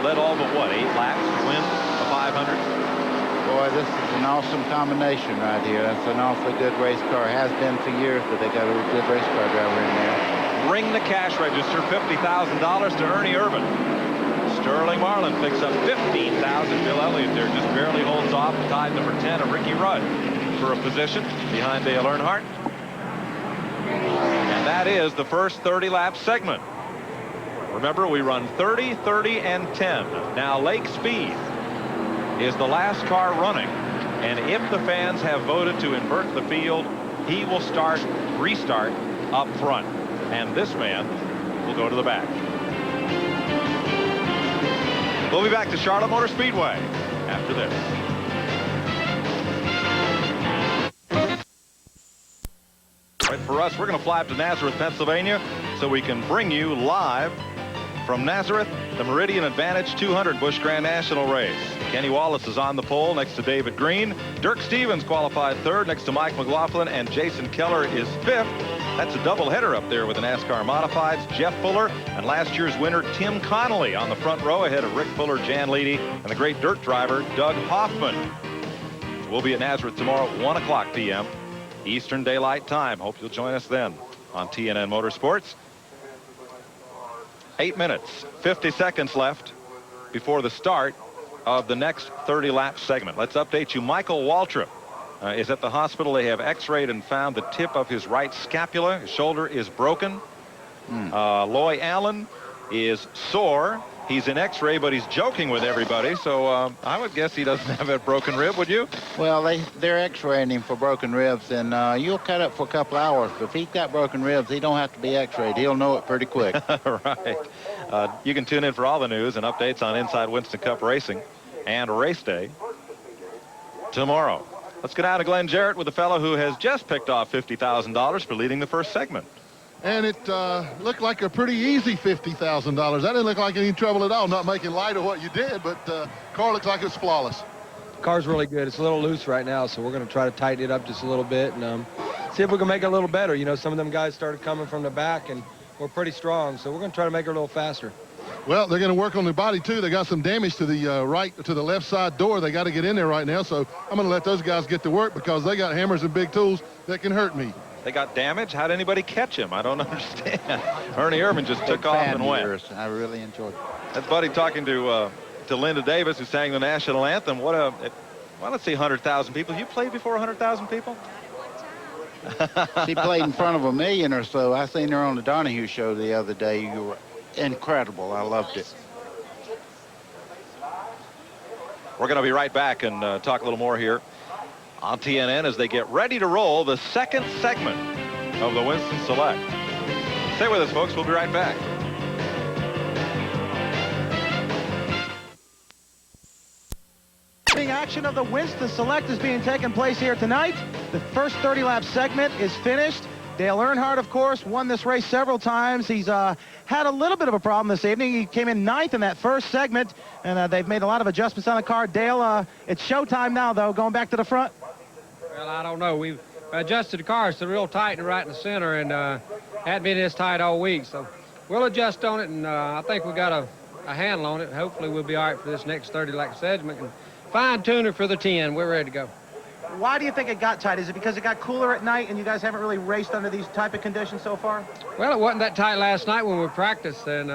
led all but, what, 8 laps to win a 500?
Boy, this is an awesome combination right here. That's an awfully good race car. Has been for years, but they got a good race car driver in there.
Ring the cash register, $50,000 to Ernie Irvan. Sterling Marlin picks up $15,000. Bill Elliott there just barely holds off, tied number 10 of Ricky Rudd for a position behind Dale Earnhardt. And that is the first 30-lap segment. Remember, we run 30, 30, and 10. Now, Lake Speed is the last car running, and if the fans have voted to invert the field, he will restart up front, and this man will go to the back. We'll be back to Charlotte Motor Speedway after this. Right, for us, we're going to fly up to Nazareth, Pennsylvania, so we can bring you live from Nazareth, the Meridian Advantage 200 Busch Grand National race. Kenny Wallace is on the pole next to David Green. Dirk Stevens qualified 3rd next to Mike McLaughlin, and Jason Keller is 5th. That's a doubleheader up there with the NASCAR Modifieds. Jeff Fuller and last year's winner Tim Connolly on the front row ahead of Rick Fuller, Jan Leedy, and the great dirt driver Doug Hoffman. We'll be at Nazareth tomorrow at 1 o'clock p.m. Eastern Daylight Time. Hope you'll join us then on TNN Motorsports. 8 minutes, 50 seconds left before the start of the next 30-lap segment. Let's update you. Michael Waltrip is at the hospital. They have x-rayed and found the tip of his right scapula. His shoulder is broken. Loy Allen is sore. He's in x-ray, but he's joking with everybody, so I would guess he doesn't have a broken rib, would you?
Well, they're x-raying him for broken ribs, and you'll cut up for a couple hours, but if he's got broken ribs, he don't have to be x-rayed. He'll know it pretty quick.
Right. You can tune in for all the news and updates on Inside Winston Cup Racing and Race Day tomorrow. Let's go down to Glenn Jarrett with the fellow who has just picked off $50,000 for leading the first segment.
And it looked like a pretty easy $50,000. That didn't look like any trouble at all. Not making light of what you did, but car looks like it's flawless.
Car's really good. It's a little loose right now, so we're going to try to tighten it up just a little bit and see if we can make it a little better. You know, some of them guys started coming from the back, and we're pretty strong, so we're going to try to make it a little faster.
Well, they're going to work on the body, too. They got some damage to the left side door. They got to get in there right now, so I'm going to let those guys get to work because they got hammers and big tools that can hurt me.
They got damage? How'd anybody catch him? I don't understand. Ernie Irvin just took off and went.
I really enjoyed it.
That's Buddy talking to Linda Davis, who sang the national anthem. Well, let's see, 100,000 people. You played before 100,000 people?
She played in front of 1 million or so. I seen her on the Donahue show the other day. You were incredible. I loved it.
We're going to be right back and talk a little more here on TNN as they get ready to roll the second segment of the Winston Select. Stay with us, folks. We'll be right back.
Action of the Winston Select is being taken place here tonight. The first 30-lap segment is finished. Dale Earnhardt, of course, won this race several times. He's had a little bit of a problem this evening. He came in 9th in that first segment, and they've made a lot of adjustments on the car. Dale, it's showtime now, though, going back to the front.
Well, I don't know. We've adjusted the cars to real tight and right in the center, and hadn't been this tight all week. So we'll adjust on it, and I think we've got a handle on it. Hopefully we'll be all right for this next 30-lap segment. And fine-tune it for the 10. We're ready to go.
Why do you think it got tight? Is it because it got cooler at night and you guys haven't really raced under these type of conditions so far?
Well, it wasn't that tight last night when we practiced, and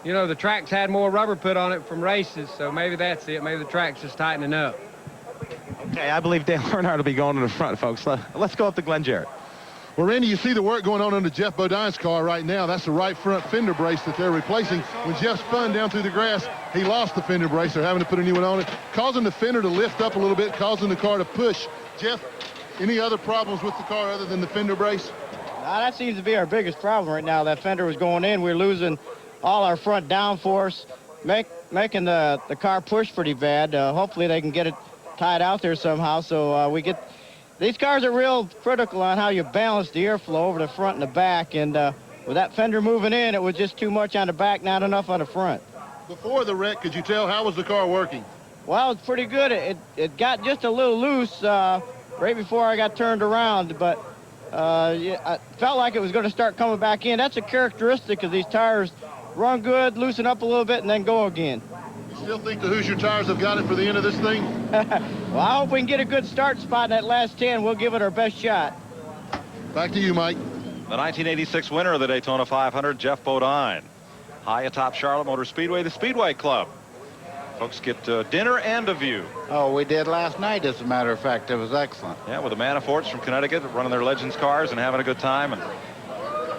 you know, the tracks had more rubber put on it from races, so maybe that's it. Maybe the track's just tightening up.
Okay, I believe Dale Earnhardt will be going in the front, folks. Let's go up to Glenn Jarrett.
Well, Randy, you see the work going on under Jeff Bodine's car right now. That's the right front fender brace that they're replacing. When Jeff spun down through the grass, he lost the fender brace. They're having to put a new one on it, causing the fender to lift up a little bit, causing the car to push. Jeff, any other problems with the car other than the fender brace?
That seems to be our biggest problem right now. That fender was going in. We're losing all our front downforce, making the car push pretty bad. Hopefully they can get it tied out there somehow so we get... These cars are real critical on how you balance the airflow over the front and the back, and with that fender moving in, it was just too much on the back, not enough on the front.
Before the wreck, could you tell how was the car working?
Well, it's pretty good. It got just a little loose right before I got turned around, but yeah, I felt like it was going to start coming back in. That's a characteristic of these tires. Run good, loosen up a little bit, and then go again.
You still think the Hoosier tires have got it for the end of this thing?
Well, I hope we can get a good start spot in that last 10. We'll give it our best shot.
Back to you, Mike.
The 1986 winner of the Daytona 500, Jeff Bodine. High atop Charlotte Motor Speedway, the Speedway Club. Folks get dinner and a view.
Oh, we did last night, as a matter of fact. It was excellent.
Yeah, with the Manaforts from Connecticut running their Legends cars and having a good time. And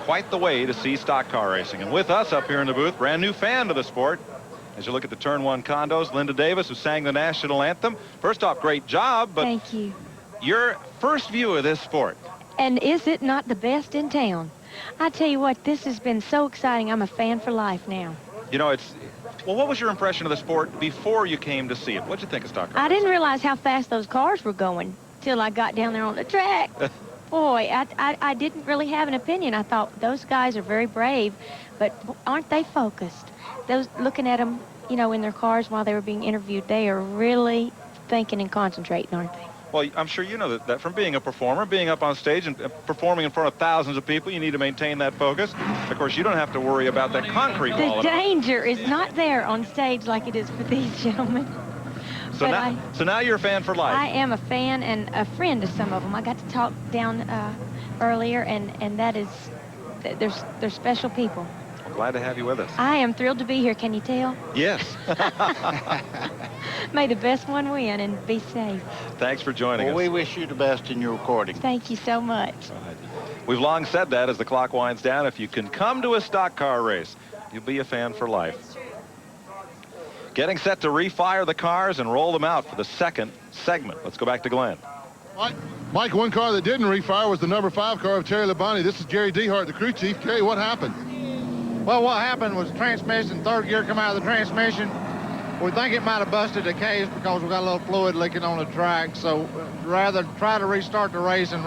quite the way to see stock car racing. And with us up here in the booth, brand new fan to the sport. As you look at the Turn 1 condos, Linda Davis, who sang the national anthem. First off, great job. But
thank you.
Your first view of this sport.
And is it not the best in town? I tell you what, this has been so exciting. I'm a fan for life now.
You know, well, what was your impression of the sport before you came to see it? What'd you think of stock car
I didn't realize how fast those cars were going till I got down there on the track. Boy, I didn't really have an opinion. I thought those guys are very brave, but aren't they focused? Those looking at them, you know, in their cars while they were being interviewed, they are really thinking and concentrating, aren't they?
Well, I'm sure you know that from being a performer, being up on stage and performing in front of thousands of people, you need to maintain that focus. Of course, you don't have to worry about that concrete wall.
The danger is not there on stage like it is for these gentlemen.
So now you're a fan for life.
I am a fan and a friend to some of them. I got to talk down earlier, and that is, they're special people.
I'm glad to have you with us.
I am thrilled to be here. Can you tell?
Yes.
May the best one win and be safe.
Thanks for joining us.
We wish you the best in your recording.
Thank you so much.
We've long said that as the clock winds down. If you can come to a stock car race, you'll be a fan for life. Getting set to refire the cars and roll them out for the second segment. Let's go back to Glenn.
Mike, one car that didn't refire was the number 5 car of Terry Labonte. This is Gary Dehart, the crew chief. Gary, what happened?
Well, what happened was transmission, third gear come out of the transmission. We think it might have busted the case because we got a little fluid leaking on the track. So rather than try to restart the race and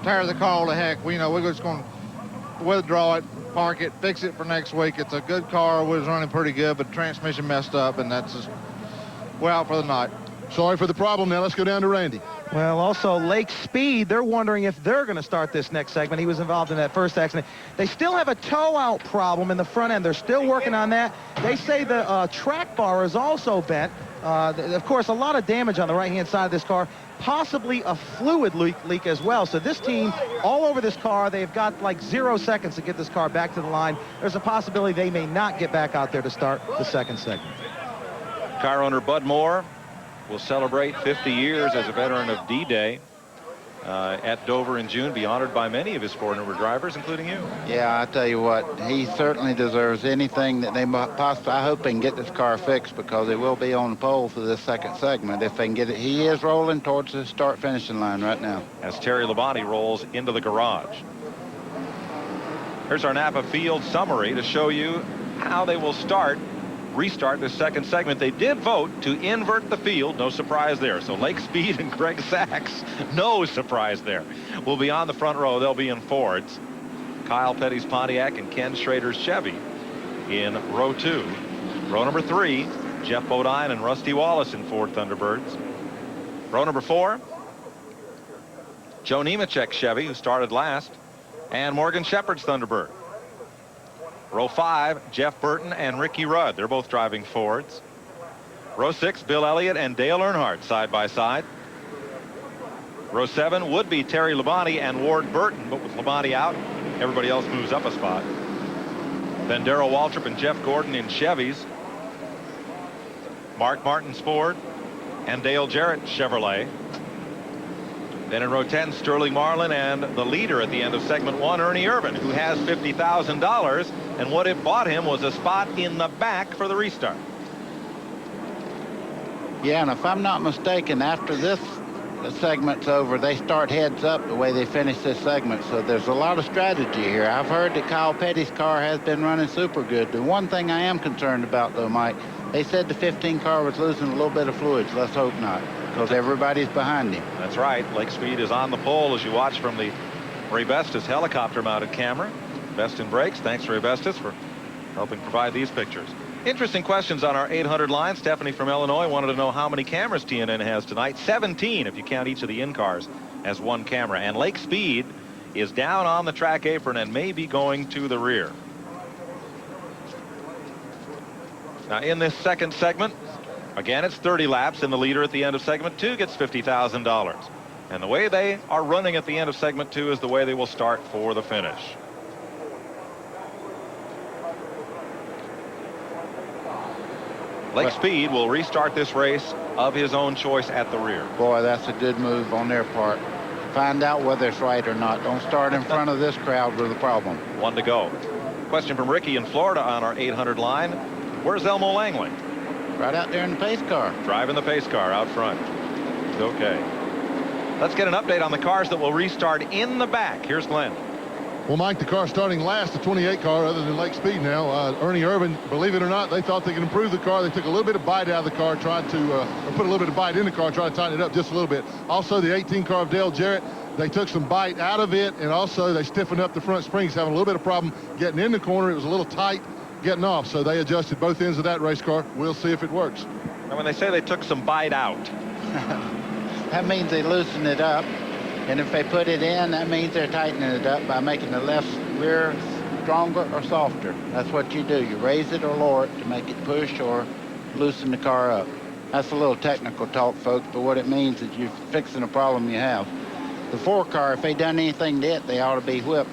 tear the car all to heck, we're just going to withdraw it, park it, fix it for next week. It's a good car. We was running pretty good, but the transmission messed up, and that's just, we're out for the night.
Sorry for the problem. Now let's go down to Randy.
Well, also Lake Speed, they're wondering if they're going to start this next segment. He was involved in that first accident. They still have a tow-out problem in the front end. They're still working on that. They say the track bar is also bent. Of course, a lot of damage on the right-hand side of this car, possibly a fluid leak as well. So this team, all over this car, they've got like 0 seconds to get this car back to the line. There's a possibility they may not get back out there to start the second segment.
Car owner Bud Moore will celebrate 50 years as a veteran of D-Day at Dover in June, be honored by many of his four-number drivers, including you.
Yeah, I tell you what, he certainly deserves anything that they possibly. I hope they can get this car fixed, because it will be on the pole for this second segment if they can get it. He is rolling towards the start-finishing line right now.
As Terry Labonte rolls into the garage. Here's our Napa Field summary to show you how they will restart this second segment. They did vote to invert the field. No surprise there. So Lake Speed and Greg Sachs, no surprise there, will be on the front row. They'll be in Fords. Kyle Petty's Pontiac and Ken Schrader's Chevy in row 2. Row number 3, Jeff Bodine and Rusty Wallace in Ford Thunderbirds. Row number 4, Joe Nemechek's Chevy, who started last, and Morgan Shepherd's Thunderbird. Row 5, Jeff Burton and Ricky Rudd. They're both driving Fords. Row 6, Bill Elliott and Dale Earnhardt side by side. Row 7 would be Terry Labonte and Ward Burton, but with Labonte out, everybody else moves up a spot. Then Darrell Waltrip and Jeff Gordon in Chevys. Mark Martin's Ford and Dale Jarrett Chevrolet. Then in row 10, Sterling Marlin and the leader at the end of segment 1, Ernie Irvan, who has $50,000, and what it bought him was a spot in the back for the restart.
Yeah, and if I'm not mistaken, after this segment's over, they start heads up the way they finish this segment. So there's a lot of strategy here. I've heard that Kyle Petty's car has been running super good. The one thing I am concerned about, though, Mike, they said the 15 car was losing a little bit of fluids. Let's hope not, because everybody's behind him.
That's right. Lake Speed is on the pole as you watch from the Ray Bestis helicopter-mounted camera. Best in Brakes. Thanks, Ray Bestis, for helping provide these pictures. Interesting questions on our 800 line. Stephanie from Illinois wanted to know how many cameras TNN has tonight. 17 if you count each of the in-cars as one camera. And Lake Speed is down on the track apron and may be going to the rear. Now in this second segment, again, it's 30 laps, and the leader at the end of segment 2 gets $50,000. And the way they are running at the end of segment 2 is the way they will start for the finish. Lake Speed will restart this race of his own choice at the rear.
Boy, that's a good move on their part. Find out whether it's right or not. Don't start in front of this crowd with a problem.
1 to go. Question from Ricky in Florida on our 800 line. Where's Elmo Langley?
Right out there in the pace car.
Driving the pace car out front. Okay. Let's get an update on the cars that will restart in the back. Here's Glenn.
Well, Mike, the car starting last, the 28 car, other than Lake Speed now. Ernie Irvan, believe it or not, they thought they could improve the car. They took a little bit of bite out of the car, tried to, or put a little bit of bite in the car, tried to tighten it up just a little bit. Also, the 18 car of Dale Jarrett, they took some bite out of it, and also they stiffened up the front springs, having a little bit of problem getting in the corner. It was a little tight getting off, so they adjusted both ends of that race car. We'll see if it works.
And when they say they took some bite out,
that means they loosened it up. And if they put it in, that means they're tightening it up by making the left rear stronger or softer. That's what you do. You raise it or lower it to make it push or loosen the car up. That's a little technical talk, folks, but what it means is you're fixing a problem you have. The 4 car, if they done anything to it, they ought to be whipped.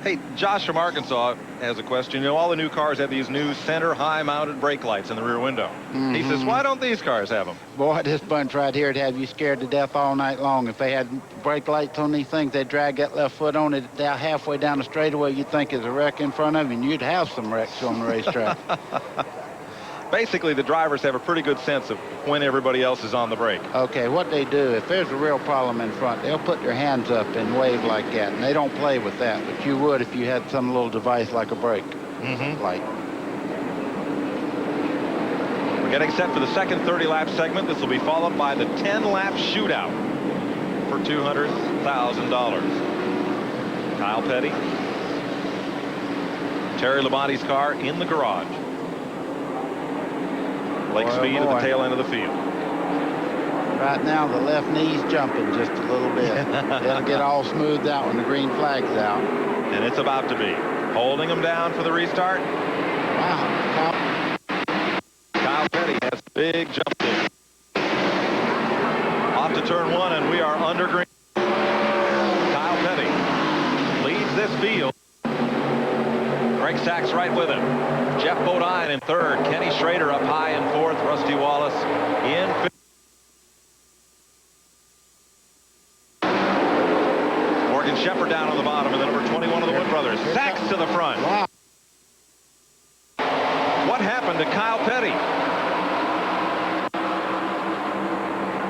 Hey, Josh from Arkansas has a question. You know, all the new cars have these new center high-mounted brake lights in the rear window. Mm-hmm. He says, why don't these cars have them?
Boy, this bunch right here would have you scared to death all night long. If they had brake lights on these things, they'd drag that left foot on it down halfway down the straightaway. You'd think there's a wreck in front of you, and you'd have some wrecks on the racetrack.
Basically, the drivers have a pretty good sense of when everybody else is on the brake.
Okay, what they do, if there's a real problem in front, they'll put their hands up and wave like that, and they don't play with that, but you would if you had some little device like a brake light.
We're getting set for the second 30-lap segment. This will be followed by the 10-lap shootout for $200,000. Kyle Petty. Terry Labonte's car in the garage. Lake Speed at the tail end of the field.
Right now, the left knee's jumping just a little bit. It'll get all smoothed out when the green flag's out.
And it's about to be. Holding him down for the restart.
Wow.
Kyle Petty has a big jump there. Off to turn 1, and we are under green. Kyle Petty leads this field. Greg Sachs right with him. Jeff Bodine in third. Kenny Schrader up high in fourth. Rusty Wallace in fifth. Morgan Shepherd down on the bottom, and then number 21 of the Wood Brothers. Sachs to the front.
Wow.
What happened to Kyle Petty?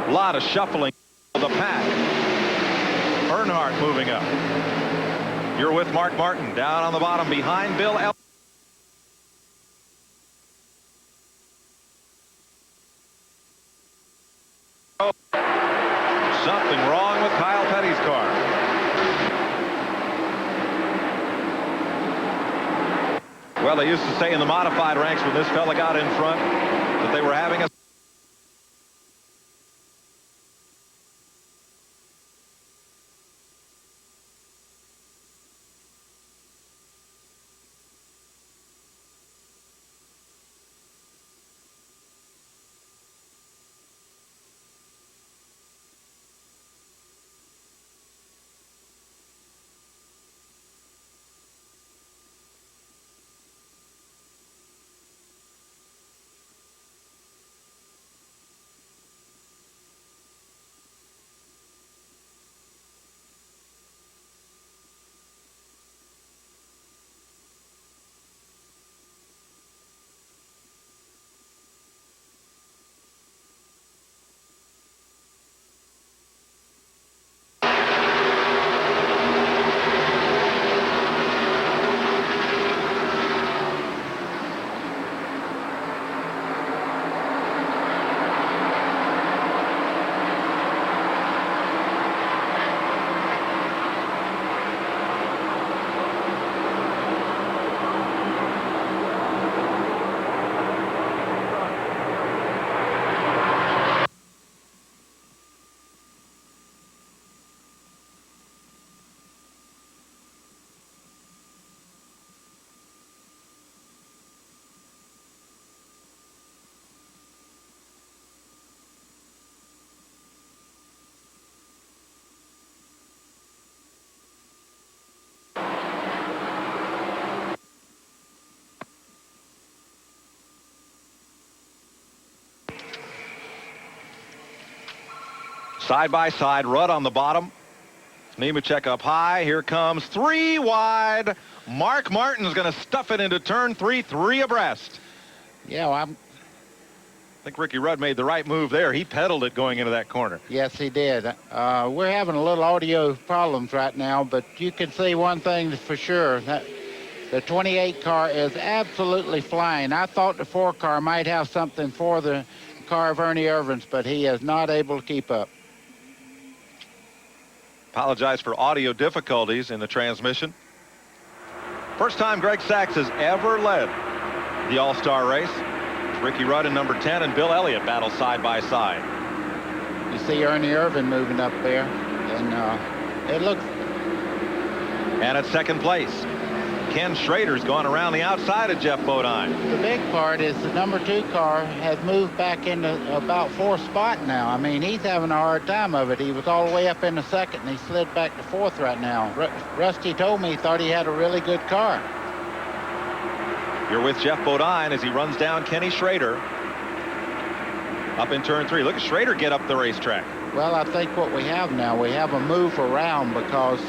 A lot of shuffling of the pack. Earnhardt moving up. You're with Mark Martin down on the bottom behind Bill Elliott. Oh, something wrong with Kyle Petty's car. Well, they used to say in the modified ranks when this fella got in front that they were having a side by side. Rudd on the bottom. Nemechek up high. Here comes 3 wide. Mark Martin's going to stuff it into turn 3, 3 abreast.
Yeah, well,
I think Ricky Rudd made the right move there. He pedaled it going into that corner.
Yes, he did. We're having a little audio problems right now, but you can see one thing for sure. That the 28 car is absolutely flying. I thought the 4 car might have something for the car of Ernie Irvin's, but he is not able to keep up.
Apologize for audio difficulties in the transmission. First time Greg Sachs has ever led the All-Star race. It's Ricky Rudd in number 10 and Bill Elliott battle side by side.
You see Ernie Irvin moving up there, and it looks.
And at second place, Ken Schrader's gone around the outside of Jeff Bodine.
The big part is the number 2 car has moved back into about 4th spot now. I mean, he's having a hard time of it. He was all the way up in the 2nd, and he slid back to 4th right now. Rusty told me he thought he had a really good car.
You're with Jeff Bodine as he runs down Kenny Schrader. Up in turn 3. Look at Schrader get up the racetrack.
Well, I think what we have now, we have a move around because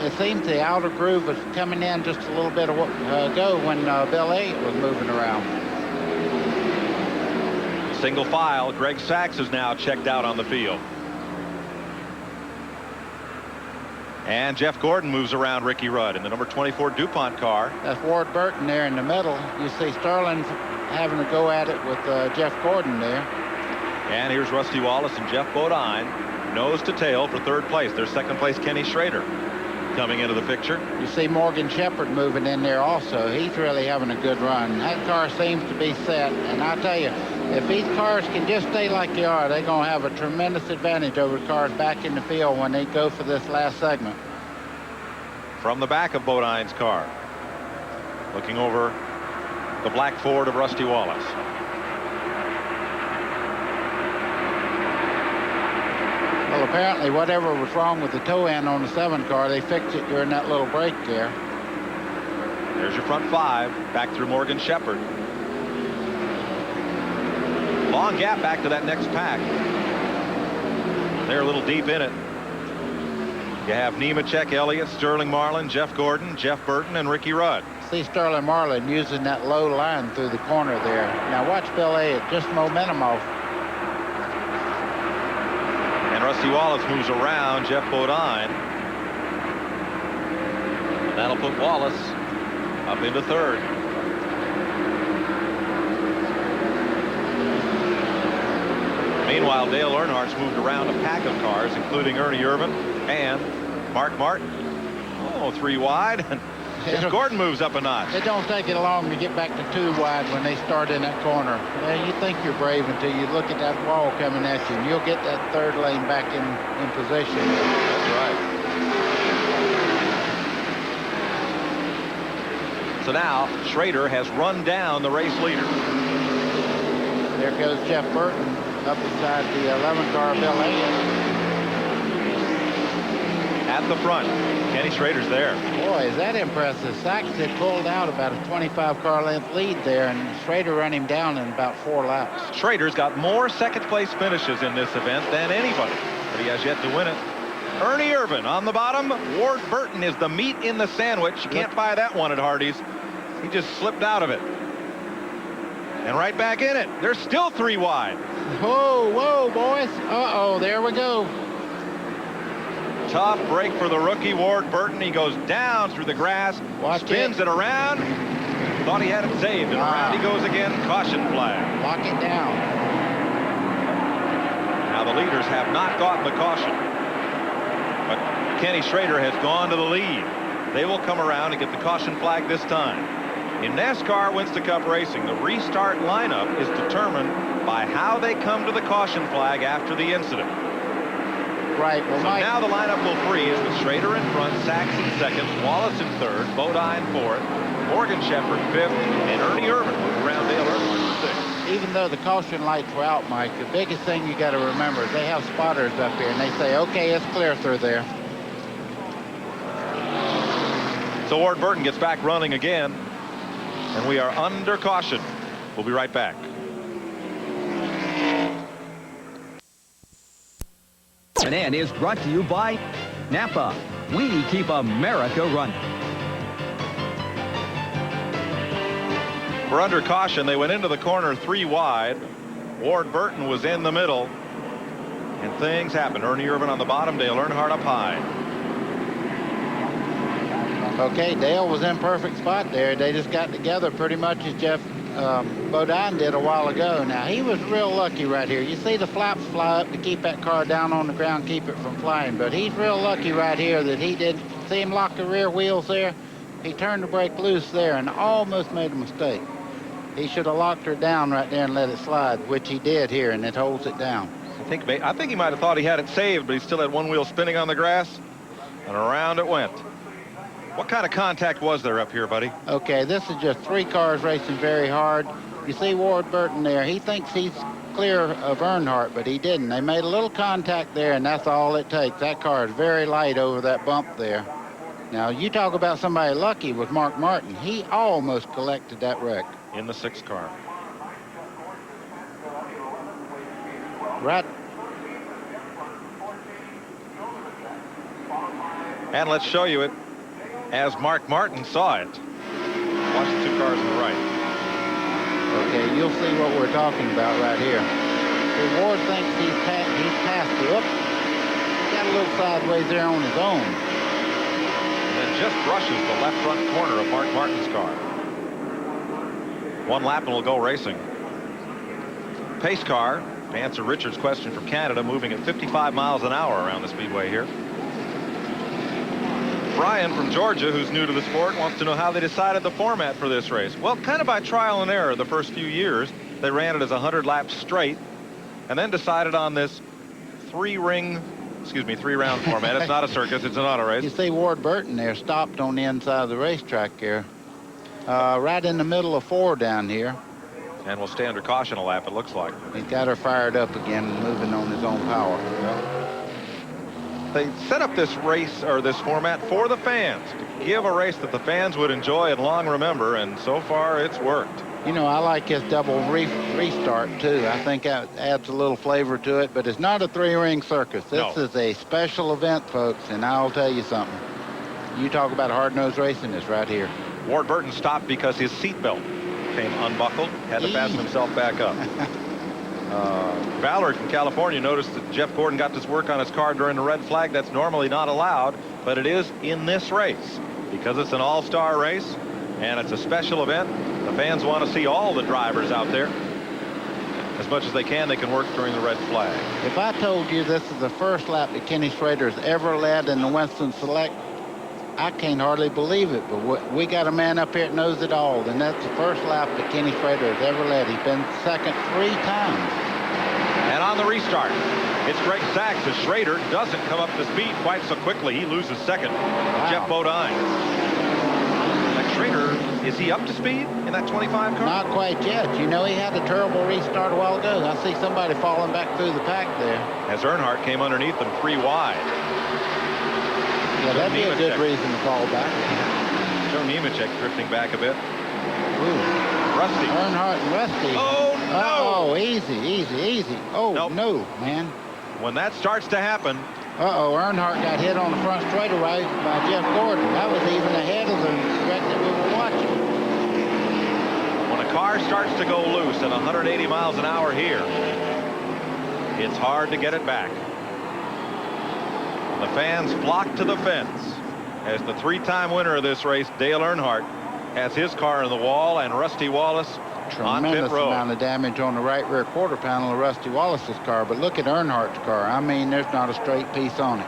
it seems the outer groove was coming in just a little bit ago when Bill Elliott was moving around.
Single file. Greg Sachs is now checked out on the field. And Jeff Gordon moves around Ricky Rudd in the number 24 DuPont car.
That's Ward Burton there in the middle. You see Sterling having to go at it with Jeff Gordon there.
And here's Rusty Wallace and Jeff Bodine, nose to tail for 3rd place. Their 2nd place, Kenny Schrader. coming into the picture.
You see Morgan Shepherd moving in there also. He's really having a good run. That car seems to be set. And I tell you, if these cars can just stay like they are, they're going to have a tremendous advantage over cars back in the field when they go for this last segment.
From the back of Bodine's car, looking over the black Ford of Rusty Wallace.
Well, apparently whatever was wrong with the toe end on the 7 car, they fixed it during that little break there.
There's your front 5 back through Morgan Shepherd. Long gap back to that next pack. They're a little deep in it. You have Nemechek, Elliott, Sterling Marlin, Jeff Gordon, Jeff Burton, and Ricky Rudd.
See Sterling Marlin using that low line through the corner there. Now watch Bill Elliott, just momentum off.
And Rusty Wallace moves around Jeff Bodine. That'll put Wallace up into 3rd. Meanwhile, Dale Earnhardt's moved around a pack of cars, including Ernie Irvan and Mark Martin. Oh, 3 wide. Jeff Gordon moves up a notch.
It don't take it long to get back to 2 wide when they start in that corner. You think you're brave until you look at that wall coming at you, and you'll get that 3rd lane back in position.
That's right. So now Schrader has run down the race leader.
There goes Jeff Burton up beside the 11 car Bill Elliott.
At the front, Kenny Schrader's there.
Boy, is that impressive. Sachs had pulled out about a 25 car length lead there, and Schrader run him down in about 4 laps.
Schrader's got more second place finishes in this event than anybody, but he has yet to win it. Ernie Irvan on the bottom. Ward Burton is the meat in the sandwich. You can't buy that one at Hardee's. He just slipped out of it. And right back in it. There's still 3 wide.
Whoa, whoa, boys. Uh-oh, there we go.
Tough break for the rookie, Ward Burton. He goes down through the grass, spins it around. Thought he had it saved, and around he goes again. Caution flag.
Lock it down.
Now the leaders have not gotten the caution, but Kenny Schrader has gone to the lead. They will come around and get the caution flag this time. In NASCAR Winston Cup racing, the restart lineup is determined by how they come to the caution flag after the incident.
Right. Well,
so now the lineup will freeze with Schrader in front, Sachs in 2nd, Wallace in 3rd, Bodine 4th, Morgan Shepherd 5th, and Ernie Irvan moved around Dale Earnhardt for 6th.
Even though the caution lights were out, Mike, the biggest thing you got to remember is they have spotters up here, and they say, okay, it's clear through there.
So Ward Burton gets back running again, and we are under caution. We'll be right back.
TNN is brought to you by Napa. We keep America running.
We're under caution. They went into the corner 3 wide. Ward Burton was in the middle, and things happened. Ernie Irvan on the bottom, Dale Earnhardt up high.
Okay, Dale was in perfect spot there. They just got together pretty much as Jeff Bodine did a while ago. Now, he was real lucky right here. You see the flaps fly up to keep that car down on the ground, keep it from flying. But he's real lucky right here that he didn't see him lock the rear wheels there. He turned the brake loose there and almost made a mistake. He should have locked her down right there and let it slide, which he did here, and it holds it down.
I think he might have thought he had it saved, but he still had one wheel spinning on the grass, and around it went. What kind of contact was there up here, buddy?
Okay, this is just 3 cars racing very hard. You see Ward Burton there. He thinks he's clear of Earnhardt, but he didn't. They made a little contact there, and that's all it takes. That car is very light over that bump there. Now, you talk about somebody lucky with Mark Martin. He almost collected that wreck.
In the 6th car.
Right.
And let's show you it as Mark Martin saw it. Watch the 2 cars on the right.
Okay, you'll see what we're talking about right here. The Ward thinks he's past it. Whoop. He got a little sideways there on his own.
And then just brushes the left front corner of Mark Martin's car. 1 lap and we'll go racing. Pace car, to answer Richard's question from Canada, moving at 55 miles an hour around the speedway here. Brian from Georgia, who's new to the sport, wants to know how they decided the format for this race. Well, kind of by trial and error the first few years. They ran it as 100 laps straight and then decided on this three-round format. It's not a circus, it's an auto race.
You see Ward Burton there stopped on the inside of the racetrack here, right in the middle of 4 down here.
And will stay under caution a lap, it looks like.
He's got her fired up again, moving on his own power.
They set up this race, or this format, for the fans, to give a race that the fans would enjoy and long remember, and so far it's worked.
You know, I like his double restart, too. I think that adds a little flavor to it, but it's not a 3-ring circus. This is a special event, folks, and I'll tell you something. You talk about hard-nosed racing, it's right here.
Ward Burton stopped because his seatbelt came unbuckled, had to fasten himself back up. Ballard from California noticed that Jeff Gordon got to work on his car during the red flag. That's normally not allowed, but it is in this race. Because it's an all-star race and it's a special event, the fans want to see all the drivers out there. As much as they can work during the red flag.
If I told you this is the first lap that Kenny Schrader's ever led in the Winston Select, I can't hardly believe it, but we got a man up here that knows it all, and that's the first lap that Kenny Schrader has ever led. He's been second 3 times.
And on the restart, it's Greg Sachs as Schrader doesn't come up to speed quite so quickly. He loses second. Jeff Bodine. Schrader, is he up to speed in that 25 car?
Not quite yet. You know, he had a terrible restart a while ago. I see somebody falling back through the pack there.
As Earnhardt came underneath them 3 wide.
Yeah, that'd be a good reason to fall back.
Joe Nemechek drifting back a bit.
Ooh.
Rusty.
Earnhardt and Rusty.
Oh, no.
Oh, easy. Oh, nope. No, man.
When that starts to happen.
Uh-oh, Earnhardt got hit on the front straightaway by Jeff Gordon. That was even ahead of the wreck that we were watching.
When a car starts to go loose at 180 miles an hour here, it's hard to get it back. The fans flock to the fence as the 3-time winner of this race, Dale Earnhardt, has his car in the wall, and Rusty Wallace on pit
Tremendous
road.
amount of damage on the right rear quarter panel of Rusty Wallace's car, but look at Earnhardt's car. I mean, there's not a straight piece on it.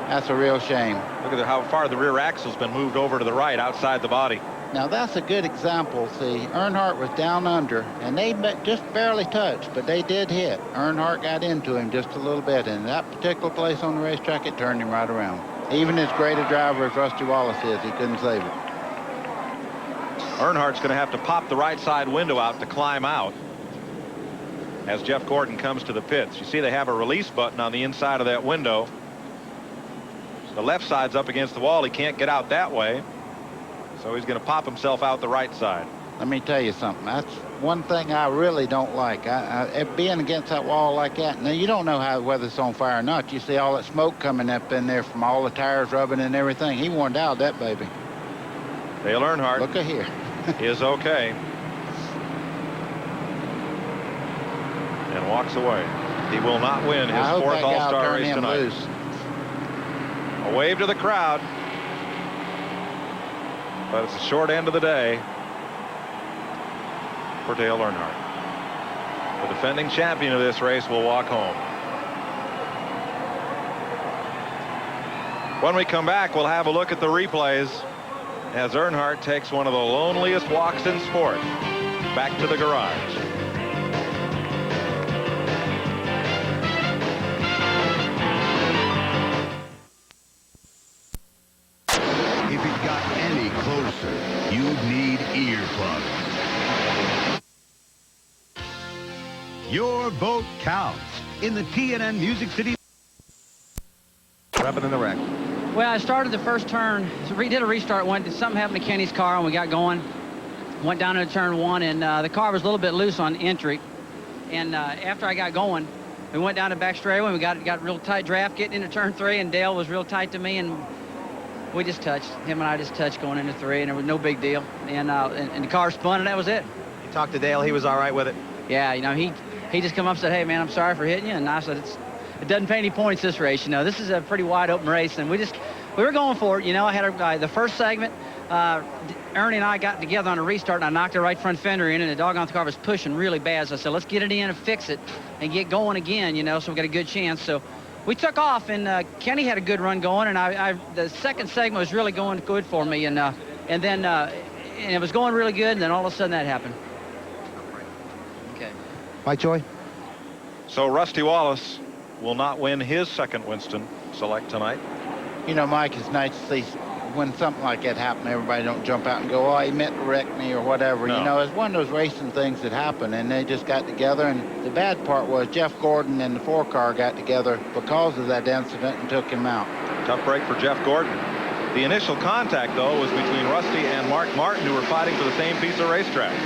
That's a real shame.
Look at how far the rear axle's been moved over to the right outside the body.
Now, that's a good example. See, Earnhardt was down under, and they just barely touched, but they did hit. Earnhardt got into him just a little bit, and in that particular place on the racetrack, it turned him right around. Even as great a driver as Rusty Wallace is, he couldn't save it.
Earnhardt's going to have to pop the right side window out to climb out as Jeff Gordon comes to the pits. You see they have a release button on the inside of that window. The left side's up against the wall. He can't get out that way. So he's going to pop himself out the right side.
Let me tell you something. That's one thing I really don't like. Being against that wall like that. Now, you don't know whether it's on fire or not. You see all that smoke coming up in there from all the tires rubbing and everything. He wanted out that baby.
Dale Earnhardt.
Look at here.
Is okay. And walks away. He will not win his 4th All-Star race tonight.
Loose.
A wave to the crowd. But it's a short end of the day for Dale Earnhardt. The defending champion of this race will walk home. When we come back, we'll have a look at the replays as Earnhardt takes one of the loneliest walks in sport back to the garage.
If it got any closer, you'd need earplugs. Your vote counts in the TNN Music City.
What happened in the wreck?
Well, I started the first turn, so we did a restart. Something happened to Kenny's car, and we got going. Went down into turn 1, and the car was a little bit loose on entry. And after I got going, we went down to back straightaway, and we got real tight draft getting into turn 3, and Dale was real tight to me, and we just touched. Him and I just touched going into 3, and it was no big deal. And the car spun, and that was it.
You talked to Dale. He was all right with it?
Yeah, you know, he just come up and said, hey, man, I'm sorry for hitting you. And I said, it doesn't pay any points, this race. You know, this is a pretty wide open race, and we were going for it. You know, I had the first segment, Ernie and I got together on a restart, and I knocked the right front fender in, and the doggone car was pushing really bad. So I said, let's get it in and fix it and get going again, you know, so we got a good chance. So we took off, and Kenny had a good run going, and the second segment was really going good for me, and then it was going really good, and then all of a sudden that happened. Okay.
Mike Joy.
So Rusty Wallace will not win his second Winston Select tonight.
You know, Mike, it's nice to see when something like that happens, everybody don't jump out and go, oh, he meant to wreck me or whatever.
No.
You know, it's one of those racing things that happen, and they just got together. And the bad part was Jeff Gordon and the 4-car got together because of that incident and took him out.
Tough break for Jeff Gordon. The initial contact, though, was between Rusty and Mark Martin, who were fighting for the same piece of racetrack.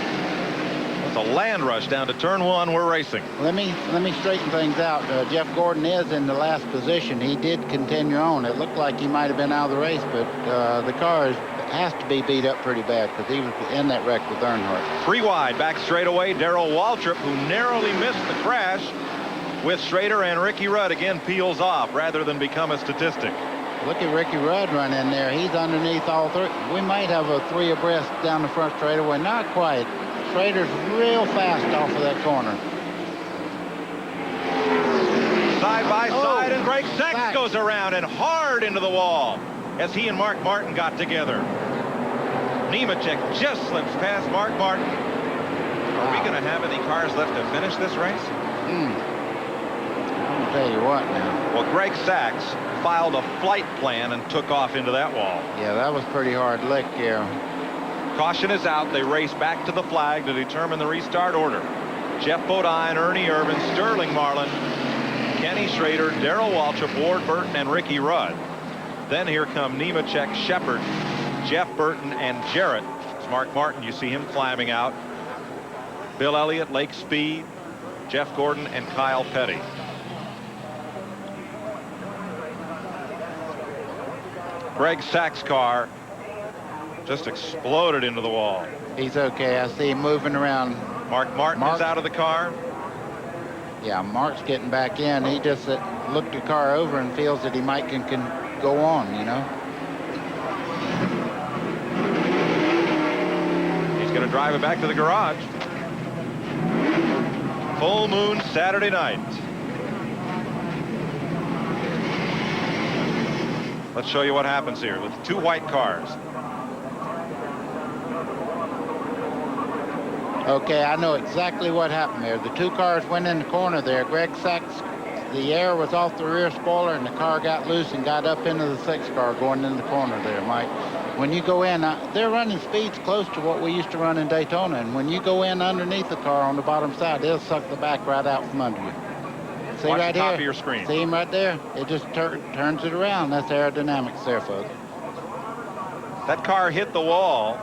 It's a land rush down to turn 1. We're racing.
Let me straighten things out. Jeff Gordon is in the last position. He did continue on. It looked like he might have been out of the race, but the car has to be beat up pretty bad because he was in that wreck with Earnhardt.
3 wide, back straightaway. Darrell Waltrip, who narrowly missed the crash with Schrader, and Ricky Rudd again peels off rather than become a statistic.
Look at Ricky Rudd run in there. He's underneath all 3. We might have a 3 abreast down the front straightaway. Not quite. Schrader's real fast off of that corner.
Side by side, and Greg Sachs goes around and hard into the wall as he and Mark Martin got together. Nemechek just slips past Mark Martin. Are we going to have any cars left to finish this race?
I'll tell you what now.
Well, Greg Sachs filed a flight plan and took off into that wall.
Yeah, that was pretty hard lick, yeah.
Caution is out. They race back to the flag to determine the restart order. Jeff Bodine, Ernie Irvin, Sterling Marlin, Kenny Schrader, Darrell Waltrip, Ward Burton, and Ricky Rudd. Then here come Nemechek, Shepard, Jeff Burton, and Jarrett. It's Mark Martin. You see him climbing out. Bill Elliott, Lake Speed, Jeff Gordon, and Kyle Petty. Greg Sachs' car just exploded into the wall.
He's okay. I see him moving around.
Mark Martin is out of the car.
Yeah, Mark's getting back in. He just looked the car over and feels that he might can go on, you know.
He's going to drive it back to the garage. Full moon Saturday night. Let's show you what happens here with 2 white cars.
Okay, I know exactly what happened there. The 2 cars went in the corner there. Greg Sachs, the air was off the rear spoiler, and the car got loose and got up into the 6 car going in the corner there, Mike. When you go in, they're running speeds close to what we used to run in Daytona, and when you go in underneath the car on the bottom side, they'll suck the back right out from under you. See
Watch
right
the top
here?
of your screen.
See him right there? It just turns it around. That's aerodynamics there, folks.
That car hit the wall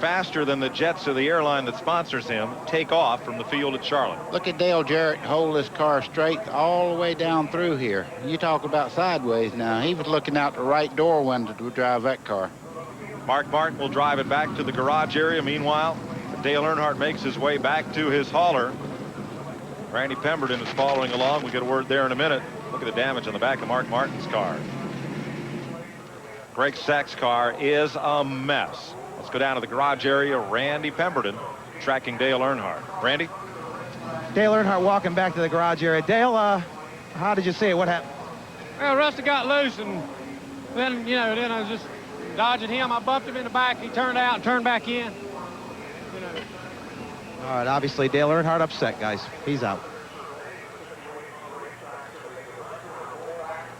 faster than the jets of the airline that sponsors him take off from the field at Charlotte.
Look at Dale Jarrett hold this car straight all the way down through here. You talk about sideways now. He was looking out the right door window to drive that car.
Mark Martin will drive it back to the garage area. Meanwhile, Dale Earnhardt makes his way back to his hauler. Randy Pemberton is following along. We'll get a word there in a minute. Look at the damage on the back of Mark Martin's car. Greg Sachs' car is a mess. Let's go down to the garage area. Randy Pemberton tracking Dale Earnhardt. Randy?
Dale Earnhardt walking back to the garage area. Dale, how did you see it? What happened?
Well, Rusty got loose, and then, you know, then I was just dodging him. I bumped him in the back. He turned out and turned back in. You know.
All right, obviously Dale Earnhardt upset, guys. He's out.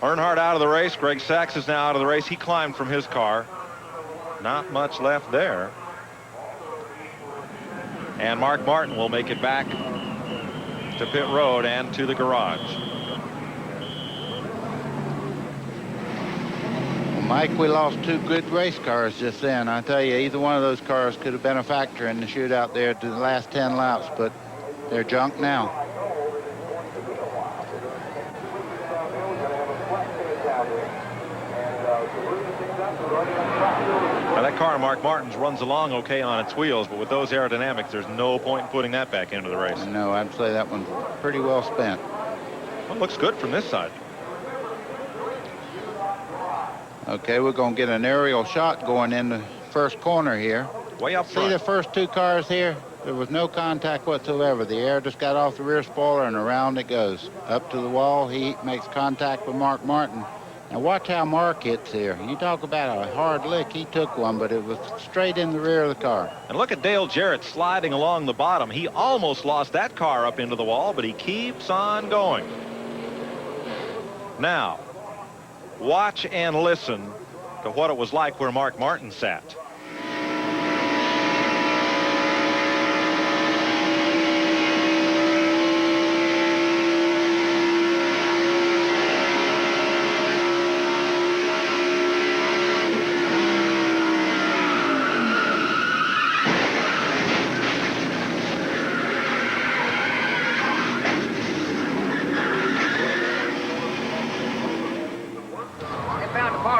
Earnhardt out of the race. Greg Sachs is now out of the race. He climbed from his car. Not much left there. And Mark Martin will make it back to pit road and to the garage.
Well, Mike, we lost 2 good race cars just then. I tell you, either one of those cars could have been a factor in the shootout there to the last 10 laps, but they're junk now.
Now that car, Mark Martin's, runs along okay on its wheels, but with those aerodynamics, there's no point in putting that back into the race.
No, I'd say that one's pretty well spent.
Well, it looks good from this side.
Okay, we're going to get an aerial shot going in the first corner here.
Way up
See
front.
the first 2 cars here? There was no contact whatsoever. The air just got off the rear spoiler and around it goes. Up to the wall, he makes contact with Mark Martin. Now watch how Mark hits here. You talk about a hard lick. He took one, but it was straight in the rear of the car.
And look at Dale Jarrett sliding along the bottom. He almost lost that car up into the wall, but he keeps on going. Now, watch and listen to what it was like where Mark Martin sat.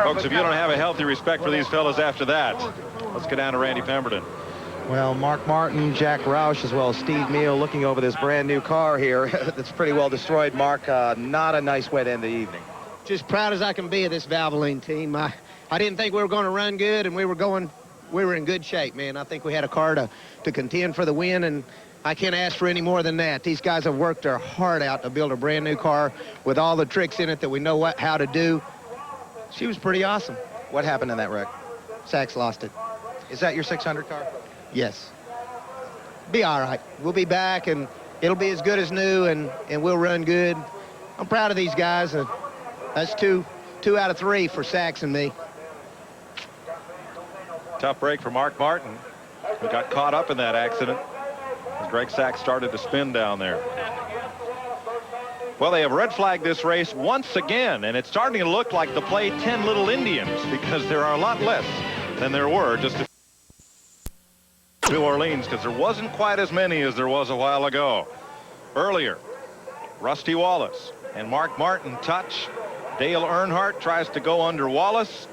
Folks, if you don't have a healthy respect for these fellas after that, let's get down to Randy Pemberton.
Well, Mark Martin, Jack Roush, as well as Steve Meal looking over this brand new car here that's pretty well destroyed. Mark, not a nice way to end the evening.
Just proud as I can be of this Valvoline team. I didn't think we were going to run good, and we were in good shape, man. I think we had a car to contend for the win, and I can't ask for any more than that. These guys have worked their heart out to build a brand new car with all the tricks in it that we know how to do. She was pretty awesome.
What happened in that wreck?
Sachs lost it.
Is that your 600 car?
Yes. Be all right. We'll be back, and it'll be as good as new, and we'll run good. I'm proud of these guys. That's two out of 3 for Sachs and me.
Tough break for Mark Martin, who got caught up in that accident as Greg Sachs started to spin down there. Well, they have red flagged this race once again, and it's starting to look like the play 10 Little Indians, because there are a lot less than there were just a New Orleans, because there wasn't quite as many as there was a while ago. Earlier, Rusty Wallace and Mark Martin touch. Dale Earnhardt tries to go under Wallace,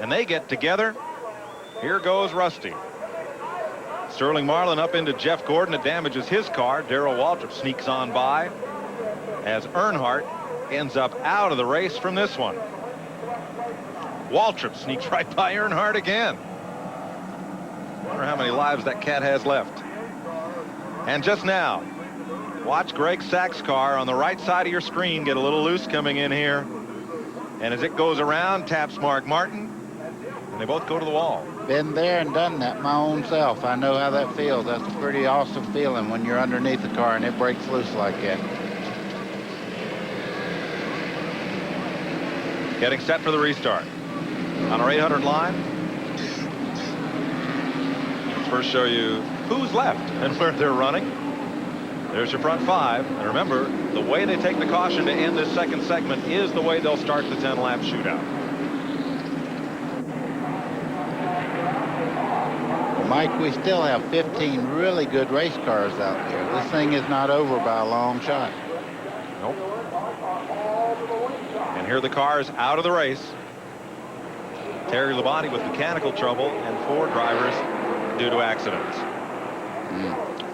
and they get together. Here goes Rusty. Sterling Marlin up into Jeff Gordon. It damages his car. Darrell Waltrip sneaks on by as Earnhardt ends up out of the race from this one. Waltrip sneaks right by Earnhardt again. Wonder how many lives that cat has left. And just now, watch Greg Sachs' car on the right side of your screen get a little loose coming in here. And as it goes around, taps Mark Martin, and they both go to the wall.
Been there and done that my own self. I know how that feels. That's a pretty awesome feeling when you're underneath the car and it breaks loose like that.
Getting set for the restart. On our 800 line, let's first show you who's left and where they're running. There's your front 5. And remember, the way they take the caution to end this second segment is the way they'll start the 10-lap shootout.
Mike, we still have 15 really good race cars out there. This thing is not over by a long shot.
Nope. And here are the cars out of the race. Terry Labonte with mechanical trouble and 4 drivers due to accidents.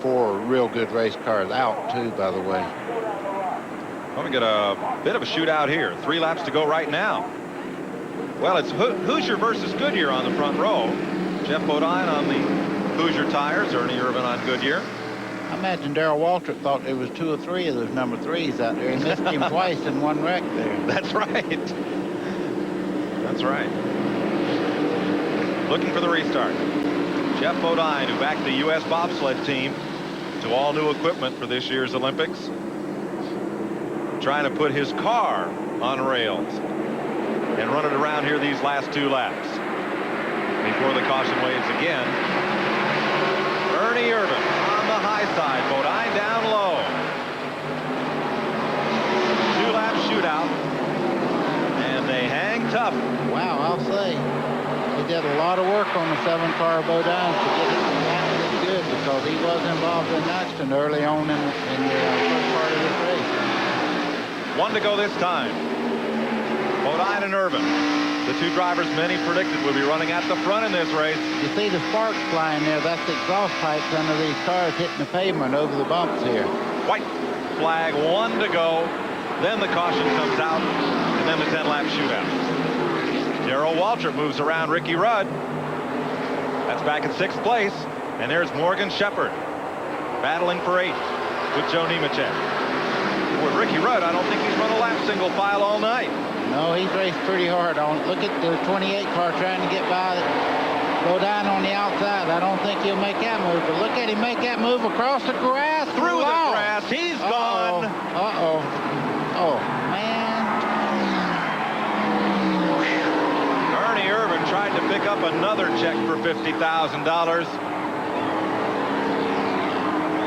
4 real good race cars out, too, by the way.
Well, we get a bit of a shootout here. 3 laps to go right now. Well, it's Hoosier versus Goodyear on the front row. Jeff Bodine on the Hoosier tires, Ernie Irvin on Goodyear.
I imagine Darrell Waltrip thought there was 2 or 3 of those number 3s out there. He missed him twice in one wreck there.
That's right. That's right. Looking for the restart. Jeff Bodine, who backed the U.S. bobsled team to all new equipment for this year's Olympics, trying to put his car on rails and run it around here these last 2 laps before the caution waves again. Ernie Irvin on the high side, Bodine down low. 2-lap shootout, and they hang tough.
Wow, I'll say. He did a lot of work on the 7-car Bodine to get it that good, because he was involved in an accident early on in the first part of this race.
1 to go this time. Bodine and Irvin, the 2 drivers many predicted would be running at the front in this race.
You see the sparks flying there. That's the exhaust pipes under these cars hitting the pavement over the bumps here.
White flag, 1 to go. Then the caution comes out, and then the 10-lap shootout. Darrell Waltrip moves around Ricky Rudd. That's back in 6th place. And there's Morgan Shepherd. battling for 8th with Joe Nemechek. With Ricky Rudd, I don't think he's run a lap single file all night.
No, he's raced pretty hard on. Look at the 28 car trying to get by, go down on the outside. I don't think he'll make that move, but look at him make that move across the grass.
Through the grass, he's gone.
Oh, man.
Ernie Irvan tried to pick up another check for $50,000.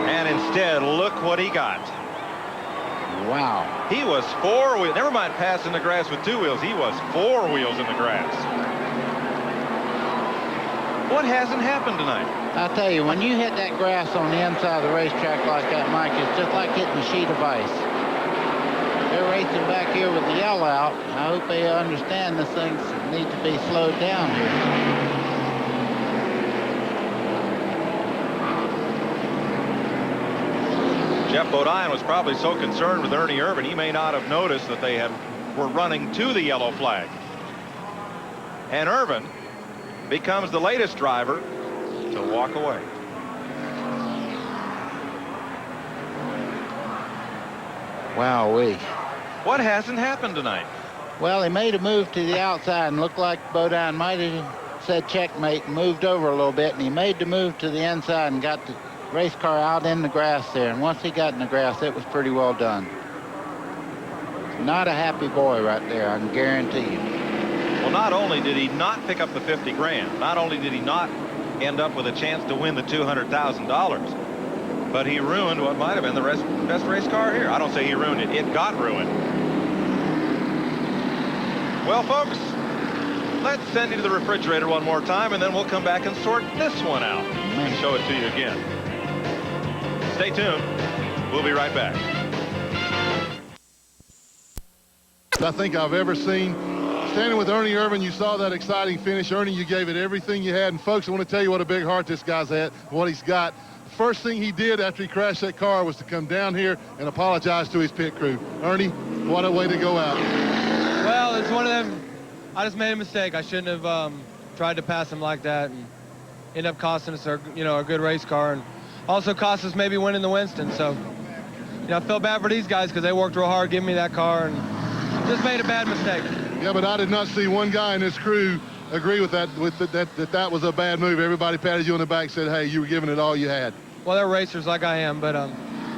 And instead, look what he got.
Wow.
He was 4 wheels. Never mind passing the grass with 2 wheels. He was 4 wheels in the grass. What hasn't happened tonight?
I'll tell you, when you hit that grass on the inside of the racetrack like that, Mike, it's just like hitting a sheet of ice. They're racing back here with the yellow out. I hope they understand this thing needs to be slowed down here.
Jeff Bodine was probably so concerned with Ernie Irvan, he may not have noticed that they were running to the yellow flag. And Irvan becomes the latest driver to walk away.
Wowee.
What hasn't happened tonight?
Well, he made a move to the outside and looked like Bodine might have said checkmate and moved over a little bit, and he made the move to the inside and got the race car out in the grass there, and once he got in the grass, it was pretty well done. Not a happy boy right there, I can guarantee you.
Well, not only did he not pick up the 50 grand, not only did he not end up with a chance to win the $200,000, but he ruined what might have been the best race car here. I don't say he ruined it, it got ruined. Well, folks, let's send you to the refrigerator one more time, and then we'll come back and sort this one out and show it to you again. Stay tuned. We'll be right back.
I think I've ever seen. Standing with Ernie Irvan, you saw that exciting finish. Ernie, you gave it everything you had. And folks, I want to tell you what a big heart this guy's had, what he's got. The first thing he did after he crashed that car was to come down here and apologize to his pit crew. Ernie, what a way to go out.
Well, it's one of them. I just made a mistake. I shouldn't have tried to pass him like that and end up costing us a good race car, and also cost us maybe winning the Winston. So, I felt bad for these guys because they worked real hard giving me that car and just made a bad mistake.
Yeah, but I did not see one guy in this crew agree with that, that was a bad move. Everybody patted you on the back, said, hey, you were giving it all you had.
Well, they're racers like I am, but I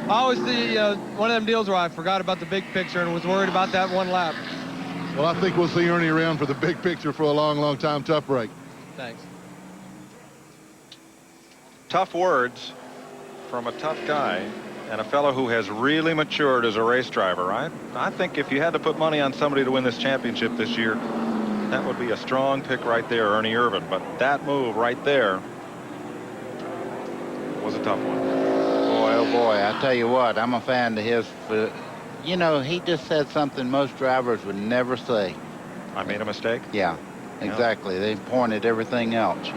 always see, one of them deals where I forgot about the big picture and was worried about that one lap.
Well, I think we'll see Ernie around for the big picture for a long, long time. Tough break.
Thanks.
Tough words from a tough guy and a fellow who has really matured as a race driver. I think if you had to put money on somebody to win this championship this year, that would be a strong pick right there, Ernie Irvan. But that move right there was a tough one.
Boy, oh boy, I tell you what, I'm a fan of his. He just said something most drivers would never say.
I made a mistake?
Yeah, exactly. They pointed everything else,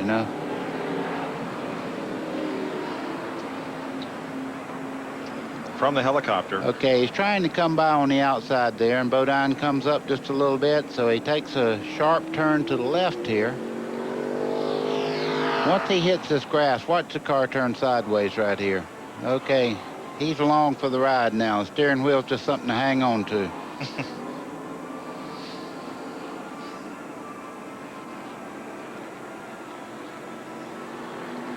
From the helicopter.
Okay, he's trying to come by on the outside there, and Bodine comes up just a little bit, so he takes a sharp turn to the left here. Once he hits this grass, watch the car turn sideways right here. Okay, he's along for the ride now. The steering wheel's just something to hang on to.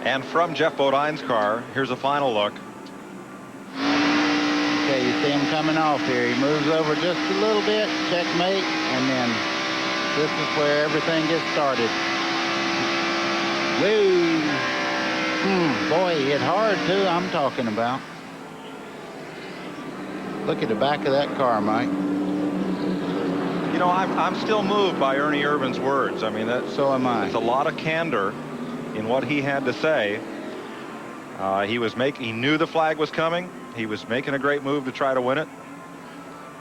And from Jeff Bodine's car, here's a final look.
Okay, you see him coming off here. He moves over just a little bit, checkmate, and then this is where everything gets started. Woo! Boy, he hit hard, too, I'm talking about. Look at the back of that car, Mike.
I'm still moved by Ernie Irvan's words. I mean,
so am I.
It's a lot of candor in what he had to say. He knew the flag was coming. He was making a great move to try to win it.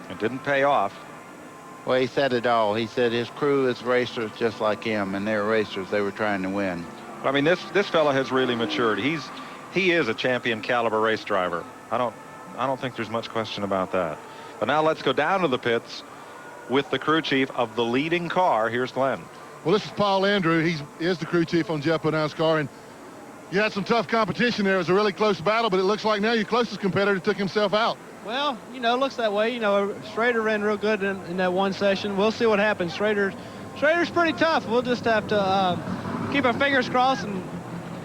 It didn't pay off.
Well, he said it all. He said his crew is racers just like him, and they're racers. They were trying to win.
I mean, this fella has really matured. He is a champion caliber race driver. I don't think there's much question about that. But now let's go down to the pits with the crew chief of the leading car. Here's Glenn.
Well, this is Paul Andrew. He is the crew chief on Jeff Bodine's car, and You had some tough competition there. It was a really close battle, but it looks like now your closest competitor took himself out.
Well, you know, it looks that way. You know, Schrader ran real good in that one session. We'll see what happens. Schrader's pretty tough. We'll just have to keep our fingers crossed and,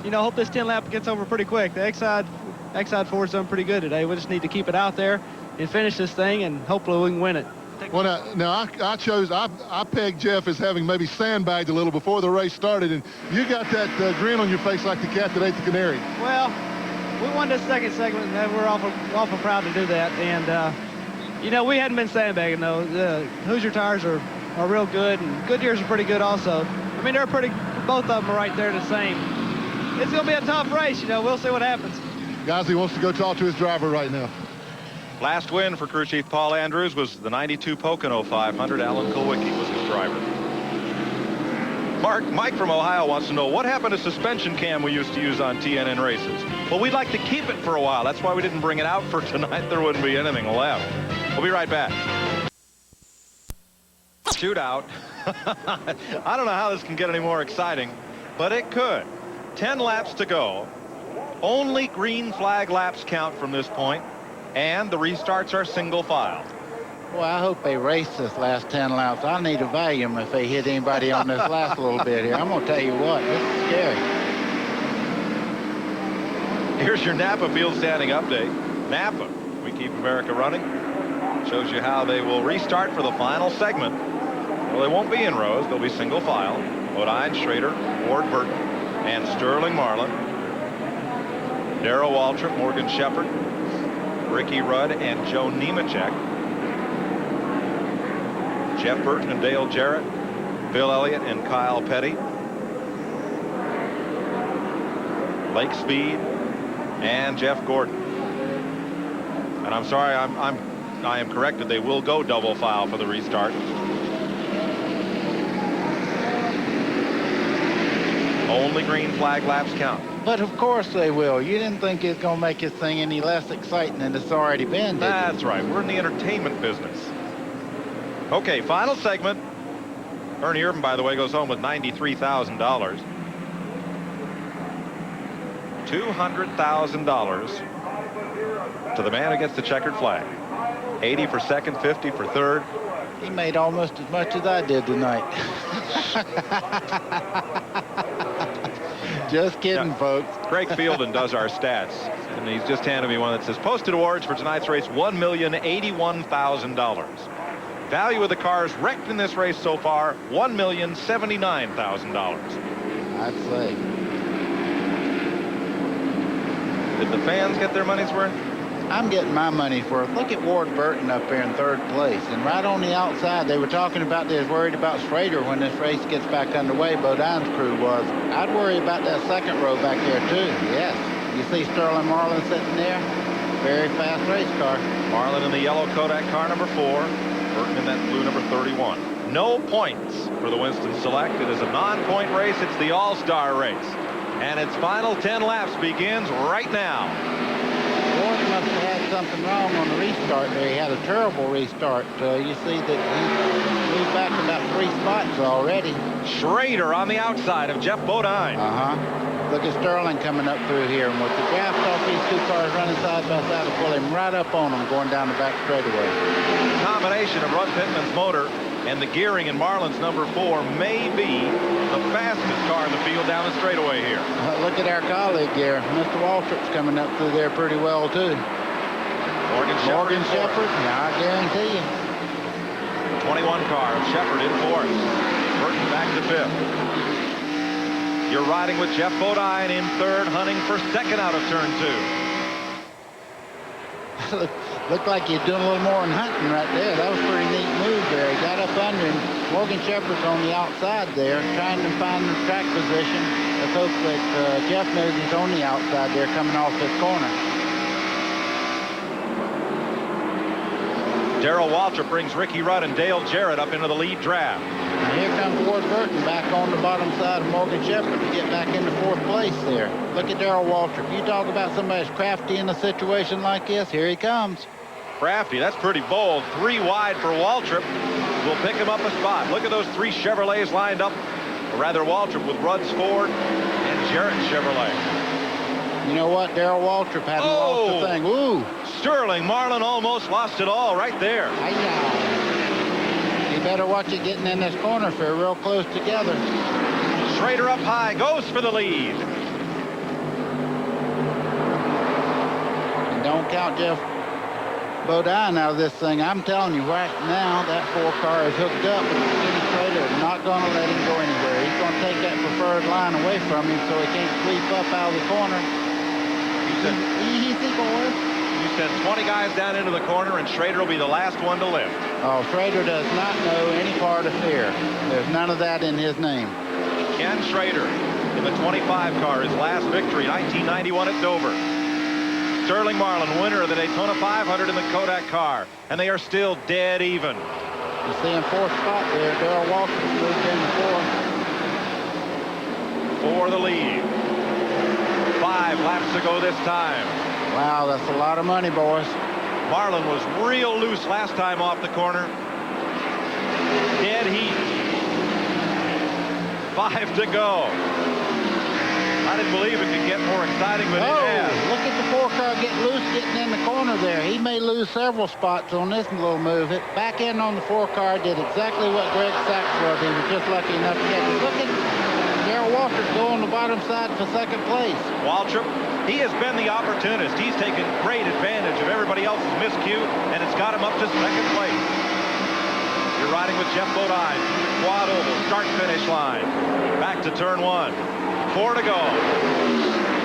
you know, hope this 10 lap gets over pretty quick. The X-Side 4's done pretty good today. We just need to keep it out there and finish this thing, and hopefully we can win it.
Well, now I pegged Jeff as having maybe sandbagged a little before the race started, and you got that grin on your face like the cat that ate the canary.
Well, we won this second segment, and we're awful proud to do that. And, you know, we hadn't been sandbagging, though. The Hoosier tires are real good, and Goodyears are pretty good also. I mean, both of them are right there the same. It's going to be a tough race, you know. We'll see what happens.
Guys, he wants to go talk to his driver right now.
Last win for crew chief Paul Andrews was the 92 Pocono 500. Alan Kulwicki was his driver. Mike from Ohio wants to know, what happened to suspension cam we used to use on TNN races? Well, we'd like to keep it for a while. That's why we didn't bring it out for tonight. There wouldn't be anything left. We'll be right back. Shootout. I don't know how this can get any more exciting, but it could. 10 laps to go. Only green flag laps count from this point, and the restarts are single file.
Well, I hope they race this last 10 laps. I need a volume if they hit anybody on this last little bit here. I'm going to tell you what, this is scary.
Here's your Napa field standing update. Napa, we keep America running. Shows you how they will restart for the final segment. Well, they won't be in rows. They'll be single file. Bodine, Schrader, Ward Burton, and Sterling Marlin. Darrell Waltrip, Morgan Shepherd, Ricky Rudd, and Joe Nemechek. Jeff Burton and Dale Jarrett, Bill Elliott and Kyle Petty, Lake Speed, and Jeff Gordon. And I'm sorry, I am corrected. They will go double file for the restart. Only green flag laps count.
But of course they will. You didn't think it's going to make this thing any less exciting than it's already been, did you?
That's right. We're in the entertainment business. Okay, final segment. Ernie Irvin, by the way, goes home with $93,000. $200,000 to the man who gets the checkered flag. 80 for second, 50 for third.
He made almost as much as I did tonight. Just kidding, folks.
Craig Fielden does our stats, and he's just handed me one that says posted awards for tonight's race, $1,081,000. Value of the cars wrecked in this race so far, $1,079,000.
I'd say.
Did the fans get their money's worth?
I'm getting my money's worth. Look at Ward Burton up there in third place. And right on the outside, they were talking about they was worried about Schrader when this race gets back underway. Bodine's crew was. I'd worry about that second row back there, too. Yes. You see Sterling Marlin sitting there? Very fast race car.
Marlin in the yellow Kodak car number 4. Burton in that blue number 31. No points for the Winston Select. It is a non-point race. It's the all-star race. And its final 10 laps begins right now.
Ward must have had something wrong on the restart there. He had a terrible restart. You see that he moved back about 3 spots already.
Schrader on the outside of Jeff Bodine.
Look at Sterling coming up through here. And with the draft off these 2 cars running side by side, will pull him right up on them going down the back straightaway.
The combination of Rudd Pittman's motor and the gearing in Marlin's number 4 may be the fastest car in the field down the straightaway here.
Look at our colleague here. Mr. Waltrip's coming up through there pretty well, too.
Morgan
Shepherd. Yeah, I guarantee you.
21 car. Shepherd in 4th. Burton back to 5th. You're riding with Jeff Bodine in 3rd, hunting for 2nd out of turn 2.
Looked like you're doing a little more than hunting right there. That was a pretty neat move there. He got up under him. Morgan Shepherd's on the outside there, trying to find the track position. Let's hope that Jeff knows he's on the outside there, coming off this corner.
Darrell Waltrip brings Ricky Rudd and Dale Jarrett up into the lead draft.
And here comes Ward Burton back on the bottom side of Morgan Shepherd to get back into 4th place there. Look at Darrell Waltrip. You talk about somebody's crafty in a situation like this. Here he comes.
Crafty, that's pretty bold. 3 wide for Waltrip. Will pick him up a spot. Look at those 3 Chevrolets lined up. Or rather, Waltrip with Rudd's Ford and Jarrett's Chevrolet.
You know what? Daryl Waltrip hadn't lost a thing. Ooh.
Sterling Marlin almost lost it all right there.
You better watch it getting in this corner if they're real close together.
Schrader up high, goes for the lead.
And don't count Jeff Bodine out of this thing. I'm telling you right now, that 4 car is hooked up. Kenny Schrader is not going to let him go anywhere. He's going to take that preferred line away from him so he can't sweep up out of the corner. Easy, boys.
You said 20 guys down into the corner, and Schrader will be the last one to lift.
Oh, Schrader does not know any part of fear. There's none of that in his name.
Ken Schrader in the 25 car, his last victory, 1991 at Dover. Sterling Marlin, winner of the Daytona 500 in the Kodak car, and they are still dead even.
You see in 4th spot there, Darrell Walters moved into 4th.
For the lead. 5 laps to go this time.
Wow, that's a lot of money, boys.
Marlin was real loose last time off the corner. Dead heat. 5 to go. I didn't believe it could get more exciting, but it has.
Look at the 4 car get loose getting in the corner there. He may lose several spots on this little move. It back in on the 4 car did exactly what Greg Sachs was. He was just lucky enough to get it. Look at Darrell Waltrip go on the bottom side for 2nd place.
Waltrip, he has been the opportunist. He's taken great advantage of everybody else's miscue, and it's got him up to 2nd place. You're riding with Jeff Bodine. Quad oval, start-finish line. Back to turn 1. 4 to go.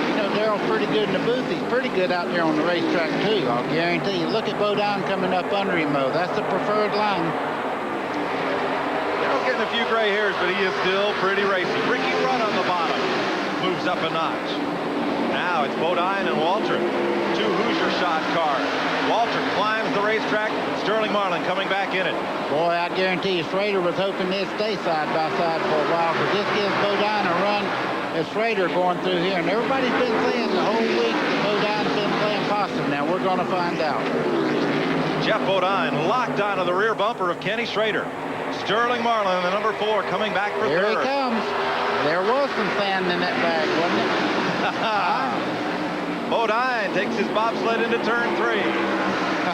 You know, Darrell's pretty good in the booth. He's pretty good out there on the racetrack, too. I'll guarantee you. Look at Bodine coming up under him, though. That's the preferred line.
Getting a few gray hairs, but he is still pretty racy. Ricky Rudd on the bottom. Moves up a notch. Now it's Bodine and Waltrip. 2 Hoosier shot cars. Waltrip climbs the racetrack. Sterling Marlin coming back in it.
Boy, I guarantee you Schrader was hoping they'd stay side by side for a while, because this gives Bodine a run as Schrader going through here. And everybody's been saying the whole week that Bodine's been playing possum. Now we're going to find out.
Jeff Bodine locked onto the rear bumper of Kenny Schrader. Sterling Marlin in the number 4 coming back for
Here
3rd.
Here he comes. There was some sand in that bag, wasn't it?
Bodine takes his bobsled into turn 3.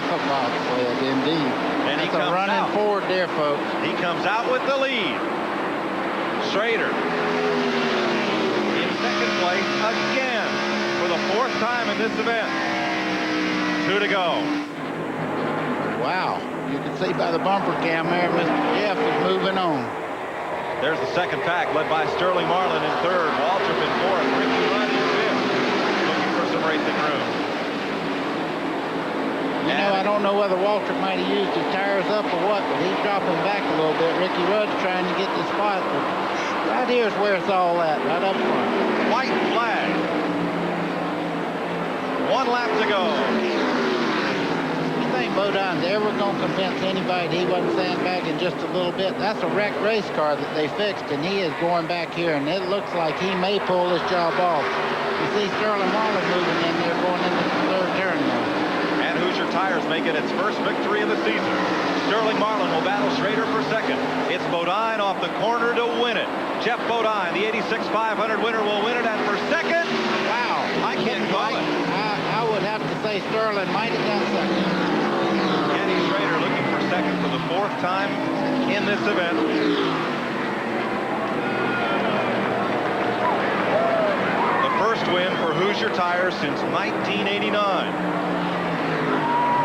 Bobsled, indeed.
And he
That's
comes
a running
out.
forward there, folks.
He comes out with the lead. Schrader in 2nd place again for the 4th time in this event. 2 to go.
Wow. You can see by the bumper cam there, Mr. Jeff is moving on.
There's the 2nd pack, led by Sterling Marlin in 3rd, Waltrip in 4th, Ricky Rudd in 5th, looking for some racing room.
You know, I don't know whether Waltrip might have used his tires up or what, but he's dropping back a little bit. Ricky Rudd's trying to get the spot, but right here's where it's all at, right up front.
White flag. 1 lap to go.
You think Bodine's ever going to convince anybody that he wasn't sandbagging just a little bit? That's a wrecked race car that they fixed, and he is going back here, and it looks like he may pull this job off. You see Sterling Marlin moving in there, going into the 3rd turn now.
And Hoosier Tires making its first victory of the season. Sterling Marlin will battle Schrader for 2nd. It's Bodine off the corner to win it. Jeff Bodine, the 86 500 winner, will win it, and for 2nd,
wow,
I can't call it.
I would have to say Sterling might have done 2nd.
Kenny Schrader looking for 2nd for the 4th time in this event. The first win for Hoosier Tires since 1989.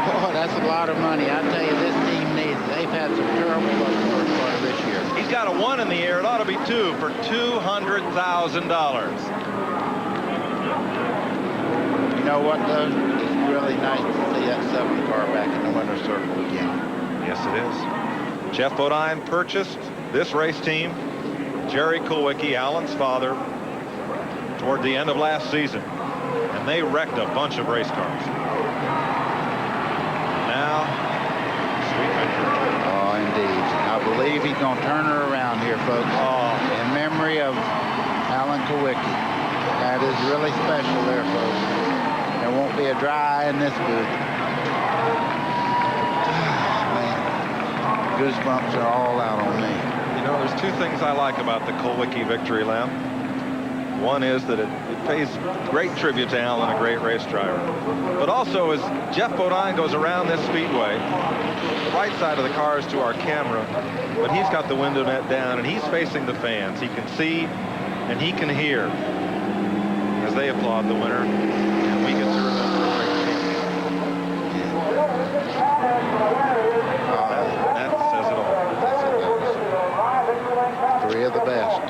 Boy, that's a lot of money. I tell you, this team needs it. They've had some terrible luck for this year.
He's got a 1 in the air. It ought to be 2 for $200,000.
You know what, though? It's really nice to see that 7 car back in the winner's circle again.
Yes, it is. Jeff Bodine purchased this race team. Jerry Kulwicki, Alan's father, toward the end of last season. And they wrecked a bunch of race cars. Now, sweet victory.
Oh, indeed. I believe he's going to turn her around here, folks.
Oh.
In memory of Alan Kulwicki. That is really special there, folks. There won't be a dry eye in this booth. Man, goosebumps are all out on me.
You know, there's 2 things I like about the Kulwicki victory lap. One is that it pays great tribute to Alan, a great race driver. But also, as Jeff Bodine goes around this speedway, the right side of the car is to our camera, but he's got the window net down, and he's facing the fans. He can see and he can hear as they applaud the winner, and we get to remember the great team. That says it all.
Three of the best.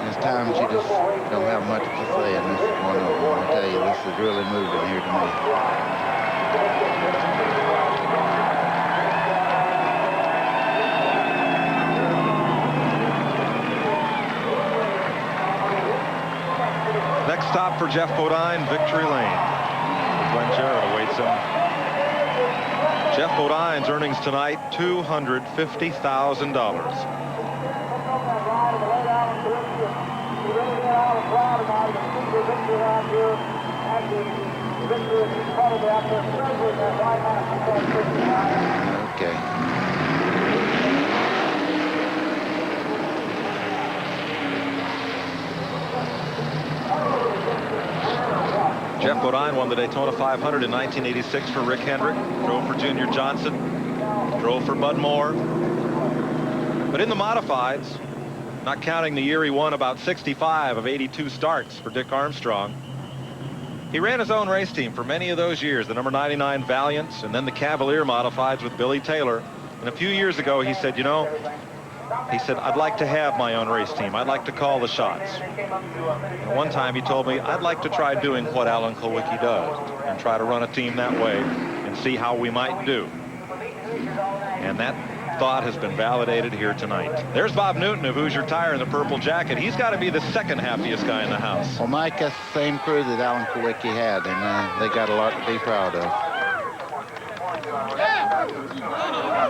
There's times you just don't have much to say, and this is one of them. I tell you, this is really moving here to me.
Next stop for Jeff Bodine, Victory Lane. Glenn Jarrett awaits him. Jeff Bodine's earnings tonight, $250,000.
Okay.
Jeff Bodine won the Daytona 500 in 1986 for Rick Hendrick, drove for Junior Johnson, drove for Bud Moore. But in the modifieds, not counting the year he won about 65 of 82 starts for Dick Armstrong, he ran his own race team for many of those years, the number 99 Valiants, and then the Cavalier modifieds with Billy Taylor. And a few years ago, he said, you know, I'd like to have my own race team. I'd like to call the shots. And one time he told me, I'd like to try doing what Alan Kulwicki does and try to run a team that way and see how we might do. And that thought has been validated here tonight. There's Bob Newton of Hoosier Tire in the purple jacket. He's got to be the second happiest guy in the house.
Well, Mike, that's the same crew that Alan Kulwicki had, and they got a lot to be proud of.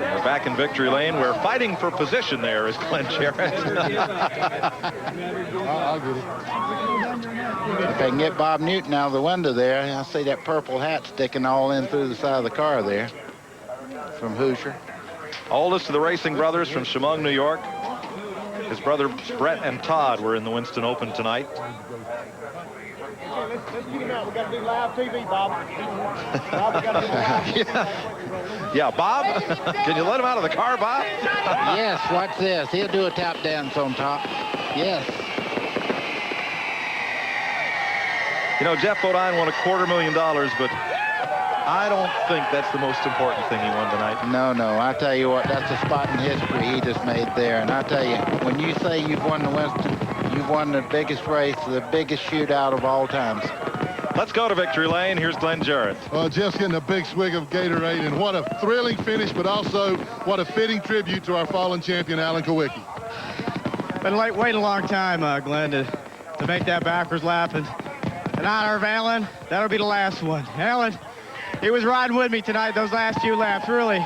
We're back in Victory Lane. We're fighting for position there is Glenn Jarrett.
I'll get it.
If they can get Bob Newton out of the window there, I see that purple hat sticking all in through the side of the car there from Hoosier.
Oldest of the racing brothers from Chemung, New York. His brothers Brett and Todd were in the Winston Open tonight.
Let's get him out. We got to do live TV, Bob. Bob, we got to do live.
Yeah, Bob. Can you let him out of the car, Bob?
Yes, watch this. He'll do a tap dance on top. Yes.
You know, Jeff Bodine won $250,000, but I don't think that's the most important thing he won tonight.
No, I tell you what, that's a spot in history he just made there. And I tell you, when you say you've won the Winston, you've won the biggest race, the biggest shootout of all times.
Let's go to Victory Lane. Here's Glenn Jarrett.
Well, Jeff's getting a big swig of Gatorade, and what a thrilling finish, but also what a fitting tribute to our fallen champion, Alan Kulwicki.
Been waiting a long time, Glenn, to make that backwards lap. And in honor of Alan, that'll be the last one. Alan, he was riding with me tonight, those last few laps, really.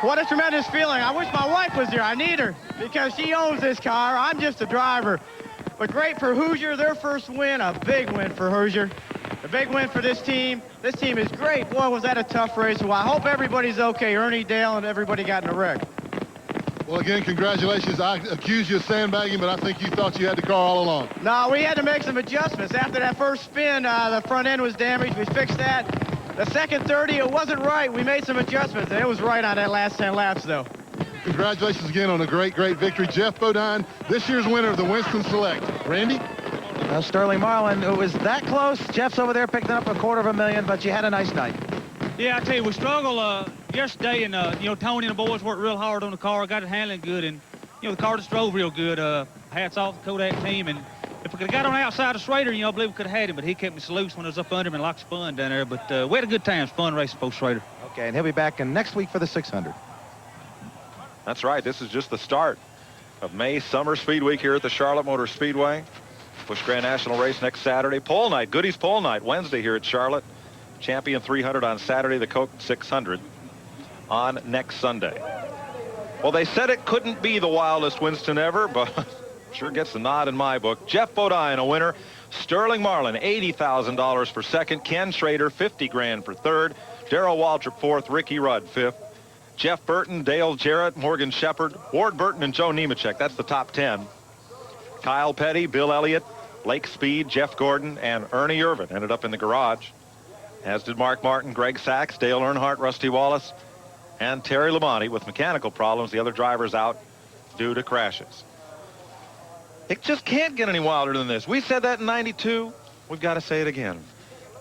What a tremendous feeling. I wish my wife was here. I need her because she owns this car. I'm just a driver. But great for Hoosier, their first win, a big win for Hoosier. A big win for this team. This team is great. Boy, was that a tough race. Well, I hope everybody's okay. Ernie, Dale, and everybody got in a wreck.
Well, again, congratulations. I accuse you of sandbagging, but I think you thought you had the car all along.
No, we had to make some adjustments. After that first spin, the front end was damaged. We fixed that. The second 30, it wasn't right. We made some adjustments, and it was right on that last 10 laps, though.
Congratulations again on a great victory. Jeff Bodine, this year's winner of the Winston Select. Randy?
Sterling Marlin, it was that close. Jeff's over there picking up $250,000, but you had a nice night.
Yeah, I tell you, we struggled yesterday, and, you know, Tony and the boys worked real hard on the car, got it handling good, and, you know, the car just drove real good. Hats off to the Kodak team, and if we could have got on the outside of Schrader, you know, I believe we could have had him, but he kept me loose when I was up under him and locked spun down there. But we had a good time, fun racing for Schrader.
Okay, and he'll be back next week for the 600.
That's right. This is just the start of May Summer Speed Week here at the Charlotte Motor Speedway. Busch Grand National race next Saturday. Pole night, Goodies Pole night, Wednesday here at Charlotte. Champion 300 on Saturday, the Coke 600 on next Sunday. Well, they said it couldn't be the wildest Winston ever, but sure gets the nod in my book. Jeff Bodine, a winner. Sterling Marlin, $80,000 for second. Ken Schrader, $50,000 for third. Darrell Waltrip, fourth. Ricky Rudd, fifth. Jeff Burton, Dale Jarrett, Morgan Shepherd, Ward Burton, and Joe Nemechek. That's the top 10. Kyle Petty, Bill Elliott, Lake Speed, Jeff Gordon, and Ernie Irvin ended up in the garage, as did Mark Martin, Greg Sachs, Dale Earnhardt, Rusty Wallace, and Terry Labonte with mechanical problems. The other drivers out due to crashes. It just can't get any wilder than this. We said that in '92. We've got to say it again.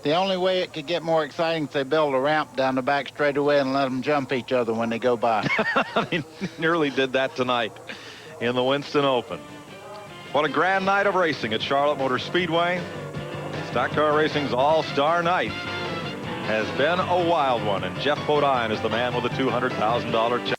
The only way it could get more exciting is they build a ramp down the back straightaway and let them jump each other when they go by.
They nearly did that tonight in the Winston Open. What a grand night of racing at Charlotte Motor Speedway. Stock car racing's all-star night has been a wild one, and Jeff Bodine is the man with a $200,000 check.